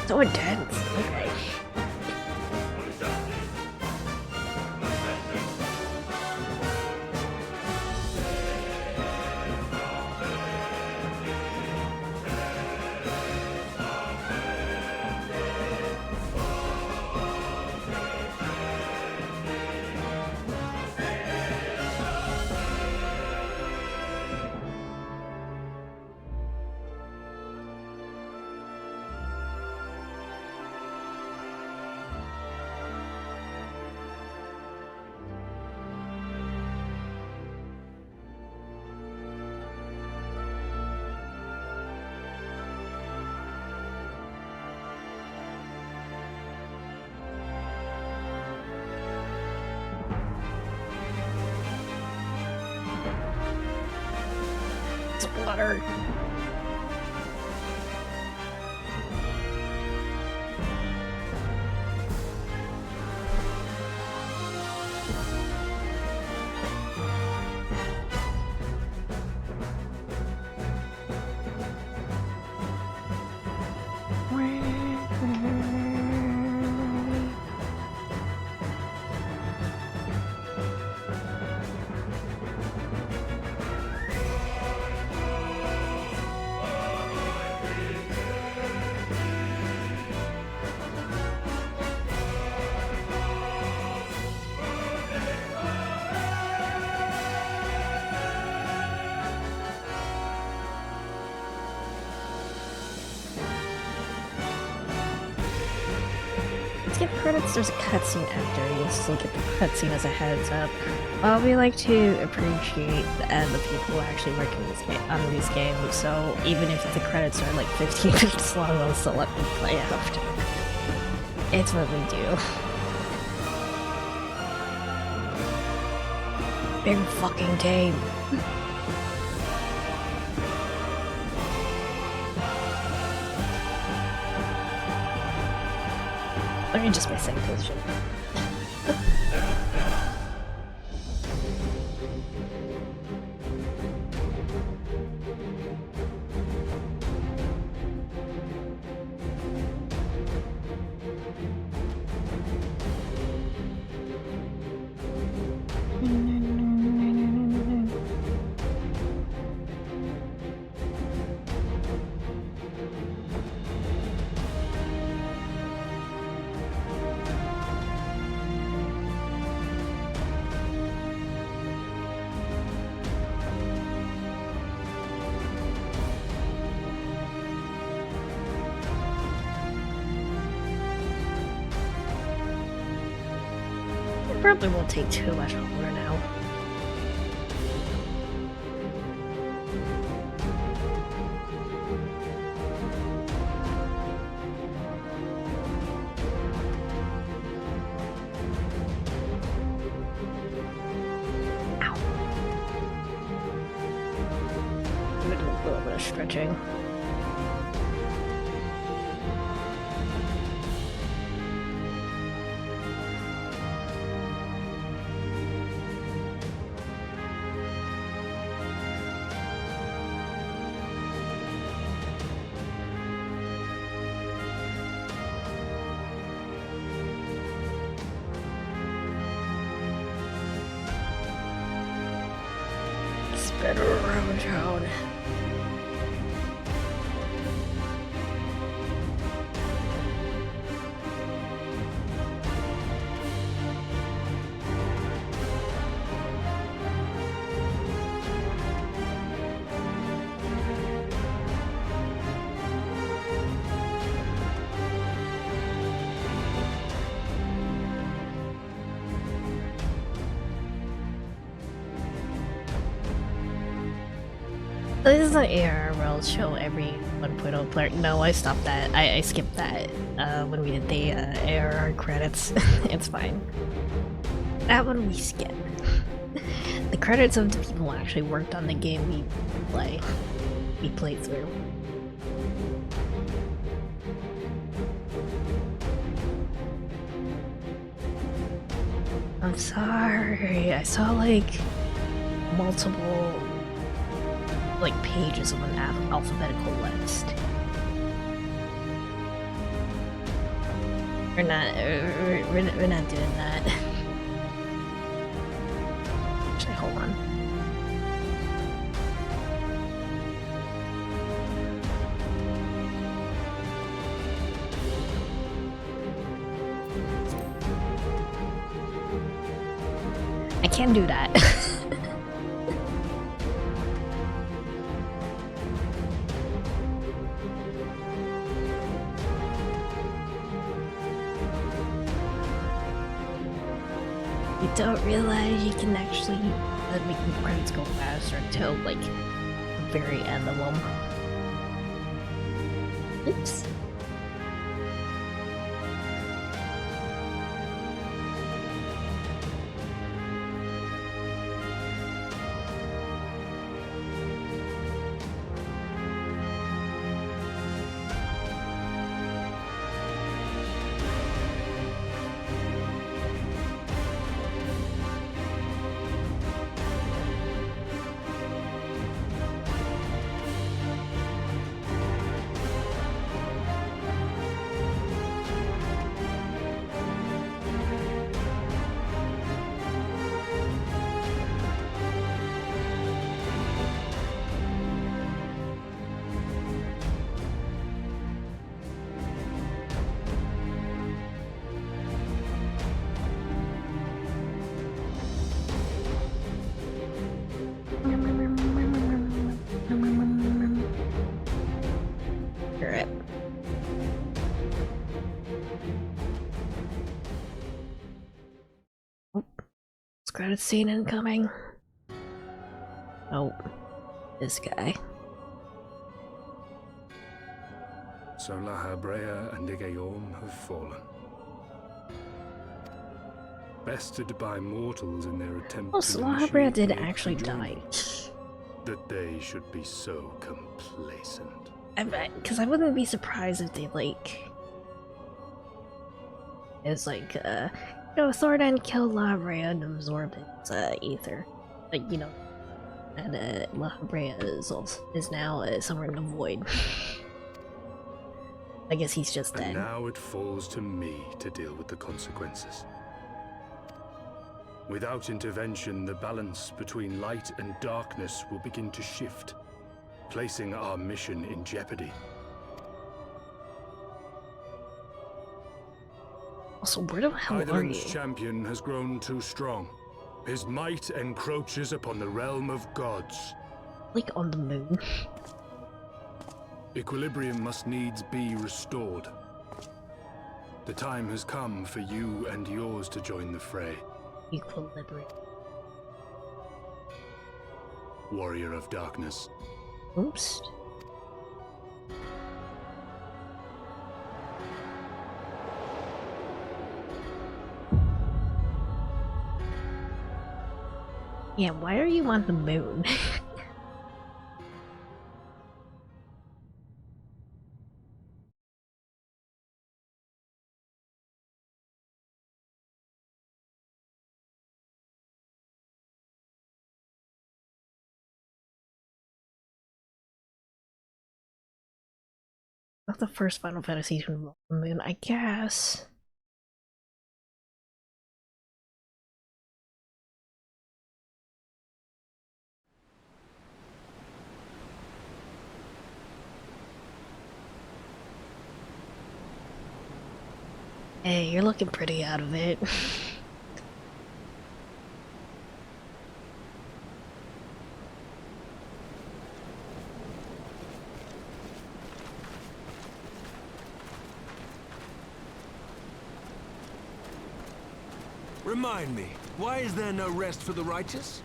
Speaker 1: So intense. Okay. Splatter. Skip credits, there's a cutscene after. You just look at the cutscene as a heads up. Well, we like to appreciate the people who are actually working on these games, so even if the credits are like 15 minutes long, they'll still let me play after. It's what we do. Big fucking game. Let me just my second position. Probably won't take too much longer now. Ow. I'm gonna do a little bit of stretching. Better around town. This is an AR where I'll show every 1.0 player. No, I stopped that. I skipped that when we did the ARR credits. It's fine. That one we skip. The credits of the people who actually worked on the game we played through. I'm sorry. I saw like multiple pages of an alphabetical list. We're not doing that. Actually, hold on. I can't do that. You don't realize you can actually make the credits go faster until like the very end of them. Oops. Alright. Oh, credit scene incoming. Oh, this guy.
Speaker 13: So La Habrea and Igaeorm have fallen. Bested by mortals in their attempt
Speaker 1: Oh,
Speaker 13: to
Speaker 1: so La Habrea
Speaker 13: initiate
Speaker 1: did
Speaker 13: the
Speaker 1: actually
Speaker 13: XIV.
Speaker 1: die.
Speaker 13: That they should be so complacent.
Speaker 1: Because I wouldn't be surprised if they, like... It's like, Thoradin killed La Habrea and absorbed its, ether. Like, you know, and, La Habrea is now, somewhere in the void. I guess he's just dead.
Speaker 13: And now it falls to me to deal with the consequences. Without intervention, the balance between light and darkness will begin to shift, placing our mission in jeopardy.
Speaker 1: Also, where the hell are you?
Speaker 13: Eidolon's champion has grown too strong. His might encroaches upon the realm of gods.
Speaker 1: Like on the moon.
Speaker 13: Equilibrium must needs be restored. The time has come for you and yours to join the fray.
Speaker 1: Equilibrium.
Speaker 13: Warrior of Darkness.
Speaker 1: Oops. Yeah, why are you on the moon? Not the first Final Fantasy to involve the moon, I guess. Hey, you're looking pretty out of it.
Speaker 8: Remind me, why is there no rest for the righteous?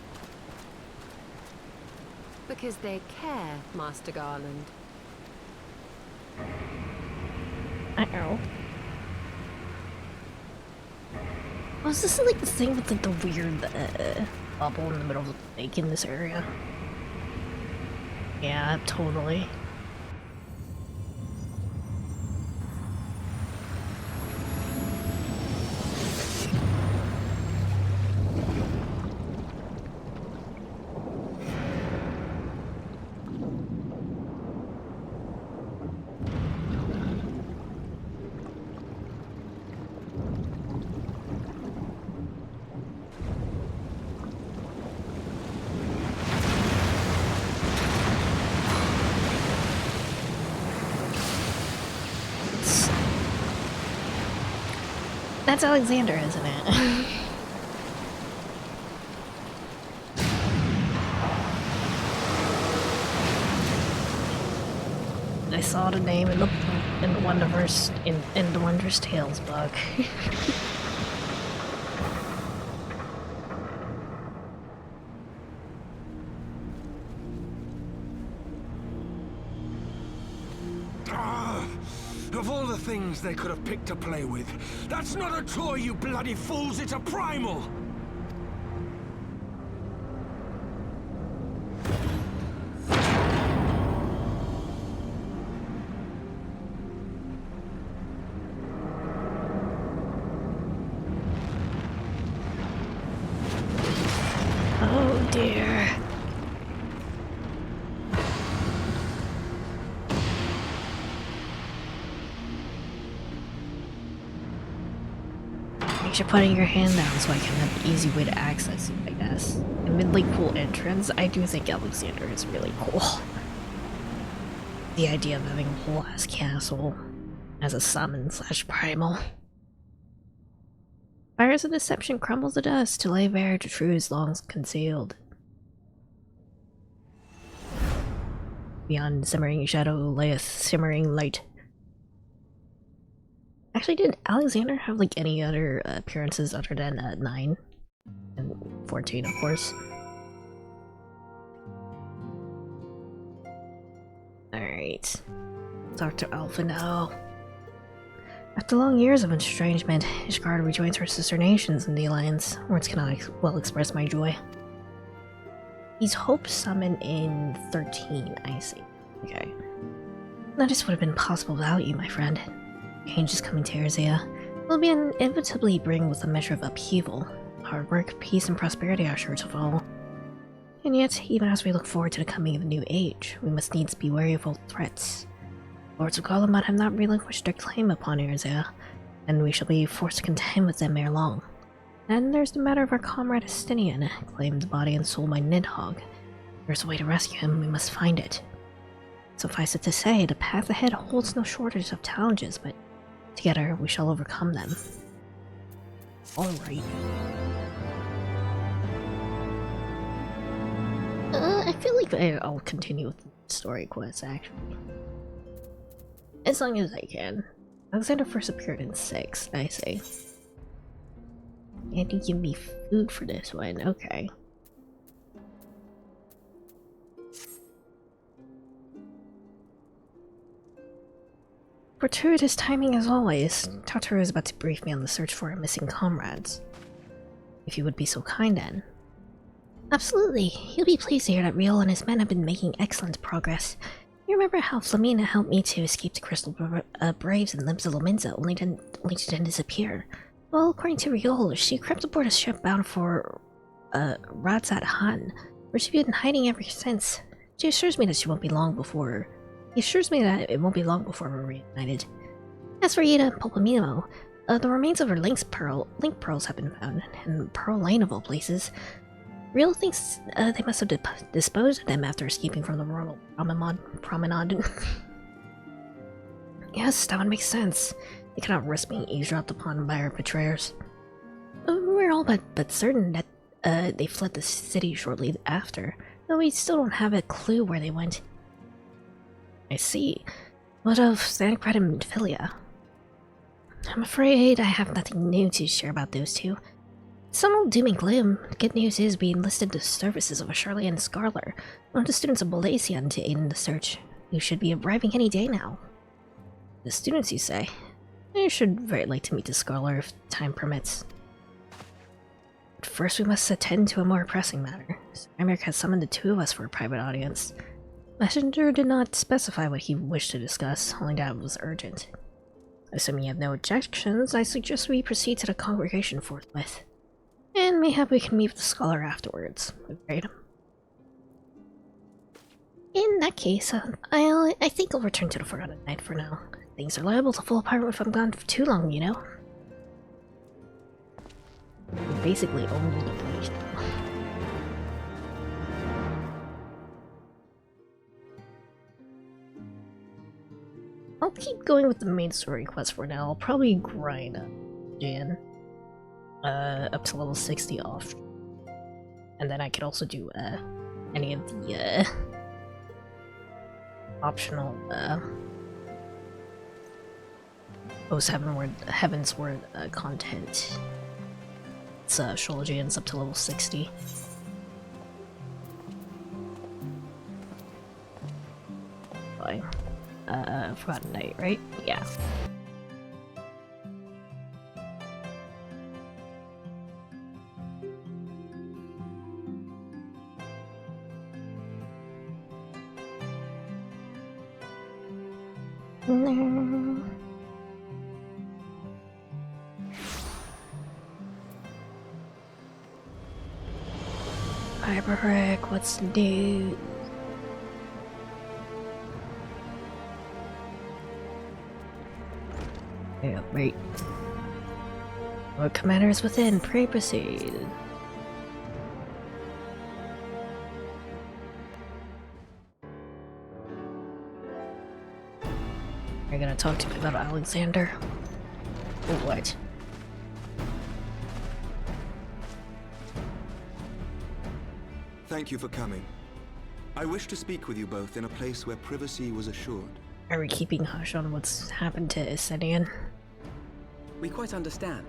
Speaker 4: Because they care, Master Garland.
Speaker 1: Uh-oh. Was this like the thing with like the weird bubble in the middle of the lake in this area? Yeah, totally. That's Alexander, isn't it? I saw the name in the Wondrous Tales book.
Speaker 8: Of all the things they could have picked to play with, that's not a toy, you bloody fools, it's a primal!
Speaker 1: Oh dear. You're putting your hand down so I can have an easy way to access you, I guess. A really cool entrance. I do think Alexander is really cool. The idea of having a whole ass castle as a summon / primal. Fires of deception crumble to dust to lay bare to truths long concealed. Beyond simmering shadow layeth simmering light. Actually, did Alexander have like any other appearances other than 9 and 14, of course? Alright. Talk to Alpha now. After long years of estrangement, Ishgard rejoins her sister nations in the Alliance. Words cannot well express my joy. He's Hope summoned in 13, I see. Okay. None of this would have been possible without you, my friend. Change is coming to Erzea. Will be inevitably bring with a measure of upheaval. Hard work, peace, and prosperity are sure to follow. And yet, even as we look forward to the coming of a new age, we must needs be wary of all threats. Lords of Golemon have not relinquished their claim upon Erzea, and we shall be forced to contend with them ere long. And there's the matter of our comrade Estinian, claimed body and soul by Nidhogg. There's a way to rescue him, we must find it. Suffice it to say, the path ahead holds no shortage of challenges, but together we shall overcome them. Alright. I feel like I'll continue with the story quest, actually. As long as I can. Alexander first appeared in 6, I see. And you give me food for this one, okay. Fortuitous timing as always. Totoro is about to brief me on the search for our missing comrades. If you would be so kind, then. Absolutely. You'll be pleased to hear that Riol and his men have been making excellent progress. You remember how Flamina helped me to escape the Crystal Braves and Limbs of Lominza, only to then disappear? Well, according to Riol, she crept aboard a ship bound for Ratzat Han, where she's been hiding ever since. She assures me that it won't be long before we're reunited. As for Yida and Pulpamino, the remains of her link pearls have been found, in Pearl Lane of all places. Riol thinks they must have disposed of them after escaping from the Royal Promenade. Yes, that would make sense. They cannot risk being eavesdropped upon by our betrayers. We're all but certain that they fled the city shortly after, though we still don't have a clue where they went. I see. What of Thancred and Philia? I'm afraid I have nothing new to share about those two. Some old doom and gloom. The good news is we enlisted the services of a Charlian Scarler, one of the students of Bolacian, to aid in the search. You should be arriving any day now. The students, you say? I should very like to meet the Scarler if time permits. But first we must attend to a more pressing matter. Emmerich has summoned the two of us for a private audience. Messenger did not specify what he wished to discuss, only that it was urgent. Assuming you have no objections, I suggest we proceed to the congregation forthwith. And mayhap we can meet with the scholar afterwards. Agreed? In that case, I think I'll return to the Forgotten Night for now. Things are liable to fall apart if I'm gone for too long, you know? We basically own the place. I'll keep going with the main story quest for now. I'll probably grind up Jan. Up to level 60 off. And then I could also do any of the optional post Heavensward content. It's Sholajan's up to level 60. Fine. Forgotten Night, right? Yeah. No. Hyperbrick, what's new? Yeah, wait. Lord Commander is within, pray proceed. Are you gonna talk to me about Alexander? Or what?
Speaker 14: Thank you for coming. I wish to speak with you both in a place where privacy was assured.
Speaker 1: Are we keeping hush on what's happened to Isenian?
Speaker 16: We quite understand.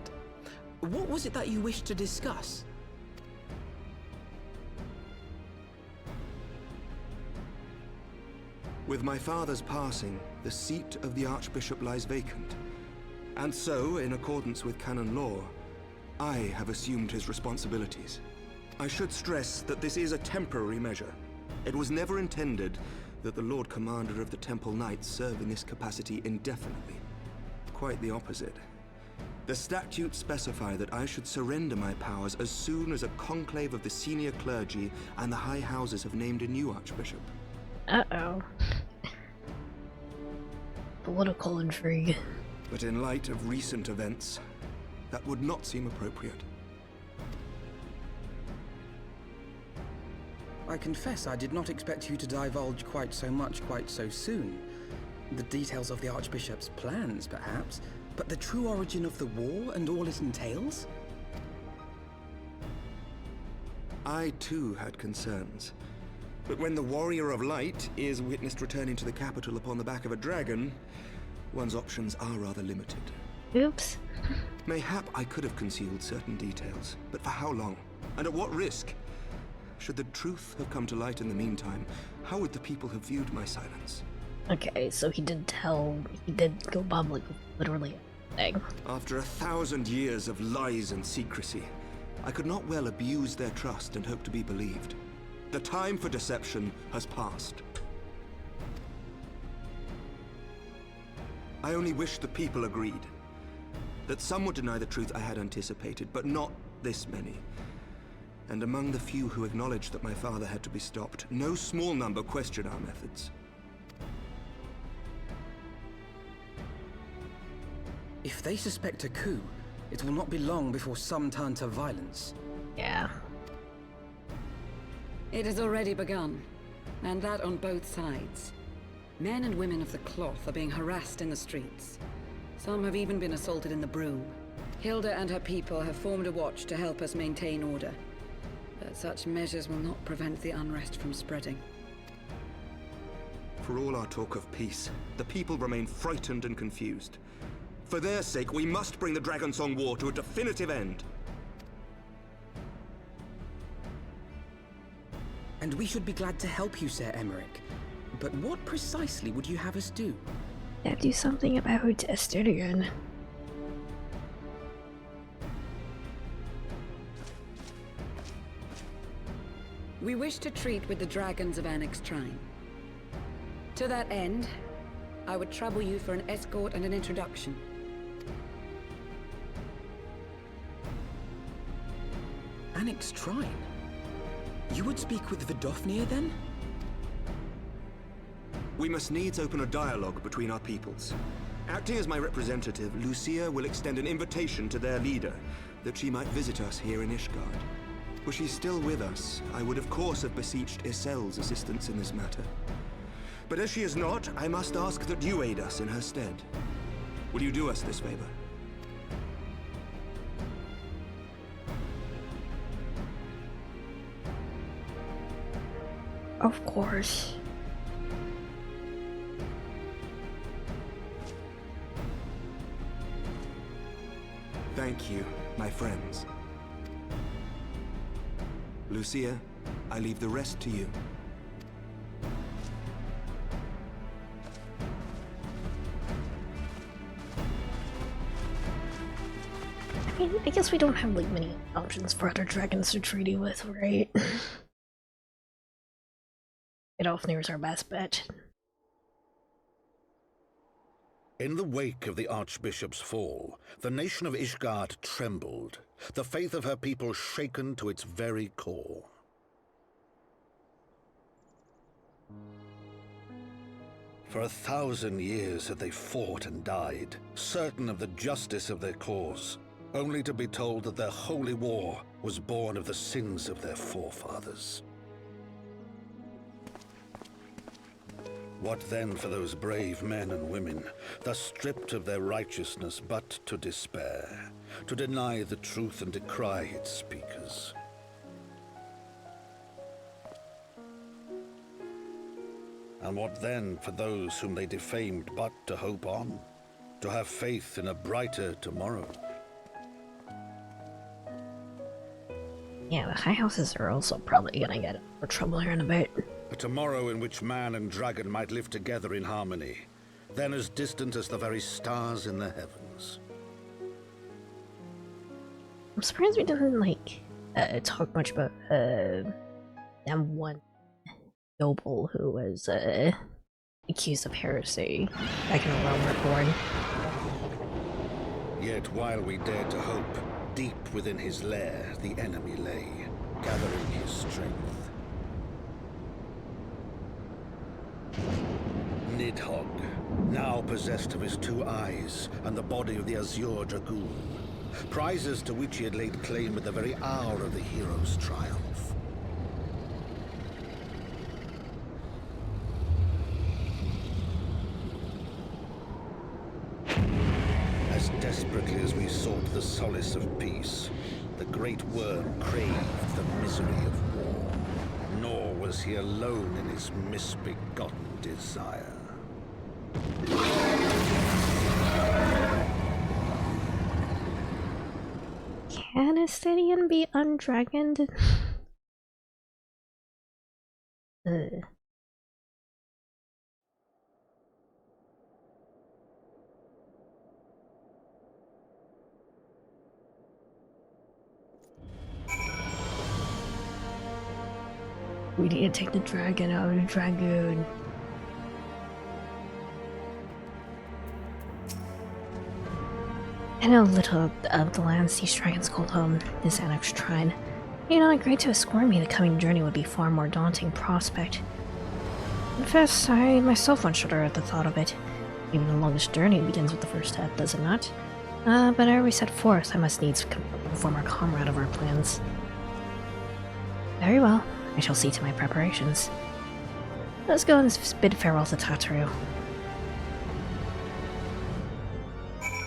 Speaker 16: What was it that you wished to discuss?
Speaker 14: With my father's passing, the seat of the Archbishop lies vacant. And so, in accordance with canon law, I have assumed his responsibilities. I should stress that this is a temporary measure. It was never intended that the Lord Commander of the Temple Knights serve in this capacity indefinitely. Quite the opposite. The statutes specify that I should surrender my powers as soon as a conclave of the senior clergy and the high houses have named a new Archbishop.
Speaker 1: Uh-oh. Political intrigue.
Speaker 14: But in light of recent events, that would not seem appropriate.
Speaker 16: I confess I did not expect you to divulge quite so much quite so soon. The details of the Archbishop's plans, perhaps, but the true origin of the war and all it entails?
Speaker 14: I too had concerns. But when the Warrior of Light is witnessed returning to the capital upon the back of a dragon, one's options are rather limited.
Speaker 1: Oops.
Speaker 14: Mayhap I could have concealed certain details, but for how long? And at what risk? Should the truth have come to light in the meantime, how would the people have viewed my silence?
Speaker 1: Okay, so he did go public with literally everything.
Speaker 14: After 1,000 years of lies and secrecy, I could not well abuse their trust and hope to be believed. The time for deception has passed. I only wish the people agreed. That some would deny the truth I had anticipated, but not this many. And among the few who acknowledged that my father had to be stopped, no small number questioned our methods.
Speaker 16: If they suspect a coup, it will not be long before some turn to violence.
Speaker 1: Yeah.
Speaker 17: It has already begun, and that on both sides. Men and women of the cloth are being harassed in the streets. Some have even been assaulted in the Broom. Hilda and her people have formed a watch to help us maintain order. But such measures will not prevent the unrest from spreading.
Speaker 14: For all our talk of peace, the people remain frightened and confused. For their sake, we must bring the Dragonsong War to a definitive end.
Speaker 16: And we should be glad to help you, Sir Emmerich. But what precisely would you have us do?
Speaker 1: Yeah, do something about Esturion.
Speaker 17: We wish to treat with the dragons of Annex Trine. To that end, I would trouble you for an escort and an introduction.
Speaker 16: Annex Trine? You would speak with Vidofnir then?
Speaker 14: We must needs open a dialogue between our peoples. Acting as my representative, Lucia will extend an invitation to their leader, that she might visit us here in Ishgard. Were she still with us, I would of course have beseeched Isel's assistance in this matter. But as she is not, I must ask that you aid us in her stead. Will you do us this favor?
Speaker 1: Of course.
Speaker 13: Thank you, my friends. Lucia, I leave the rest to you.
Speaker 1: I mean, I guess we don't have like many options for other dragons to treaty with, right? Elfnir's our best bet.
Speaker 18: In the wake of the Archbishop's fall, the nation of Ishgard trembled, the faith of her people shaken to its very core. For 1,000 years had they fought and died, certain of the justice of their cause, only to be told that their holy war was born of the sins of their forefathers. What then for those brave men and women, thus stripped of their righteousness but to despair, to deny the truth and decry its speakers? And what then for those whom they defamed but to hope on, to have faith in a brighter tomorrow?
Speaker 1: Yeah, the high houses are also probably gonna get more trouble here in a bit.
Speaker 18: A tomorrow in which man and dragon might live together in harmony, then as distant as the very stars in the heavens.
Speaker 1: I'm surprised we didn't, like, talk much about, that one noble who was, accused of heresy back in the realm reborn.
Speaker 18: Yet while we dared to hope, deep within his lair the enemy lay, gathering his strength. Nidhogg, now possessed of his 2 eyes and the body of the Azure Dragoon, prizes to which he had laid claim at the very hour of the hero's triumph. As desperately as we sought the solace of peace, the great worm craved the misery of war. Nor was he alone in his misbegotten desire.
Speaker 1: Can a Stydian be undragoned? We need to take the dragon out of the dragoon. I know little of the lands these dragons called home, this annexed shrine. You know, agreed to escort me. The coming journey would be a far more daunting prospect. Confess, I myself won't shudder at the thought of it. Even the longest journey begins with the first step, does it not? But ere we set forth, I must needs inform our comrade of our plans. Very well, I shall see to my preparations. Let's go and bid farewell to Tataru.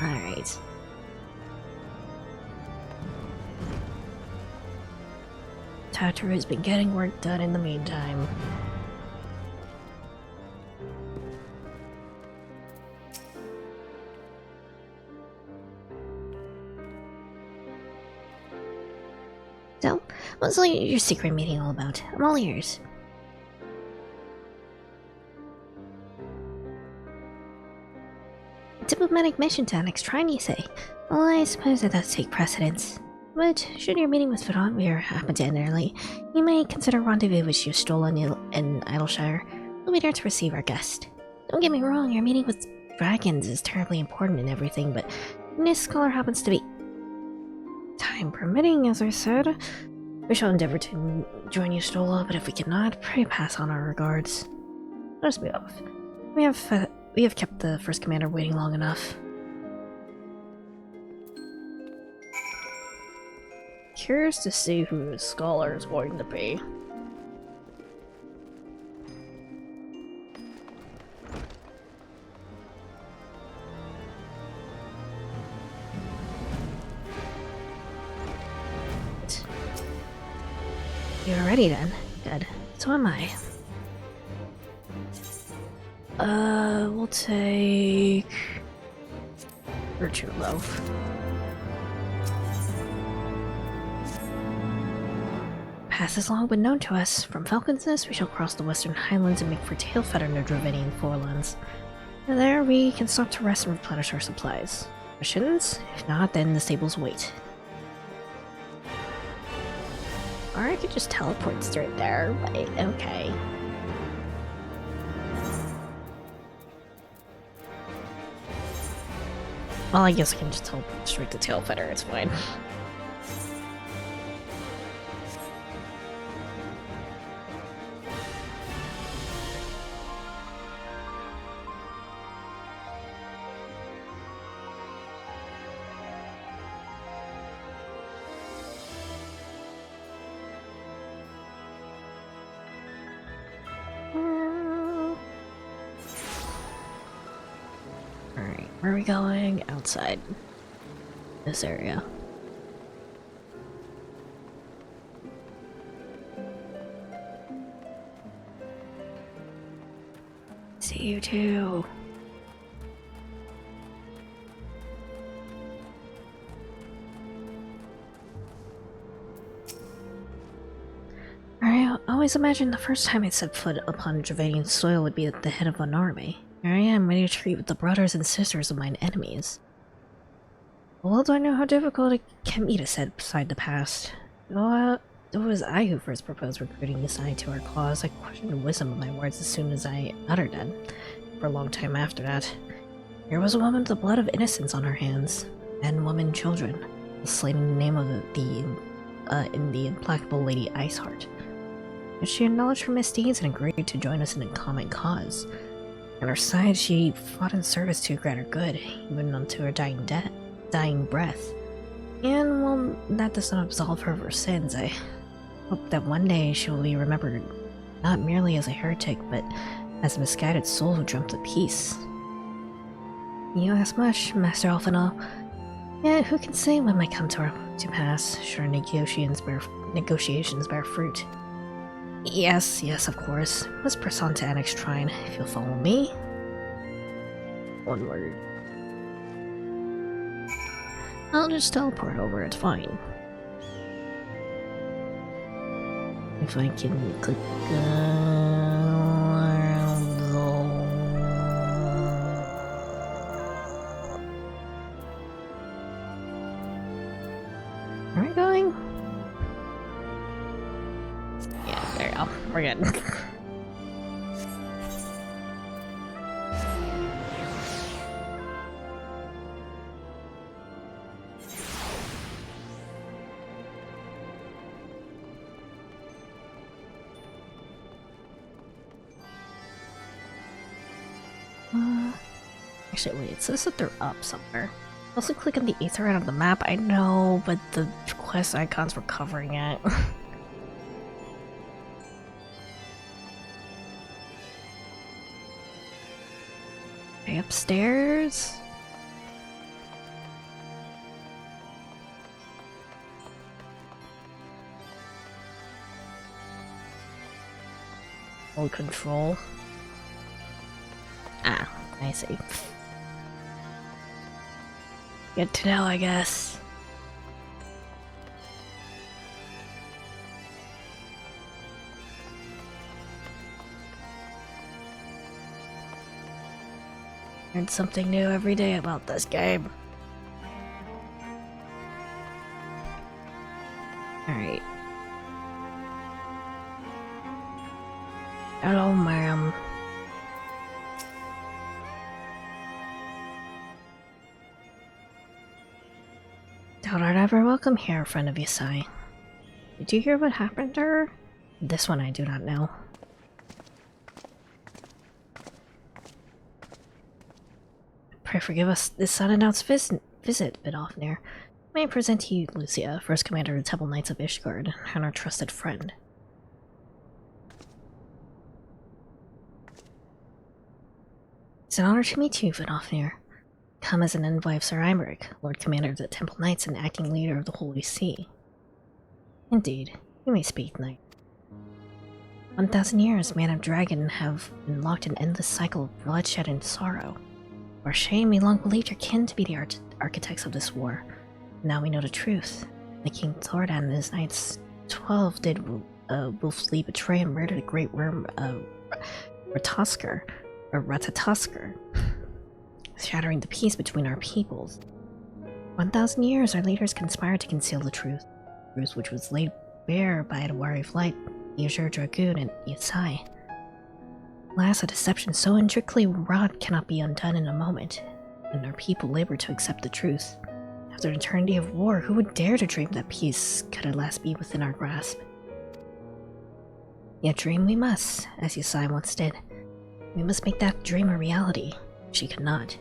Speaker 1: Alright. Tataru has been getting work done in the meantime. So, what's your secret meeting all about? I'm all ears. A diplomatic mission to annex Shrine, you say? Well, I suppose that does take precedence. But should your meeting with Faramir happen to end early, you may consider rendezvous which you stole in Idleshire. We'll be there to receive our guest. Don't get me wrong, your meeting with dragons is terribly important and everything, but this scholar happens to be... time permitting, as I said. We shall endeavor to join you, Stola, but if we cannot, pray pass on our regards. Let us be off. We have kept the first commander waiting long enough. Curious to see who the scholar is going to be. You're ready then? Good. So am I. We'll take Virtue Loaf. Path has long been known to us. From Falcon's Nest, we shall cross the western highlands and make for Tailfeather near Dravenian Forelands. And there we can stop to rest and replenish our supplies. Questions? If not, then the stables wait. Or I could just teleport straight there, but okay. Well, I guess I can just teleport straight to Tailfeather, it's fine. Alright, where are we going? Outside this area. See you too. I always imagined the first time I set foot upon Dravenian soil would be at the head of an army. Here I am, ready to treat with the brothers and sisters of mine enemies. Well, do I know how difficult it can be to set aside the past? It was I who first proposed recruiting Yasai to our cause. I questioned the wisdom of my words as soon as I uttered them. For a long time after that, here was a woman with the blood of innocence on her hands. Men, women, children. Slain in the name of the implacable Lady Iceheart. But she acknowledged her misdeeds and agreed to join us in a common cause. On her side, she fought in service to a greater good, even unto her dying breath. And while that does not absolve her of her sins, I hope that one day she will be remembered not merely as a heretic, but as a misguided soul who dreamt of peace. You ask much, Master Alphanal. Yet who can say when might come to pass, should our negotiations bear fruit. Yes, of course. Let's press on to Annex Shrine, if you'll follow me. One word. I'll just teleport over, it's fine. If I can click around the... Are we going? Yeah, there we go. We're good. Actually, wait, it says that they're up somewhere. Also click on the ether out of the map, I know, but the quest icons were covering it. Okay, upstairs? Hold control. Ah, I see. Good to know, I guess. Learn something new every day about this game. Alright. Hello, ma'am. Thou art ever welcome here, friend of Yasai. Did you hear what happened to her? This one I do not know. Pray forgive us this unannounced visit, Vidofnir. May I present to you Lucia, first commander of the Temple Knights of Ishgard, and our trusted friend. It's an honor to meet you, Vidofnir. Come as an envoy of Sir Imeric, Lord Commander of the Temple Knights and acting leader of the Holy See. Indeed, you may speak, Knight. 1,000 years, man and dragon have been locked in endless cycle of bloodshed and sorrow. For shame, we long believed your kin to be the architects of this war. Now we know the truth. The King Thordan and his knights 12 did willfully betray and murder the great worm Ratatoskr, shattering the peace between our peoples. 1,000 years, our leaders conspired to conceal the truth, which was laid bare by the Warrior of Light, the Azure Dragoon, and Yasai. Alas, a deception so intricately wrought cannot be undone in a moment, and our people labor to accept the truth. After an eternity of war, who would dare to dream that peace could at last be within our grasp? Yet dream we must, as Yasai once did. We must make that dream a reality. She could not.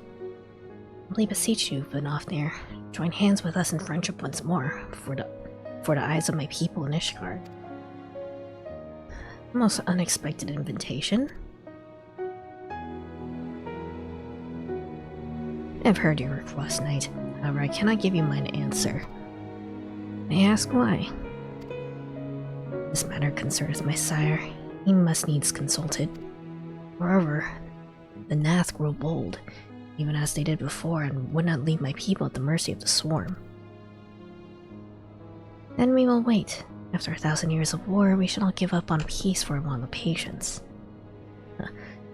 Speaker 1: Humbly beseech you, Vanofnir, join hands with us in friendship once more, for the eyes of my people in Ishgard. A most unexpected invitation. I've heard your request, Knight. However, I cannot give you mine answer. May I ask why? This matter concerns my sire. He must needs consulted. Moreover, the Nath grow bold, even as they did before, and would not leave my people at the mercy of the swarm. Then we will wait. After 1,000 years of war, we shall not give up on peace for a want of patience.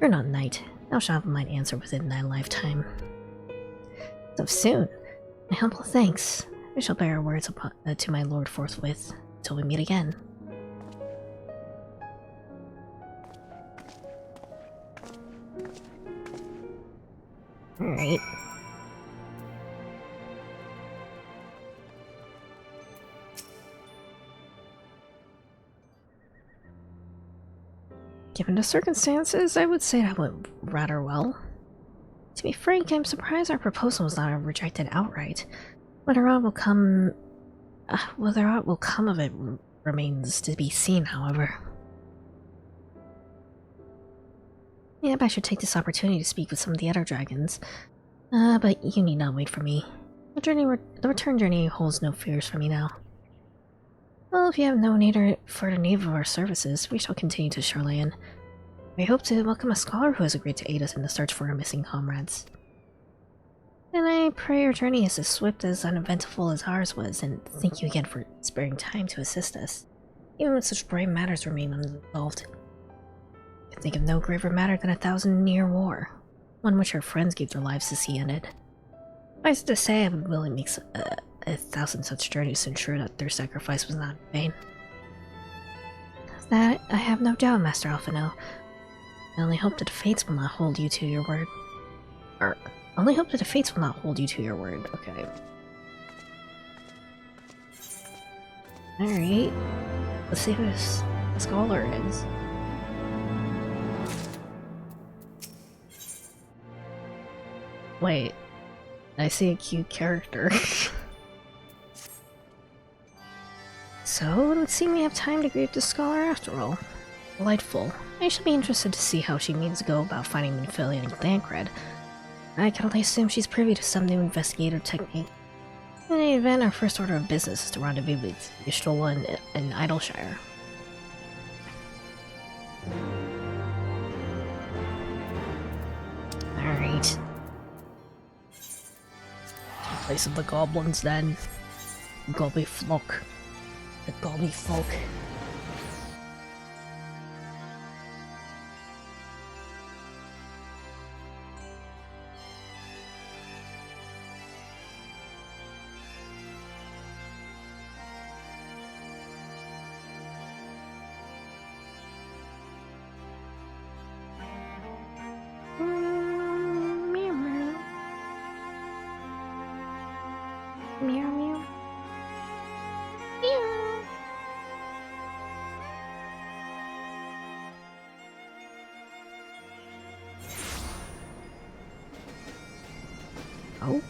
Speaker 1: Fear not, Knight. Thou shalt have mine answer within thy lifetime. So soon. My humble thanks. I shall bear words to my lord forthwith, till we meet again. Alright. Given the circumstances, I would say that went rather well. To be frank, I'm surprised our proposal was not rejected outright. Whether aught will come of it remains to be seen, however. Yep, I should take this opportunity to speak with some of the other dragons. But you need not wait for me. The return journey holds no fears for me now. Well, if you have no need for the need of our services, we shall continue to Charlayan. We hope to welcome a scholar who has agreed to aid us in the search for our missing comrades. And I pray your journey is as swift as uneventful as ours was, and thank you again for sparing time to assist us. Even when such brave matters remain unresolved. I can think of no graver matter than a 1,000-year war, one which our friends gave their lives to see ended. Suffice it to say, I would willingly make 1,000 such journeys to ensure that their sacrifice was not in vain. That I have no doubt, Master Alphino. I only hope that the fates will not hold you to your word. Only hope that the fates will not hold you to your word. Okay. Alright. Let's see who this scholar is. Wait. I see a cute character. So, it would seem we have time to greet the scholar after all. Delightful. I shall be interested to see how she means to go about finding Minfilia and Thancred. I can only assume she's privy to some new investigative technique. In any event, our first order of business is to rendezvous with Y'shtola in Idleshire. Alright. Place of the goblins then. Gobby Flock. The Gobby Folk. Oh?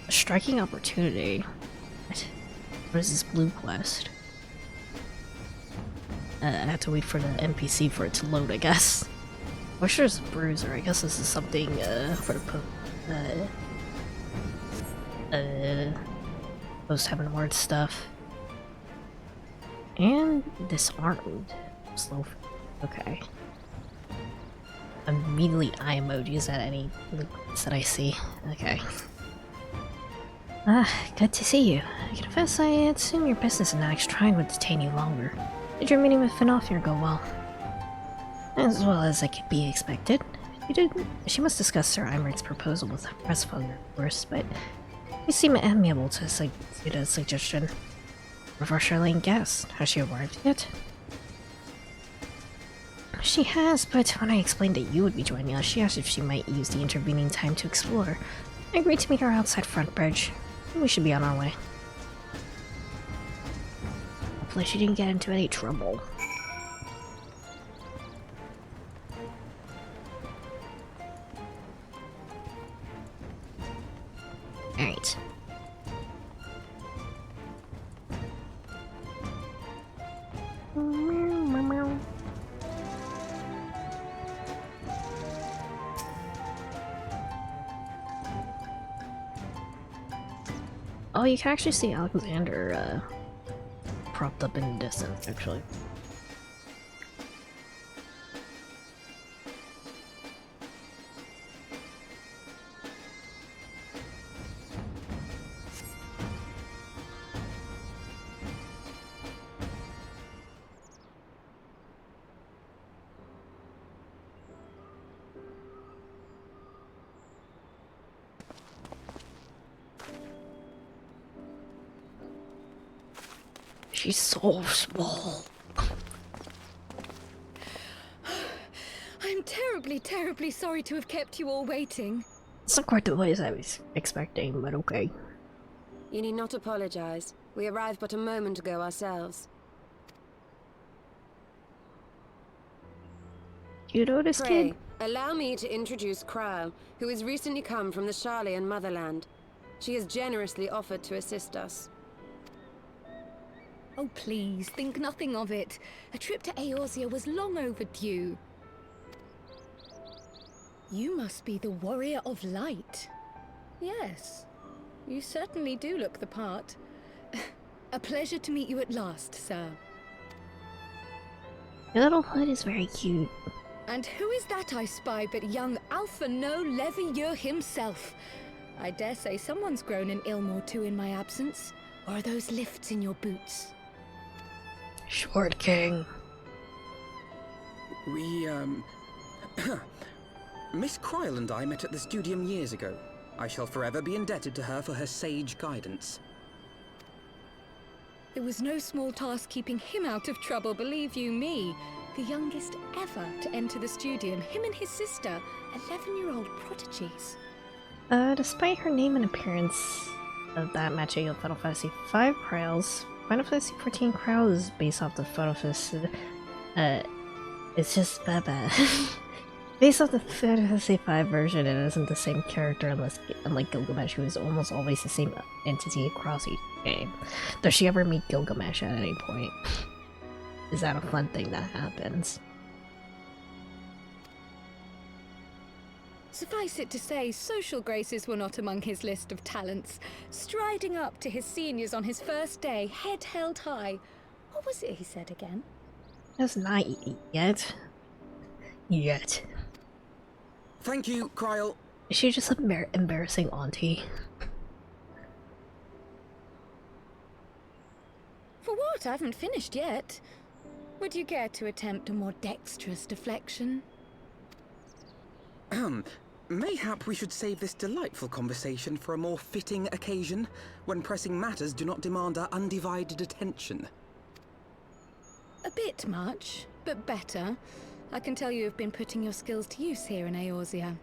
Speaker 1: A striking opportunity. What is this blue quest? I have to wait for the NPC for it to load, I guess. Bushers Bruiser, I guess this is something for the post-heaven ward stuff. And disarmed. slow. Okay. Immediately eye emojis at any links that I see. Okay. Good to see you. I confess I assume your business in Alex Shrine would detain you longer. Did your meeting with Finofir go well? As well as I could be expected. She must discuss Sir Eimerich's proposal with Pressfather, of course, but you seem amiable to the suggestion. Before Charlene guessed, has she arrived yet? She has, but when I explained that you would be joining us, she asked if she might use the intervening time to explore. I agreed to meet her outside Front Bridge. We should be on our way. Hopefully she didn't get into any trouble. Alright. Oh, you can actually see Alexander propped up in the distance, actually. She's so small.
Speaker 19: I'm terribly, terribly sorry to have kept you all waiting.
Speaker 1: It's not quite the ways I was expecting, but okay.
Speaker 4: You need not apologize. We arrived but a moment ago ourselves.
Speaker 1: You know this
Speaker 4: Pray,
Speaker 1: kid?
Speaker 4: allow me to introduce Kryle, who has recently come from the Sharlayan motherland. She has generously offered to assist us.
Speaker 19: Oh, please, think nothing of it. A trip to Eorzea was long overdue. You must be the Warrior of Light. Yes, you certainly do look the part. A pleasure to meet you at last, sir.
Speaker 1: Your little hood is very cute.
Speaker 19: And who is that I spy but young Alpha No Levieur himself? I dare say someone's grown an ilm or two in my absence. Or are those lifts in your boots?
Speaker 1: Short King.
Speaker 16: We, Miss Kryle and I met at the Studium years ago. I shall forever be indebted to her for her sage guidance.
Speaker 19: It was no small task keeping him out of trouble, believe you me. The youngest ever to enter the Studium, him and his sister, 11-year-old prodigies.
Speaker 1: Despite her name and appearance of that matching of Final Fantasy V Kryles, Final Fantasy XIV Kryles is based off the Final Fantasy, it's just bad. Based off the Final Fantasy V version, it isn't the same character unlike Gilgamesh, who is almost always the same entity across each game. Does she ever meet Gilgamesh at any point? Is that a fun thing that happens?
Speaker 19: Suffice it to say, social graces were not among his list of talents. Striding up to his seniors on his first day, head held high. What was it he said again?
Speaker 1: That's not yet. Yet.
Speaker 16: Thank you, Kryle.
Speaker 1: Is she just embarrassing auntie?
Speaker 19: For what? I haven't finished yet. Would you care to attempt a more dexterous deflection?
Speaker 16: Mayhap we should save this delightful conversation for a more fitting occasion, when pressing matters do not demand our undivided attention.
Speaker 19: A bit much, but better. I can tell you have been putting your skills to use here in Eorzea.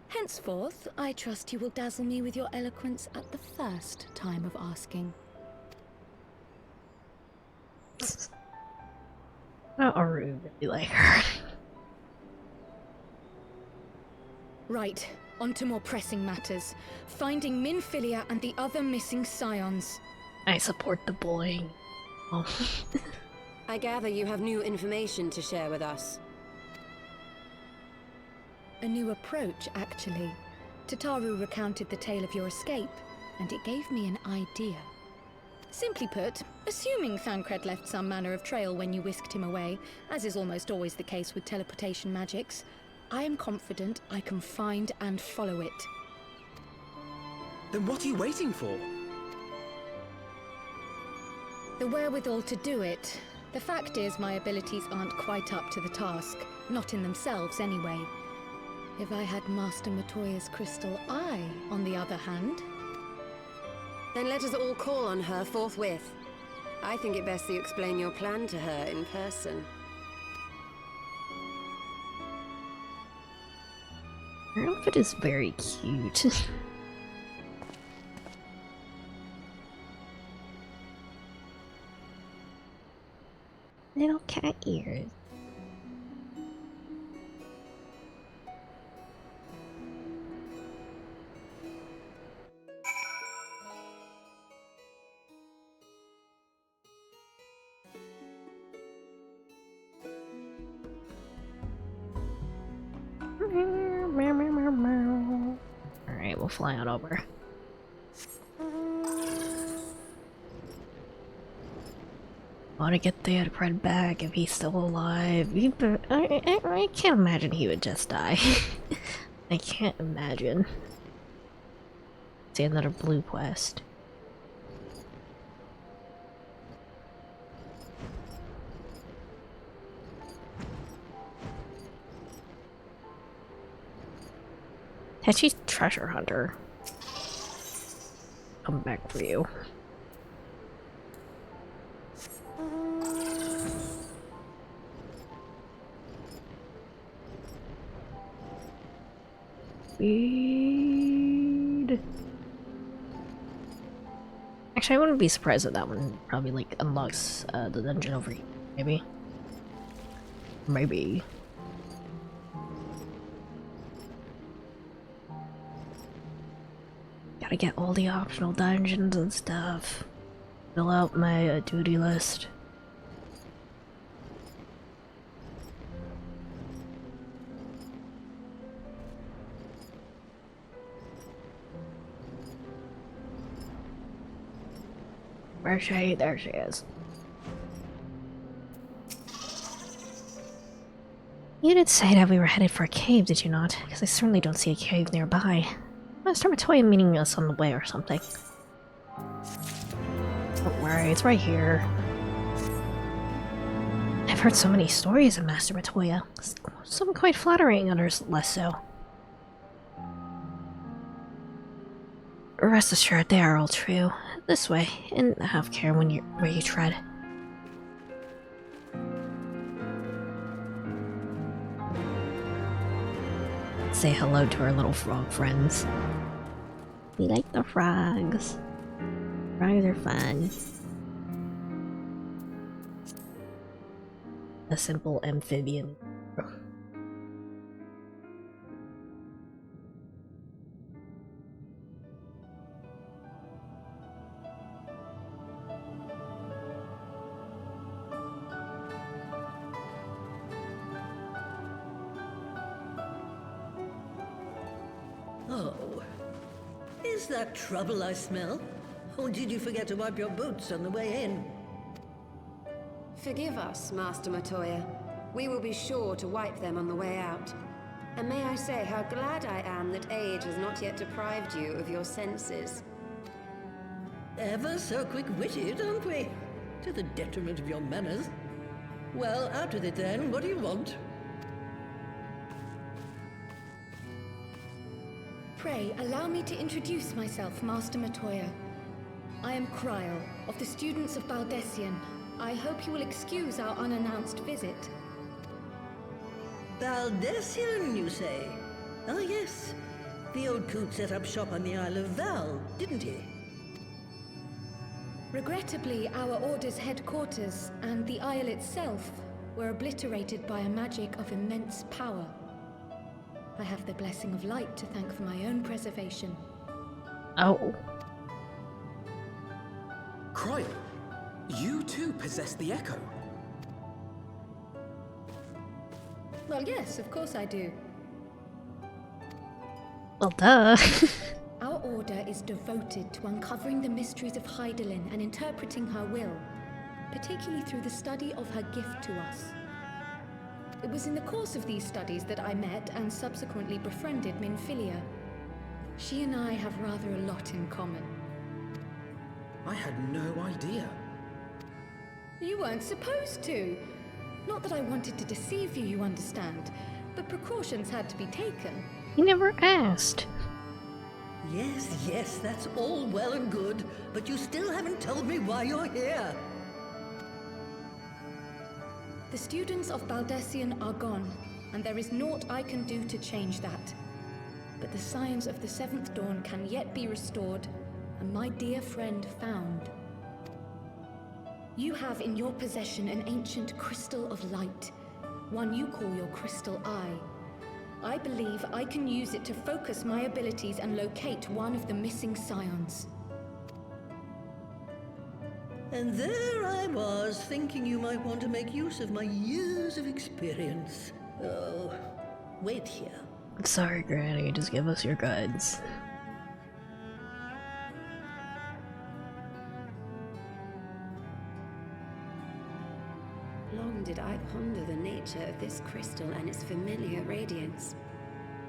Speaker 19: Henceforth, I trust you will dazzle me with your eloquence at the first time of asking.
Speaker 1: Not a rude be like her.
Speaker 19: Right, on to more pressing matters. Finding Minfilia and the other missing scions.
Speaker 1: I support the bullying. Oh.
Speaker 4: I gather you have new information to share with us.
Speaker 19: A new approach, actually. Tataru recounted the tale of your escape, and it gave me an idea. Simply put, assuming Thancred left some manner of trail when you whisked him away, as is almost always the case with teleportation magics, I am confident I can find and follow it.
Speaker 16: Then what are you waiting for?
Speaker 19: The wherewithal to do it. The fact is, my abilities aren't quite up to the task. Not in themselves, anyway. If I had Master Matoya's crystal eye, on the other hand...
Speaker 4: Then let us all call on her forthwith. I think it best that you explain your plan to her in person.
Speaker 1: Her outfit is very cute. Little cat ears. Alright, we'll fly on over. Want to get the Red back if he's still alive. I can't imagine he would just die. I can't imagine. See another blue quest. Hechi's treasure hunter. Come back for you. Speed. Actually, I wouldn't be surprised if that one probably like unlocks the dungeon over here. Maybe. Maybe. Gotta get all the optional dungeons and stuff. Fill out my duty list. Where's she? There she is. You did say that we were headed for a cave, did you not? Because I certainly don't see a cave nearby. Master Matoya meeting us on the way or something. Don't worry, it's right here. I've heard so many stories of Master Matoya. Some quite flattering, others less so. Rest assured, they are all true. This way, and have care when where you tread. Say hello to our little frog friends. We like the frogs. Frogs are fun. A simple amphibian.
Speaker 20: Oh, is that trouble I smell? Or did you forget to wipe your boots on the way in?
Speaker 4: Forgive us, Master Matoya. We will be sure to wipe them on the way out. And may I say how glad I am that age has not yet deprived you of your senses.
Speaker 20: Ever so quick-witted, aren't we? To the detriment of your manners. Well, out with it then. What do you want?
Speaker 19: Pray, allow me to introduce myself, Master Matoya. I am Cryle, of the students of Baldessian. I hope you will excuse our unannounced visit.
Speaker 20: Baldessian, you say? Ah, yes. The old coot set up shop on the Isle of Val, didn't he?
Speaker 19: Regrettably, our order's headquarters and the isle itself were obliterated by a magic of immense power. I have the blessing of light to thank for my own preservation.
Speaker 1: Oh.
Speaker 16: Cryle, you too possess the Echo.
Speaker 19: Well, yes, of course I do.
Speaker 1: Well, duh.
Speaker 19: Our order Order is devoted to uncovering the mysteries of Hydaelyn and interpreting her will, particularly through the study of her gift to us. It was in the course of these studies that I met and subsequently befriended Minfilia. She and I have rather a lot in common.
Speaker 16: I had no idea.
Speaker 19: You weren't supposed to. Not that I wanted to deceive you, you understand, but precautions had to be taken.
Speaker 1: You never asked.
Speaker 20: Yes, yes, that's all well and good, but you still haven't told me why you're here.
Speaker 19: The students of Baldessian are gone, and there is naught I can do to change that. But the science of the Seventh Dawn can yet be restored, and my dear friend found. You have in your possession an ancient crystal of light, one you call your crystal eye. I believe I can use it to focus my abilities and locate one of the missing scions.
Speaker 20: And there I was, thinking you might want to make use of my years of experience. Oh, wait here.
Speaker 1: Sorry, Granny, just give us your guides.
Speaker 4: Long did I ponder the nature of this crystal and its familiar radiance,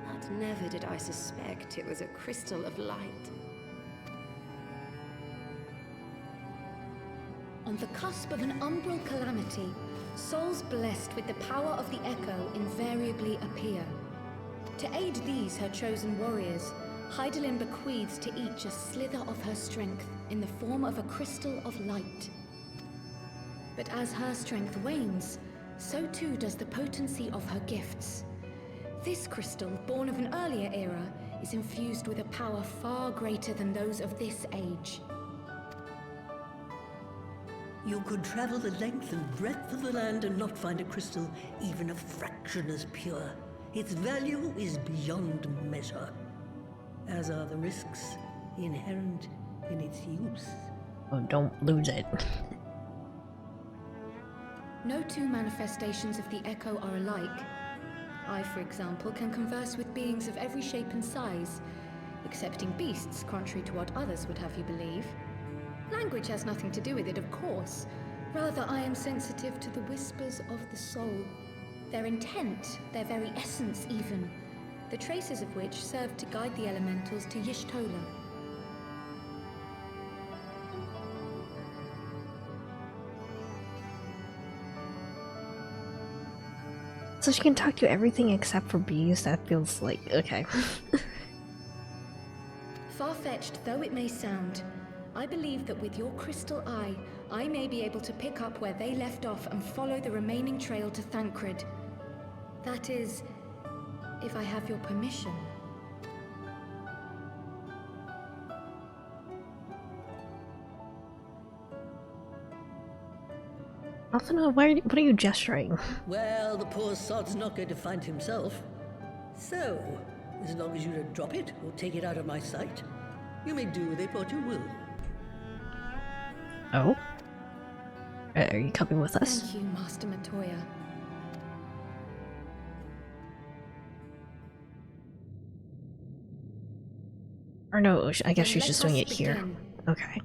Speaker 4: but never did I suspect it was a crystal of light.
Speaker 19: On the cusp of an umbral calamity, souls blessed with the power of the Echo invariably appear. To aid these, her chosen warriors, Hydaelyn bequeaths to each a slither of her strength in the form of a crystal of light. But as her strength wanes, so too does the potency of her gifts. This crystal, born of an earlier era, is infused with a power far greater than those of this age.
Speaker 20: You could travel the length and breadth of the land and not find a crystal even a fraction as pure. Its value is beyond measure, as are the risks inherent in its use.
Speaker 1: Oh, don't lose it.
Speaker 19: No two manifestations of the Echo are alike. I, for example, can converse with beings of every shape and size, excepting beasts, contrary to what others would have you believe. Language has nothing to do with it, of course. Rather, I am sensitive to the whispers of the soul. Their intent, their very essence even, the traces of which serve to guide the elementals to Y'shtola.
Speaker 1: So she can talk to everything except for bees? That feels like... okay.
Speaker 19: Far-fetched though it may sound, I believe that with your crystal eye, I may be able to pick up where they left off and follow the remaining trail to Thancred. That is, if I have your permission.
Speaker 1: Alphina, what are you gesturing?
Speaker 20: Well, the poor sod's not going to find himself. So, as long as you don't drop it or take it out of my sight, you may do with it what you will.
Speaker 1: Oh? Are you coming with us?
Speaker 19: Thank you, Master Matoya.
Speaker 1: Or no, I guess she's
Speaker 19: Let
Speaker 1: just doing
Speaker 19: us
Speaker 1: it here.
Speaker 19: begin.
Speaker 1: Okay.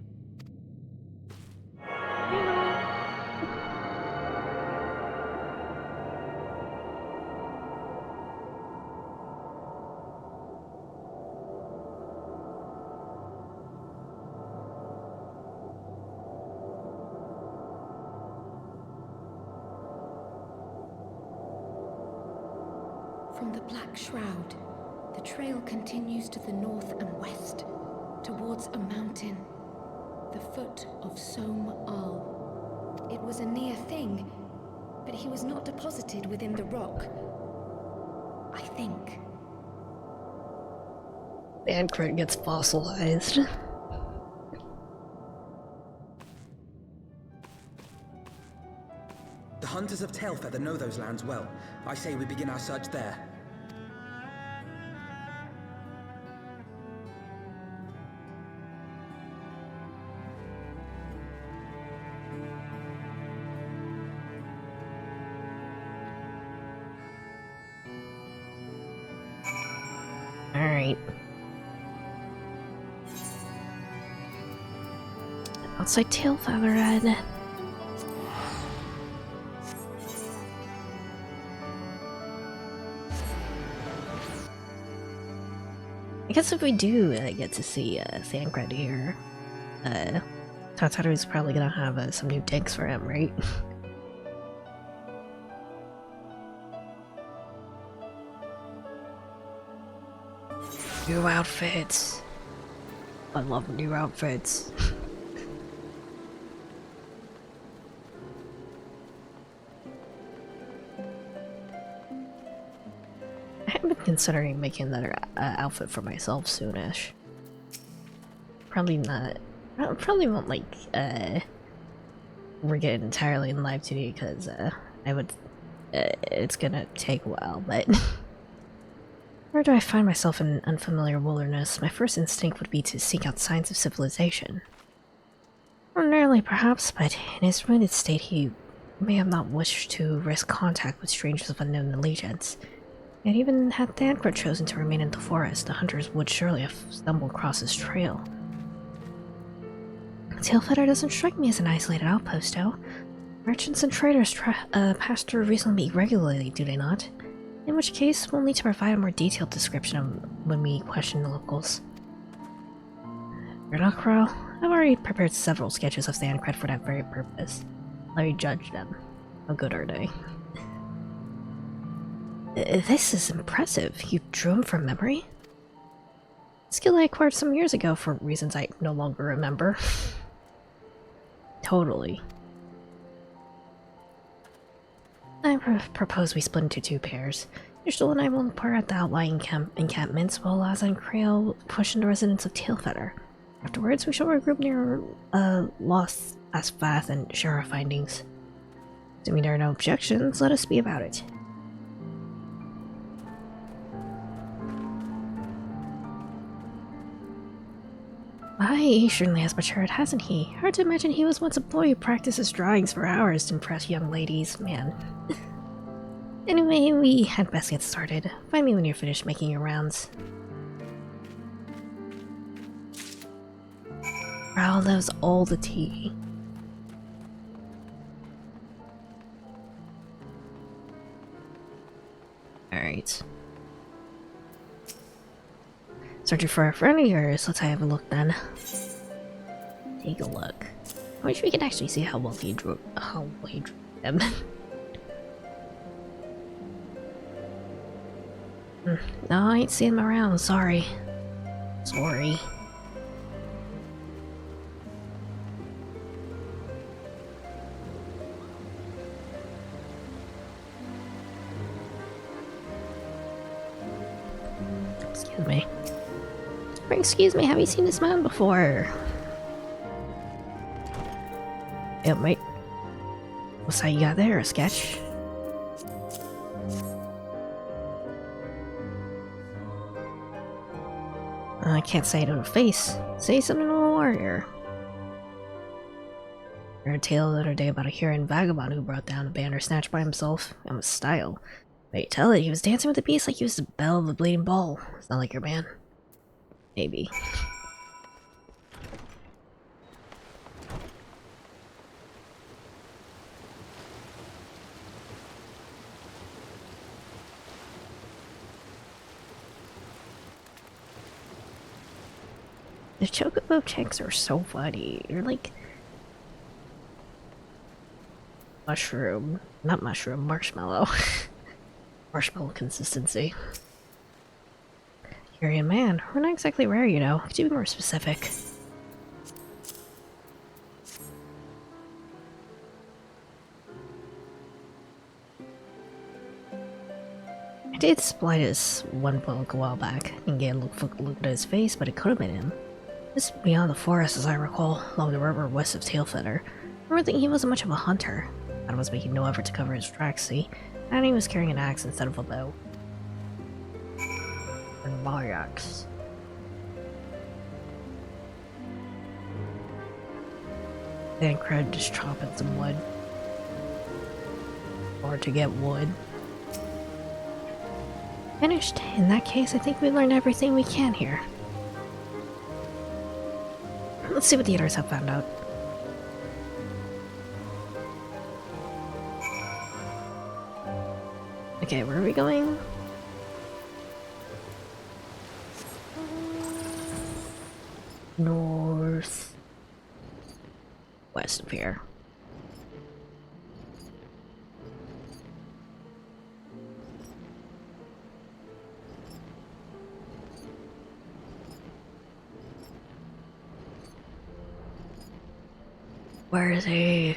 Speaker 19: From the Black Shroud, the trail continues to the north and west, towards a mountain, the foot of Som Al. It was a near thing, but he was not deposited within the rock. I think.
Speaker 1: Thancred gets fossilized.
Speaker 16: The hunters of Tailfeather know those lands well. I say we begin our search there.
Speaker 1: Alright. Outside tail featherhead. I guess if we do get to see Thancred here, Tataru's probably gonna have some new digs for him, right? New outfits. I love new outfits. I've been considering making another outfit for myself soonish. Probably not. I probably won't like rig it entirely in live 2D because I would. It's gonna take a while, but. Where do I find myself in an unfamiliar wilderness? My first instinct would be to seek out signs of civilization. Ordinarily, perhaps, but in his wounded state, he may have not wished to risk contact with strangers of unknown allegiance. Yet even had Thancred chosen to remain in the forest, the hunters would surely have stumbled across his trail. Tailfeather doesn't strike me as an isolated outpost, though. Merchants and traders pass through reasonably regularly, do they not? In which case, we'll need to provide a more detailed description of when we question the locals. Renakro, I've already prepared several sketches of Thancred for that very purpose. Let me judge them. How good are they? This is impressive. You drew him from memory? Skill I acquired some years ago for reasons I no longer remember. Totally. I propose we split into 2 pairs. Ishtal and I will inquire at the outlying encampments, while Laza and Creel will push into residents of Tailfeather. Afterwards, we shall regroup near Lost Aspath and share our findings. Assuming there are no objections, let us be about it. Aye, he certainly has matured, hasn't he? Hard to imagine he was once a boy who practices drawings for hours to impress young ladies, man. Anyway, we had best get started. Find me when you're finished making your rounds. Raoul loves all the tea. Alright. Searching for a friend of yours. Let's have a look then. Take a look. I wish we could actually see how well he drew them. No, I ain't seeing him around. Sorry. Sorry. Excuse me. Excuse me, have you seen this man before? Yeah, mate. What's that you got there? A sketch? I can't say it to the face. Say something to a warrior. I heard a tale the other day about a Huron vagabond who brought down a bandersnatch by himself and with style. But you tell it, he was dancing with the beast like he was the belle of the bleeding ball. It's not like your man. Maybe. The chocobo chicks are so funny. They're like marshmallow. Marshmallow consistency. Hurrian man, we're not exactly rare, you know. Could you be more specific? I did split his one book a while back and get a look at his face, but it could have been him. Just beyond the forest, as I recall, along the river west of Tailfeather. I remember thinking he wasn't much of a hunter. I was making no effort to cover his tracks, see? And he was carrying an axe instead of a bow. And my axe. Thancred just chopping some wood. Or to get wood. Finished. In that case, I think we learned everything we can here. Let's see what the others have found out. Okay, where are we going? North. West of here. Where is he?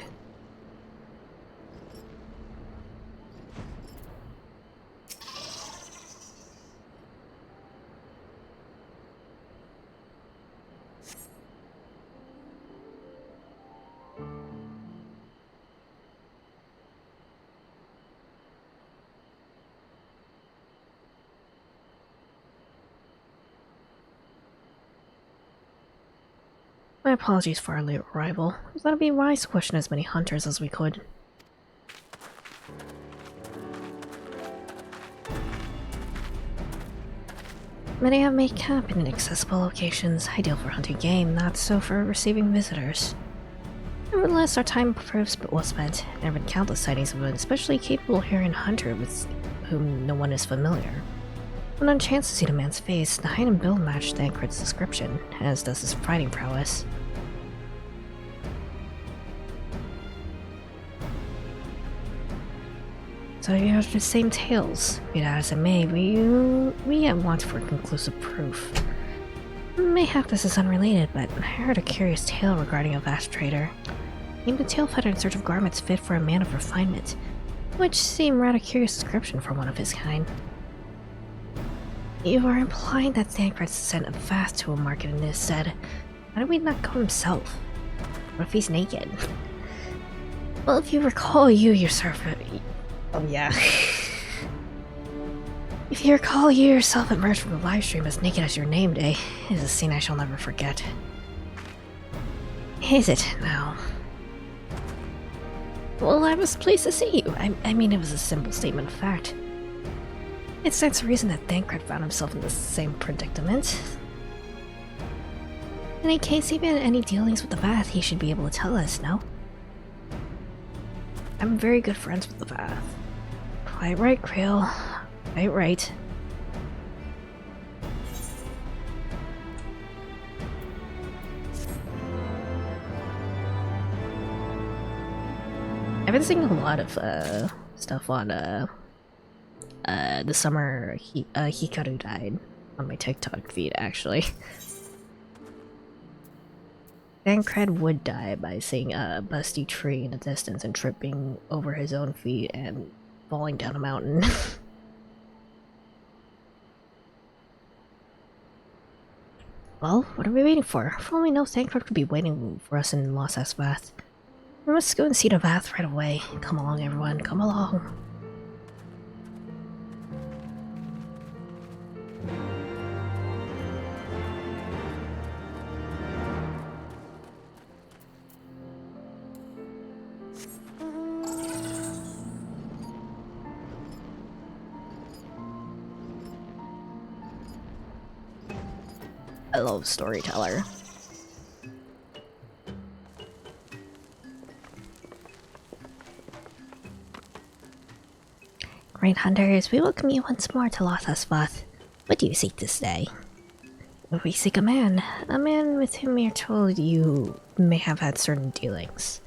Speaker 1: My apologies for our late arrival. We thought it'd be wise to question as many hunters as we could. Many have made camp in inaccessible locations, ideal for hunting game, not so for receiving visitors. Nevertheless, our time proves well spent. There have been countless sightings of an especially capable Hurrian hunter with whom no one is familiar. When on chance to see the man's face, the height and build matched Thancred's description, as does his fighting prowess. So you have the same tales, be that as it may, we yet want for conclusive proof. Mayhap this is unrelated, but I heard a curious tale regarding a vast trader. Named a tail feather in search of garments fit for a man of refinement, which seemed rather curious description for one of his kind. You are implying that Thancred sent a vast to a market in this said, why did we not go himself? What if he's naked? Well, if you recall, you yourself... Oh yeah. If you recall, you yourself emerged from the livestream as naked as your name day. It is a scene I shall never forget. Is it now? Well, I was pleased to see you. I mean, it was a simple statement of fact. It stands to reason that Thancred found himself in the same predicament. In any case, if he had any dealings with the Vath, he should be able to tell us, no? I'm very good friends with the Vath. Quite right, Creel. Quite right. I've been seeing a lot of stuff on the summer Hikaru died on my TikTok feed, actually. Thancred would die by seeing a busty tree in the distance and tripping over his own feet and falling down a mountain. Well, what are we waiting for? For all we know, Thancred could be waiting for us in Los Vath. We must go and see the Vath right away. Come along, everyone. Come along. I love Storyteller. Great hunters, we welcome you once more to Los Vath. What do you seek this day? We seek a man with whom we are told you may have had certain dealings.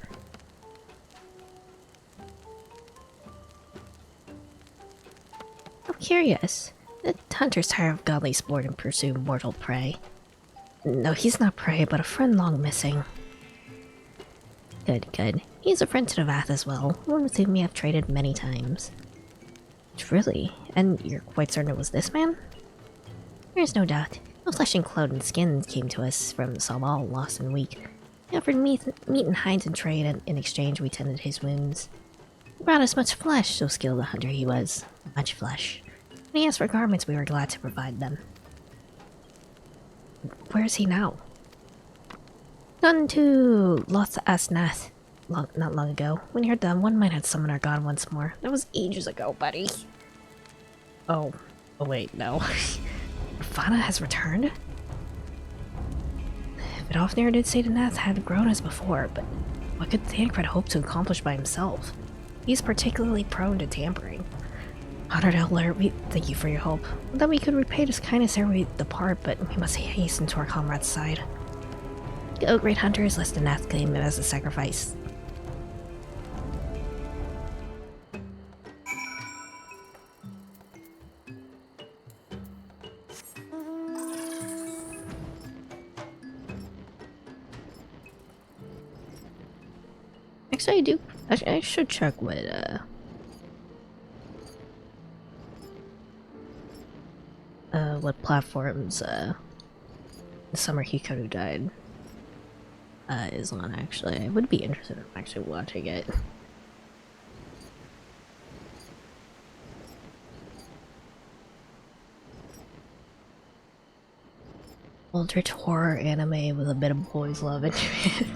Speaker 1: I'm curious. The hunters tire of godly sport and pursue mortal prey. No, he's not prey, but a friend long missing. Good, good. He's a friend to the Vath as well, one with whom we have traded many times. Truly? And you're quite certain it was this man? There's no doubt. No flesh and cloth and skin came to us from Sabal lost and weak. He offered meat and hides in trade, and in exchange we tended his wounds. He brought us much flesh, so skilled a hunter he was. Much flesh. When he asked for garments, we were glad to provide them. Where is he now? Gone to Los Asnath not long ago. When you're done, one might have summoned our god once more. That was ages ago, buddy. Oh wait, no. Fana has returned? Vidofnir did say the Nath had grown as before, but what could Thancred hope to accomplish by himself? He's particularly prone to tampering. Honored Elder, we thank you for your help. That we could repay this kindness ere we depart, but we must hasten to our comrade's side. Go, great hunters, lest the Nath claim it as a sacrifice. Actually, I should check what platforms Summer Hikaru died is on. Actually, I would be interested in actually watching it. Eldritch horror anime with a bit of boys' love into it.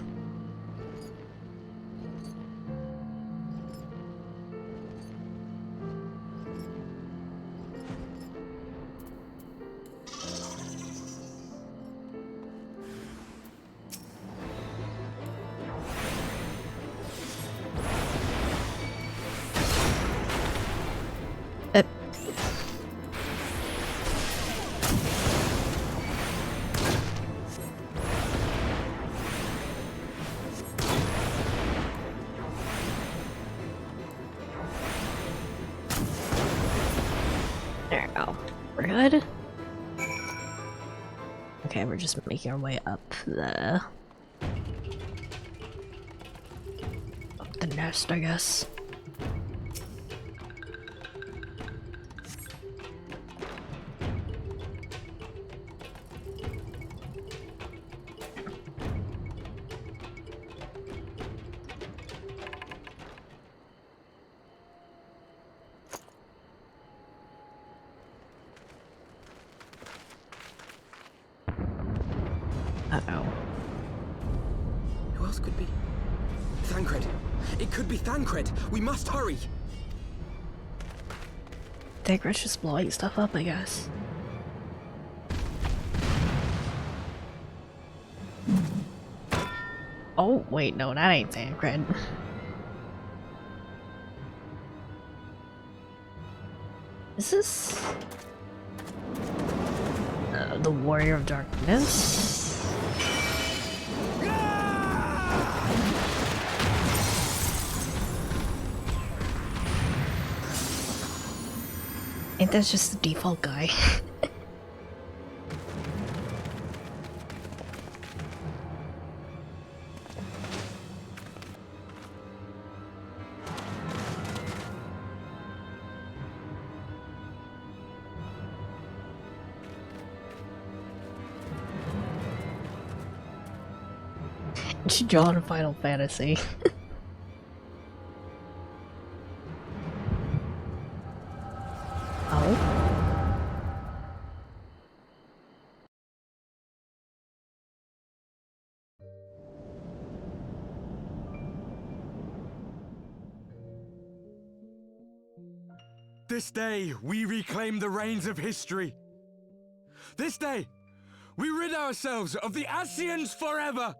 Speaker 1: There we go. We're good. Okay, we're just making our way up the nest, I guess. Uh-oh.
Speaker 16: Who else could be? Thancred! It could be Thancred! We must hurry!
Speaker 1: Thancred's just blowing stuff up, I guess. Oh, wait, no, that ain't Thancred. Is this... the Warrior of Darkness? Ain't that just the default guy? John Final Fantasy. Oh?
Speaker 13: This day, we reclaim the reins of history. This day, we rid ourselves of the Ascians forever!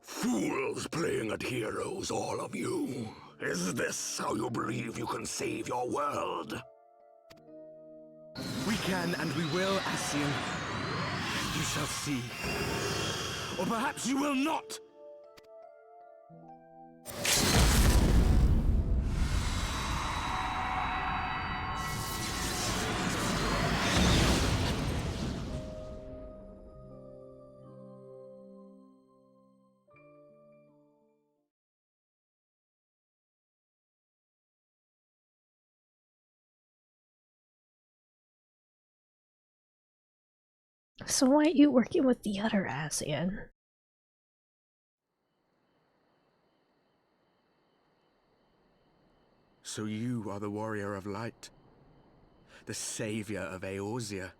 Speaker 6: Fools playing at heroes, all of you. Is this how you believe you can save your world?
Speaker 13: We can and we will, Ascian. You shall see. Or perhaps you will not!
Speaker 1: So why are you working with the other Ascian?
Speaker 13: So you are the Warrior of Light, the savior of Eorzea.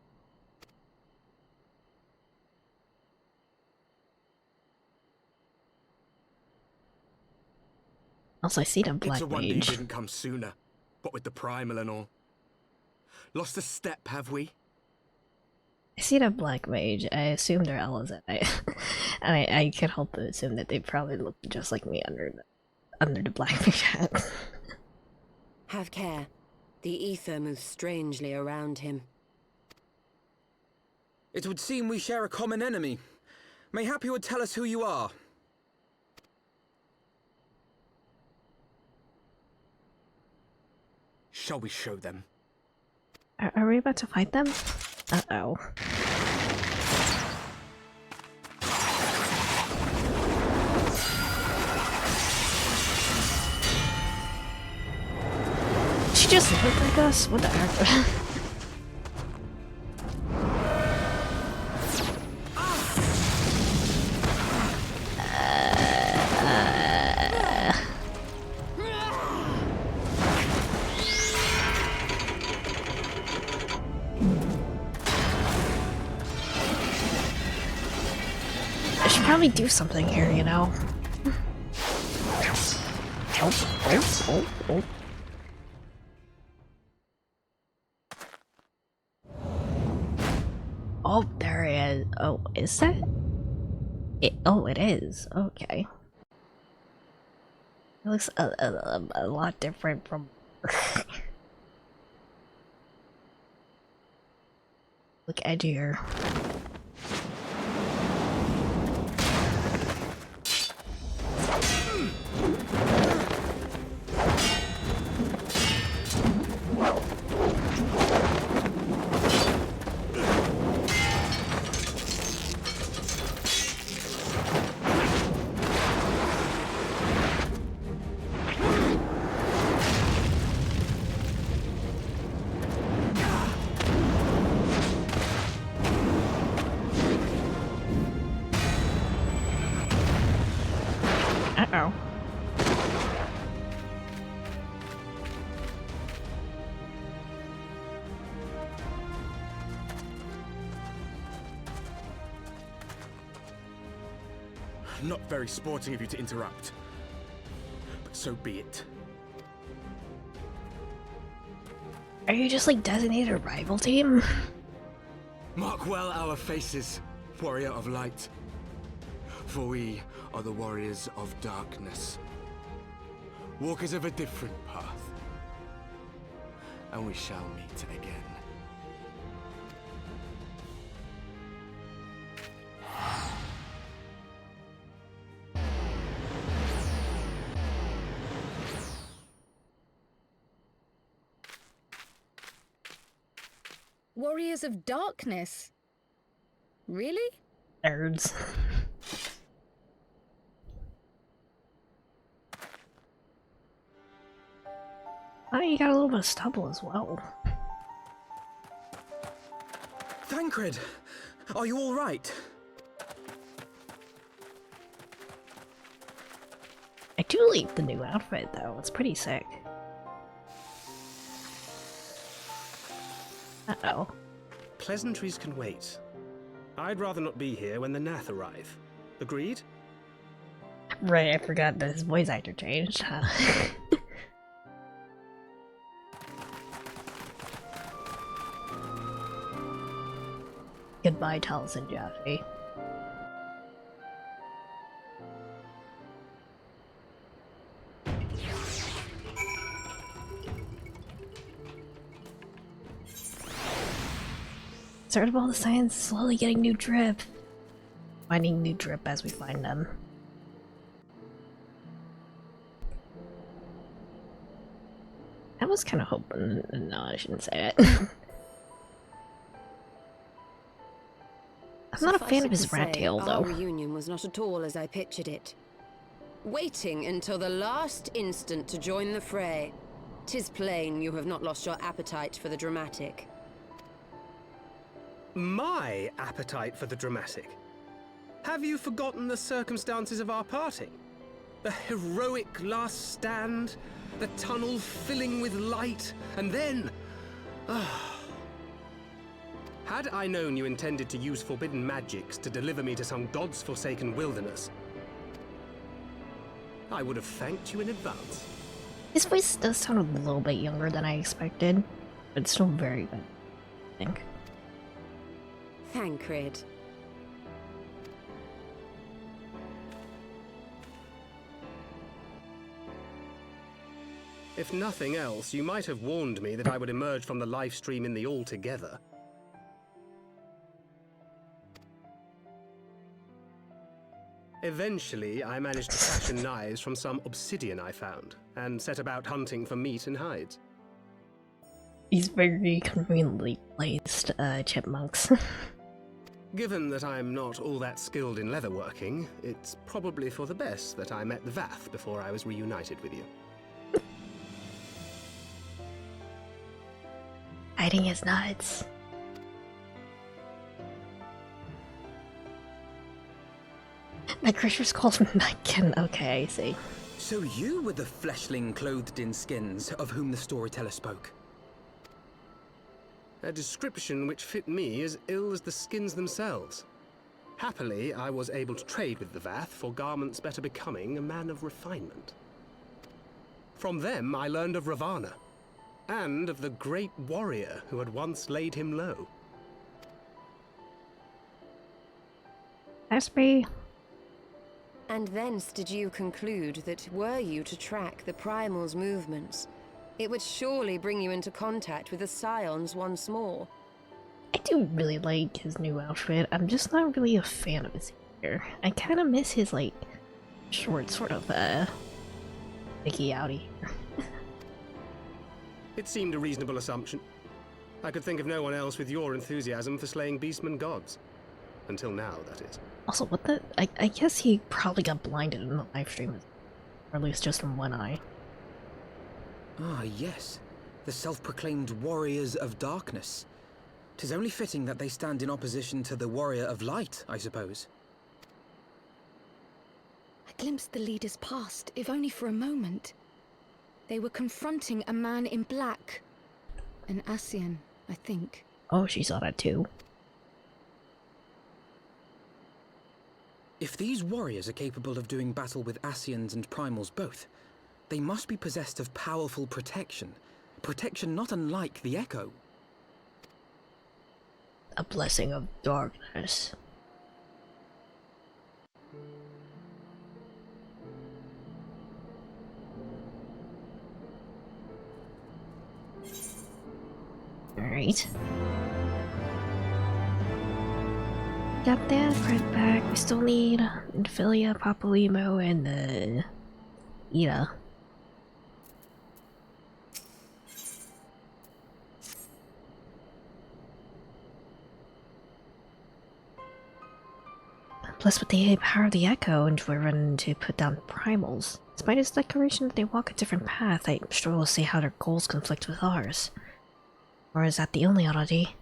Speaker 1: Also, I see the Black
Speaker 13: It's a wonder you
Speaker 1: Mage.
Speaker 13: didn't come sooner, what with the primal and all. Lost a step, have we?
Speaker 1: I see the Black Mage. I assume they're Elizabeth. I can't help but assume that they probably look just like me under the Black Mage hat.
Speaker 4: Have care. The ether moves strangely around him.
Speaker 16: It would seem we share a common enemy. Mayhap you would tell us who you are.
Speaker 14: Shall we show them?
Speaker 1: Are we about to fight them? Uh-oh. She just looked like us? What the heck? I should probably do something here, you know? Oh, there he is. Oh, is that? Oh, it is. Okay. It looks a lot different from... Look edgier. Uh-oh.
Speaker 14: Not very sporting of you to interrupt. But so be it.
Speaker 1: Are you just like designated rival team?
Speaker 14: Mark well our faces, warrior of light. For we are the warriors of darkness. Walkers of a different path. And we shall meet again.
Speaker 19: Warriors of Darkness? Really?
Speaker 1: Nerds. Oh, you got a little bit of stubble as well.
Speaker 16: Thancred! Are you alright?
Speaker 1: I do like the new outfit though, it's pretty sick. Uh-oh.
Speaker 21: Pleasantries can wait. I'd rather not be here when the Nath arrive. Agreed?
Speaker 1: Right, I forgot that his voice actor changed, huh? Goodbye, Taliesin Jaffe. Start of all the science, slowly getting new drip. Finding new drip as we find them. I was kind of hoping. No, I shouldn't say it. I'm not a fan of his rat tail, though.
Speaker 4: Our reunion was not at all as I pictured it. Waiting until the last instant to join the fray. 'Tis plain you have not lost your appetite for the dramatic.
Speaker 21: My appetite for the dramatic? Have you forgotten the circumstances of our parting? The heroic last stand, the tunnel filling with light, and then... Had I known you intended to use forbidden magics to deliver me to some god's forsaken wilderness, I would have thanked you in advance.
Speaker 1: His voice does sound a little bit younger than I expected, but it's still very good, I think.
Speaker 4: Thancred.
Speaker 21: If nothing else, you might have warned me that I would emerge from the live stream in the Altogether. Eventually, I managed to fashion knives from some obsidian I found, and set about hunting for meat and hides.
Speaker 1: These very conveniently placed chipmunks.
Speaker 21: Given that I'm not all that skilled in leatherworking, it's probably for the best that I met the Vath before I was reunited with you.
Speaker 1: Hiding his nuts. That creature's called Nightkin. Okay, I see.
Speaker 16: So you were the fleshling clothed in skins of whom the storyteller spoke?
Speaker 21: A description which fit me as ill as the skins themselves. Happily, I was able to trade with the Vath for garments better becoming a man of refinement. From them, I learned of Ravana, and of the great warrior who had once laid him low.
Speaker 1: That's me.
Speaker 4: And thence did you conclude that were you to track the Primal's movements, it would surely bring you into contact with the Scions once more.
Speaker 1: I do really like his new outfit. I'm just not really a fan of his hair. I kind of miss his, like, short sort of, Mickey outie hair.
Speaker 21: It seemed a reasonable assumption. I could think of no one else with your enthusiasm for slaying beastmen gods. Until now, that is.
Speaker 1: Also, what the? I guess he probably got blinded in the live stream, or at least just in one eye.
Speaker 16: Ah, yes. The self-proclaimed warriors of darkness. 'Tis only fitting that they stand in opposition to the warrior of light, I suppose.
Speaker 19: I glimpsed the leaders past, if only for a moment. They were confronting a man in black. An Ascian, I think.
Speaker 1: Oh, she saw that too.
Speaker 16: If these warriors are capable of doing battle with Ascians and Primals both, they must be possessed of powerful protection. Protection not unlike the Echo.
Speaker 1: A blessing of darkness. Alright. Got that right back. We still need Ophelia, Papalymo, and Ida. Plus, with the power of the Echo and driven to put down primals, despite its declaration that they walk a different path, I struggle to see how their goals conflict with ours. Or is that the only oddity?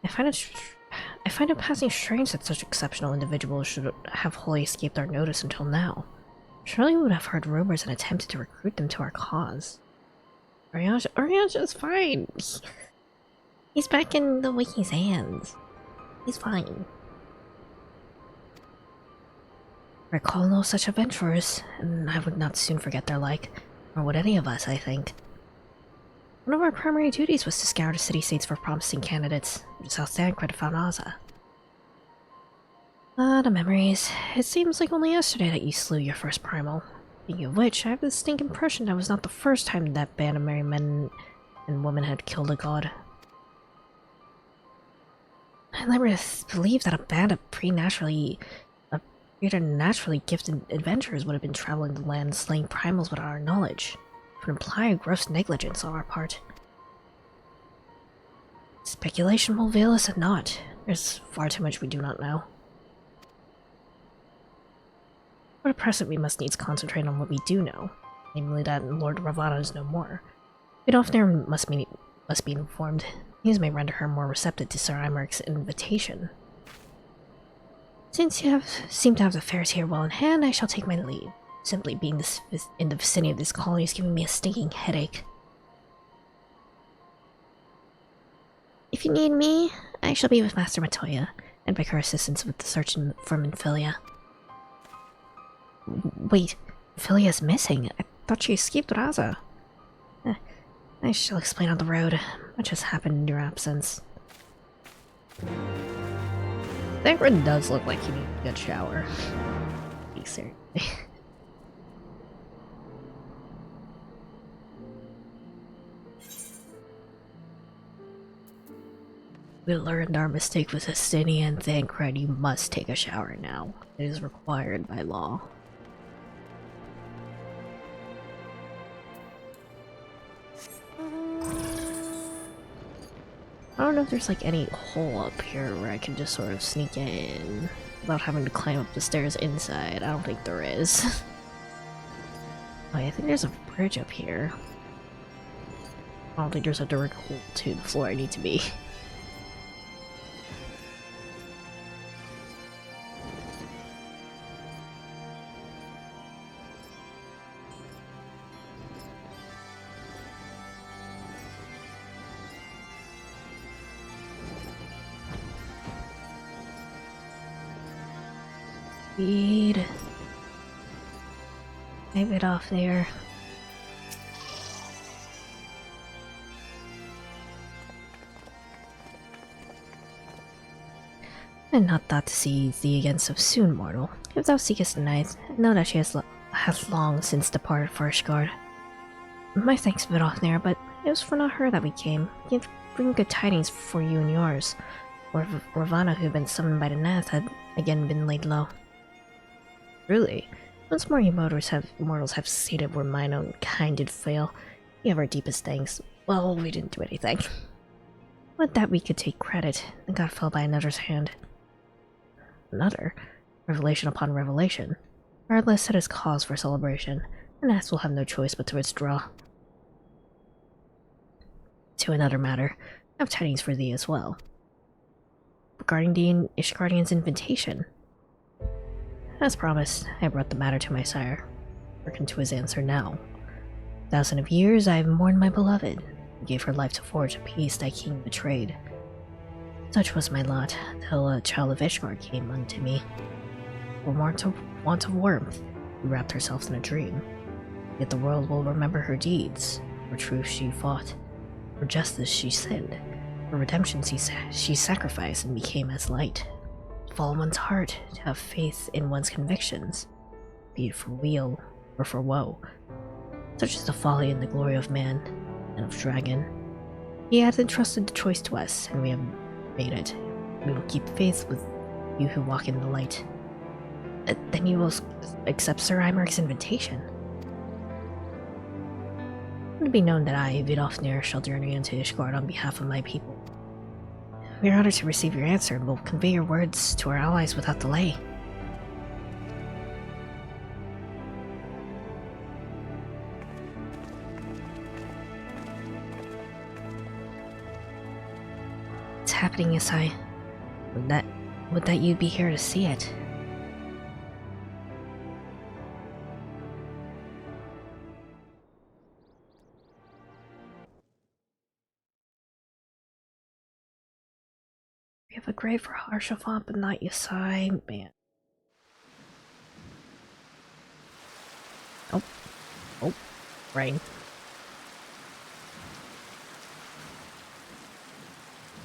Speaker 1: I find it passing strange that such exceptional individuals should have wholly escaped our notice until now. Surely we would have heard rumors and attempted to recruit them to our cause. Ariaja's fine. He's back in the Wiki's hands. He's fine. I recall no such adventurers, and I would not soon forget their like, or would any of us, I think. One of our primary duties was to scour the city-states for promising candidates, just outstanding credit found Aza. Ah, the memories. It seems like only yesterday that you slew your first primal. Speaking of which, I have a distinct impression that was not the first time that band of merry men and women had killed a god. I never believed that a band of preternaturally gifted adventurers would have been traveling the land slaying primals without our knowledge. It would imply a gross negligence on our part. Speculation will avail us or not. There's far too much we do not know. For the present, we must needs concentrate on what we do know, namely that Lord Ravana is no more. Vidofnir must be informed. These may render her more receptive to Sir Imeric's invitation. Since you seem to have affairs here well in hand, I shall take my leave. Simply being in the vicinity of this colony is giving me a stinking headache. If you need me, I shall be with Master Matoya, and beg her assistance with the search for Minfilia. Wait, Minfilia's missing. I thought she escaped Raza. I shall explain on the road. Much has happened in your absence. That one does look like he needs a good shower. Seriously. We learned our mistake with Justinian, Thancred. You must take a shower now. It is required by law. I don't know if there's like any hole up here where I can just sort of sneak in without having to climb up the stairs inside. I don't think there is. Oh, I think there's a bridge up here. I don't think there's a direct hole to the floor I need to be. Speed. Wipe it off there. And not thought to see thee again so soon, mortal. If thou seekest the knight, know that she has long since departed for Ishgard. My thanks, Vidofnir, but it was for not her that we came. We bring good tidings for you and yours. Ravana, who had been summoned by the Nath, had again been laid low. Truly, once more you mortals have stated where mine own kind did fail. We have our deepest thanks. Well, we didn't do anything. Would that we could take credit, and God fell by another's hand. Another? Revelation upon revelation. Regardless, it is cause for celebration, and Nath will have no choice but to withdraw. To another matter, I have tidings for thee as well. Regarding the Ishgardian's invitation. As promised, I brought the matter to my sire. Hearken to his answer now. 1,000 of years I have mourned my beloved, and gave her life to forge a peace thy king betrayed. Such was my lot, till a child of Ishgard came unto me. For want of warmth, who wrapped herself in a dream. Yet the world will remember her deeds. For truth she fought, for justice she sinned, for redemption she sacrificed and became as light. To follow one's heart, to have faith in one's convictions, be it for weal or for woe. Such is the folly and the glory of man, and of dragon. He hath entrusted the choice to us, and we have made it. We will keep faith with you who walk in the light. Then you will accept Sir Imeric's invitation. Let it be known that I, Vidofnir, shall journey into Ishgard on behalf of my people. We are honored to receive your answer and will convey your words to our allies without delay. What's happening, Yasai? Would that you'd be here to see it? We have a grave for Harshafant, but not Yasai, man. Oh. Oh. Rain.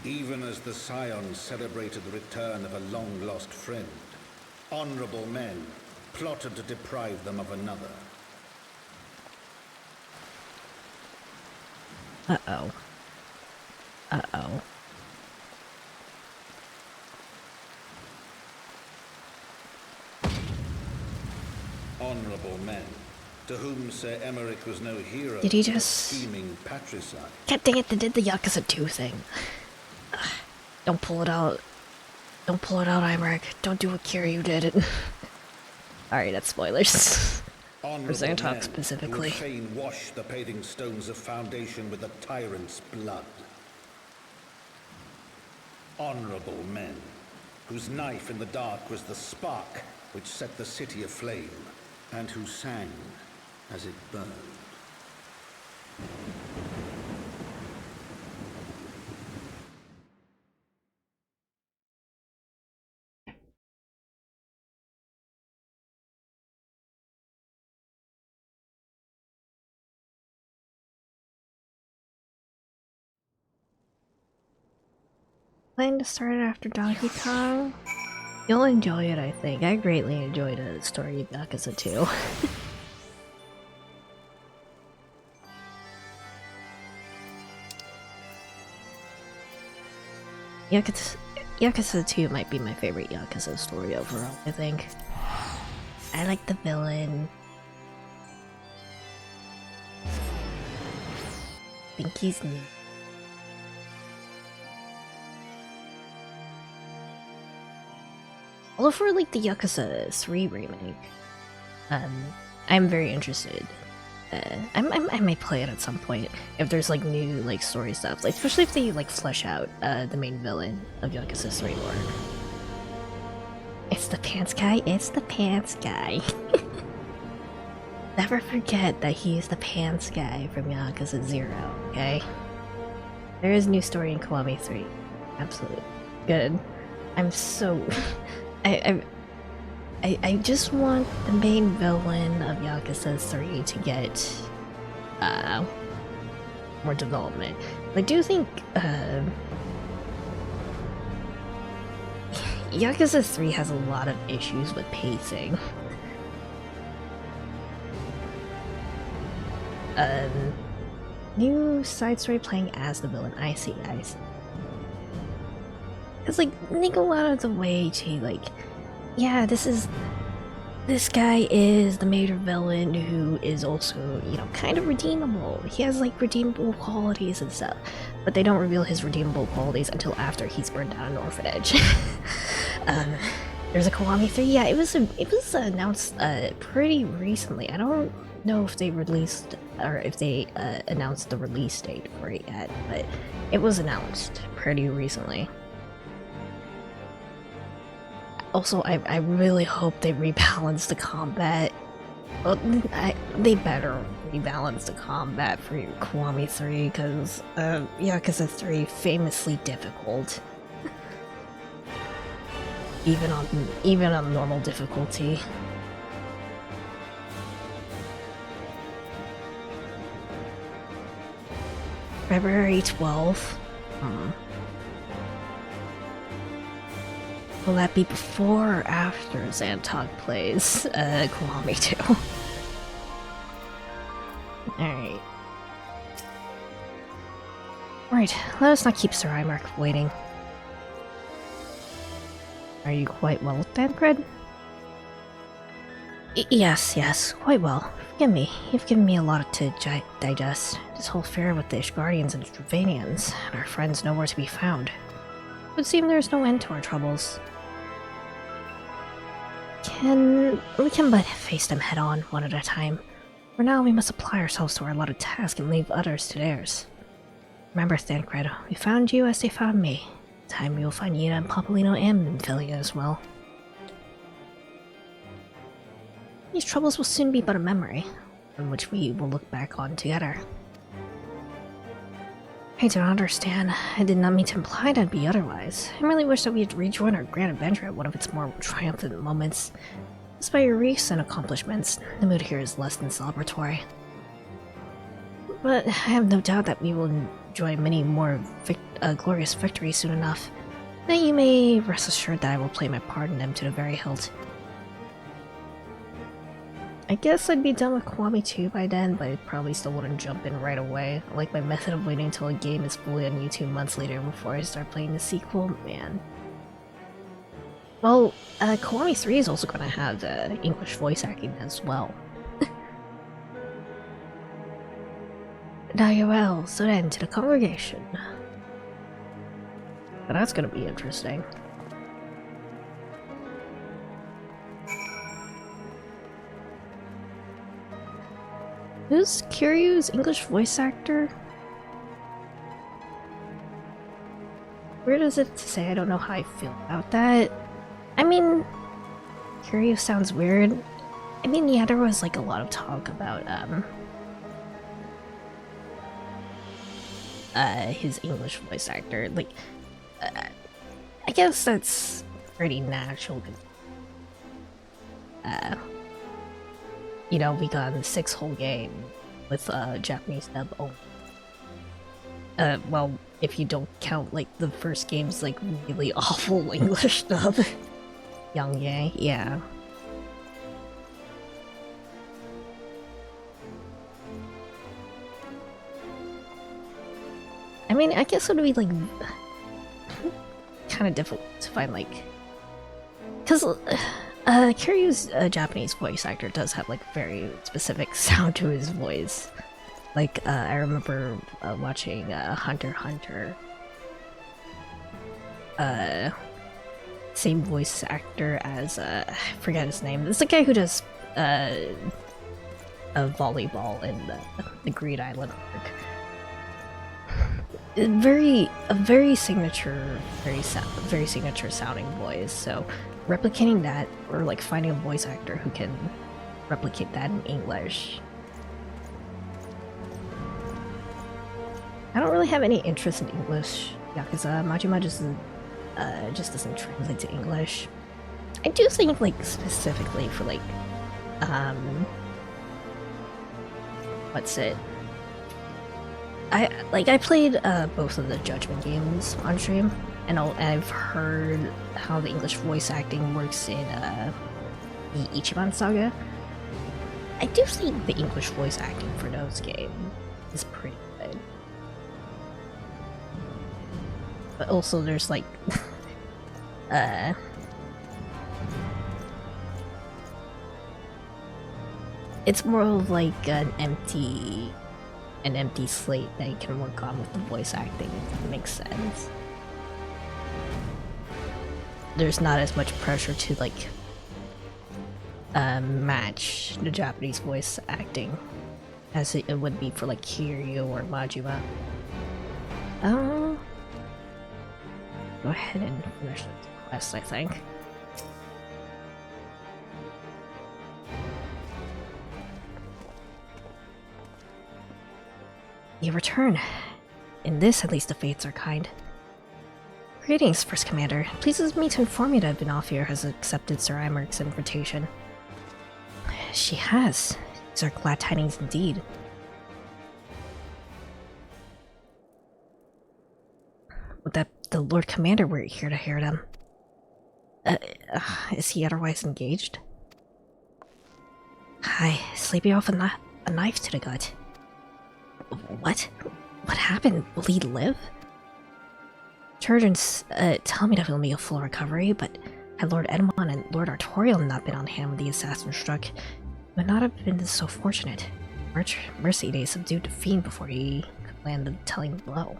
Speaker 18: Even as the Scions celebrated the return of a long-lost friend, honorable men plotted to deprive them of another.
Speaker 1: Uh-oh. Uh-oh.
Speaker 18: Honorable men, to whom Sir Emeric was no hero.
Speaker 1: Did he just...
Speaker 18: but scheming patricide.
Speaker 1: God dang it, they did the Yakuza 2 thing. Ugh. Don't pull it out. Don't pull it out, Imeric. Don't do what Kiryu did. Alright, that's spoilers. For Xantok specifically.
Speaker 18: Who would fain wash the paving stones of foundation with the tyrant's blood. Honorable men, whose knife in the dark was the spark which set the city aflame, and who sang as it burned.
Speaker 1: Plan to start it after Donkey Kong? You'll enjoy it, I think. I greatly enjoyed the story of Yakuza 2. Yakuza 2 might be my favorite Yakuza story overall, I think. I like the villain. I think he's neat. Although for like the Yakuza 3 remake, I'm very interested. I might play it at some point if there's like new like story stuff, like especially if they like flesh out the main villain of Yakuza 3 more. It's the pants guy. It's the pants guy. Never forget that he is the pants guy from Yakuza 0. Okay. There is new story in Kiwami 3. Absolutely good. I'm so. I just want the main villain of Yakuza 3 to get more development. I do think Yakuza 3 has a lot of issues with pacing. New side story playing as the villain. I see. It's like, they go out of the way to like, yeah, this guy is the major villain who is also, you know, kind of redeemable. He has like redeemable qualities and stuff, but they don't reveal his redeemable qualities until after he's burned down an orphanage. There's a Kiwami 3. Yeah, it was announced pretty recently. I don't know if they released or if they announced the release date for it yet, but it was announced pretty recently. Also, I really hope they rebalance the combat. Well, they better rebalance the combat for Kiwami 3, because Yakuza 3 famously difficult. even on normal difficulty. February 12th. Will that be before or after Xantog plays Kiwami 2? Alright. Right, let us not keep Sir Imark waiting. Are you quite well, Thancred? Yes, quite well. Forgive me, you've given me a lot to digest. This whole affair with the Ishgardians and Stravanians, and our friends nowhere to be found. It would seem there's no end to our troubles. We can but face them head on, one at a time. For now, we must apply ourselves to our allotted task and leave others to theirs. Remember, Thancred, we found you as they found me. In time we will find Yuna and Popolino and Philia as well. These troubles will soon be but a memory, on which we will look back on together. I do not understand. I did not mean to imply that it'd be otherwise. I really wish that we had rejoined our grand adventure at one of its more triumphant moments. Despite your recent accomplishments, the mood here is less than celebratory. But I have no doubt that we will enjoy many more glorious victories soon enough. Then you may rest assured that I will play my part in them to the very hilt. I guess I'd be done with Kiwami 2 by then, but I probably still wouldn't jump in right away. I like my method of waiting until a game is fully on YouTube months later before I start playing the sequel, man. Well, Kiwami 3 is also going to have English voice acting as well. Very well, so then to the congregation. But that's going to be interesting. Who's Kiryu's English voice actor? Where does it say? I don't know how I feel about that. I mean, Kiryu sounds weird. I mean, yeah, there was like a lot of talk about his English voice actor. Like, I guess that's pretty natural. You know, we got a 6 whole game with Japanese dub only. Well, if you don't count like the first game's like really awful English dub. Young Ye, yeah. I mean, I guess it would be like kind of difficult to find, like, because Kiryu's Japanese voice actor does have like very specific sound to his voice. Like I remember watching Hunter x Hunter. Same voice actor as I forget his name. It's the guy who does volleyball in the Green Island arc. A very signature, very signature sounding voice. So replicating that, or like finding a voice actor who can replicate that in English. I don't really have any interest in English, because Majima just doesn't translate to English. I do think, like, specifically for like, what's it? I played both of the Judgment games on stream, and I've heard how the English voice acting works in the Ichiban Saga. I do think the English voice acting for those games is pretty good. But also there's like it's more of like an empty slate that you can work on with the voice acting, if it makes sense. There's not as much pressure to like match the Japanese voice acting as it would be for like Kiryu or Majima. Go ahead and finish the quest, I think. You return. In this, at least the fates are kind. Greetings, First Commander. Pleases me to inform you that Benalfir has accepted Sir Imeric's invitation. She has. These are glad tidings indeed. Would that the Lord Commander were here to hear them? Is he otherwise engaged? Hi, sleepy off a knife to the gut. What? What happened? Will he live? Surgeons tell me that he'll make a full recovery, but had Lord Edmond and Lord Artorial not been on hand when the assassin struck, he would not have been so fortunate. Mercy Day subdued the fiend before he could land the telling blow.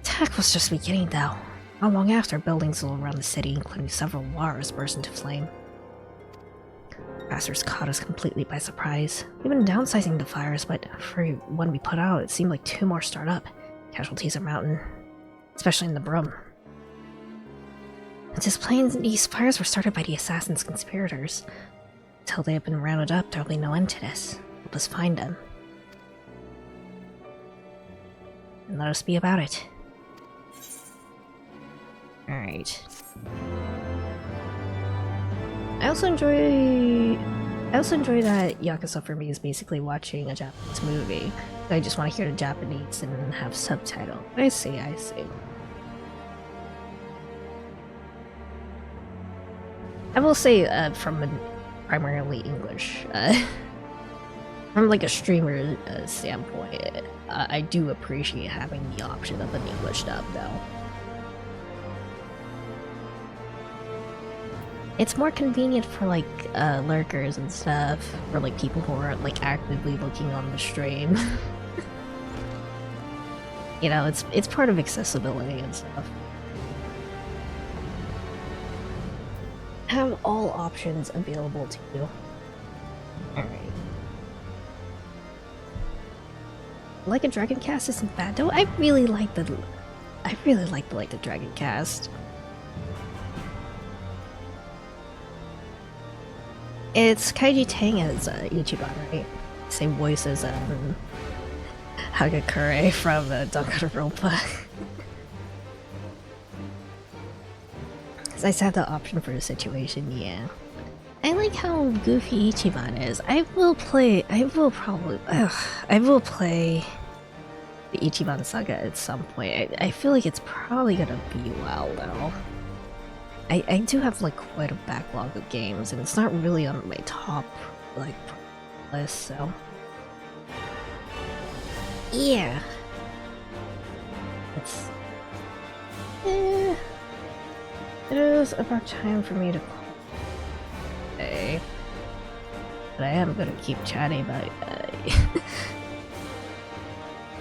Speaker 1: Attack was just beginning, though. Not long after, buildings all around the city, including several wars, burst into flame. Bastards caught us completely by surprise. We've been downsizing the fires, but for one we put out, it seemed like 2 more start up. Casualties are mounting, especially in the Brum. It's plain these fires were started by the assassin's conspirators. Until they have been rounded up, there'll be no end to this. Help us find them. And let us be about it. Alright. I also enjoy that Yakuza for me is basically watching a Japanese movie. I just want to hear the Japanese and have subtitle. I see. I will say, from a primarily English, from like a streamer standpoint, I do appreciate having the option of an English dub, though. It's more convenient for like lurkers and stuff, or like people who aren't like actively looking on the stream. You know, it's part of accessibility and stuff. Have all options available to you. Alright. Like a Dragon Cast isn't bad though. I really like the Dragon Cast. It's Kaiji Tang as Ichiban, right? Same voice as Hagakure from Danganronpa. It's nice to have the option for the situation, yeah. I like how goofy Ichiban is. I will play the Ichiban Saga at some point. I feel like it's probably gonna be well though. I do have like quite a backlog of games, and it's not really on my top like list, so yeah. It is about time for me to call. Okay. But I am gonna keep chatting about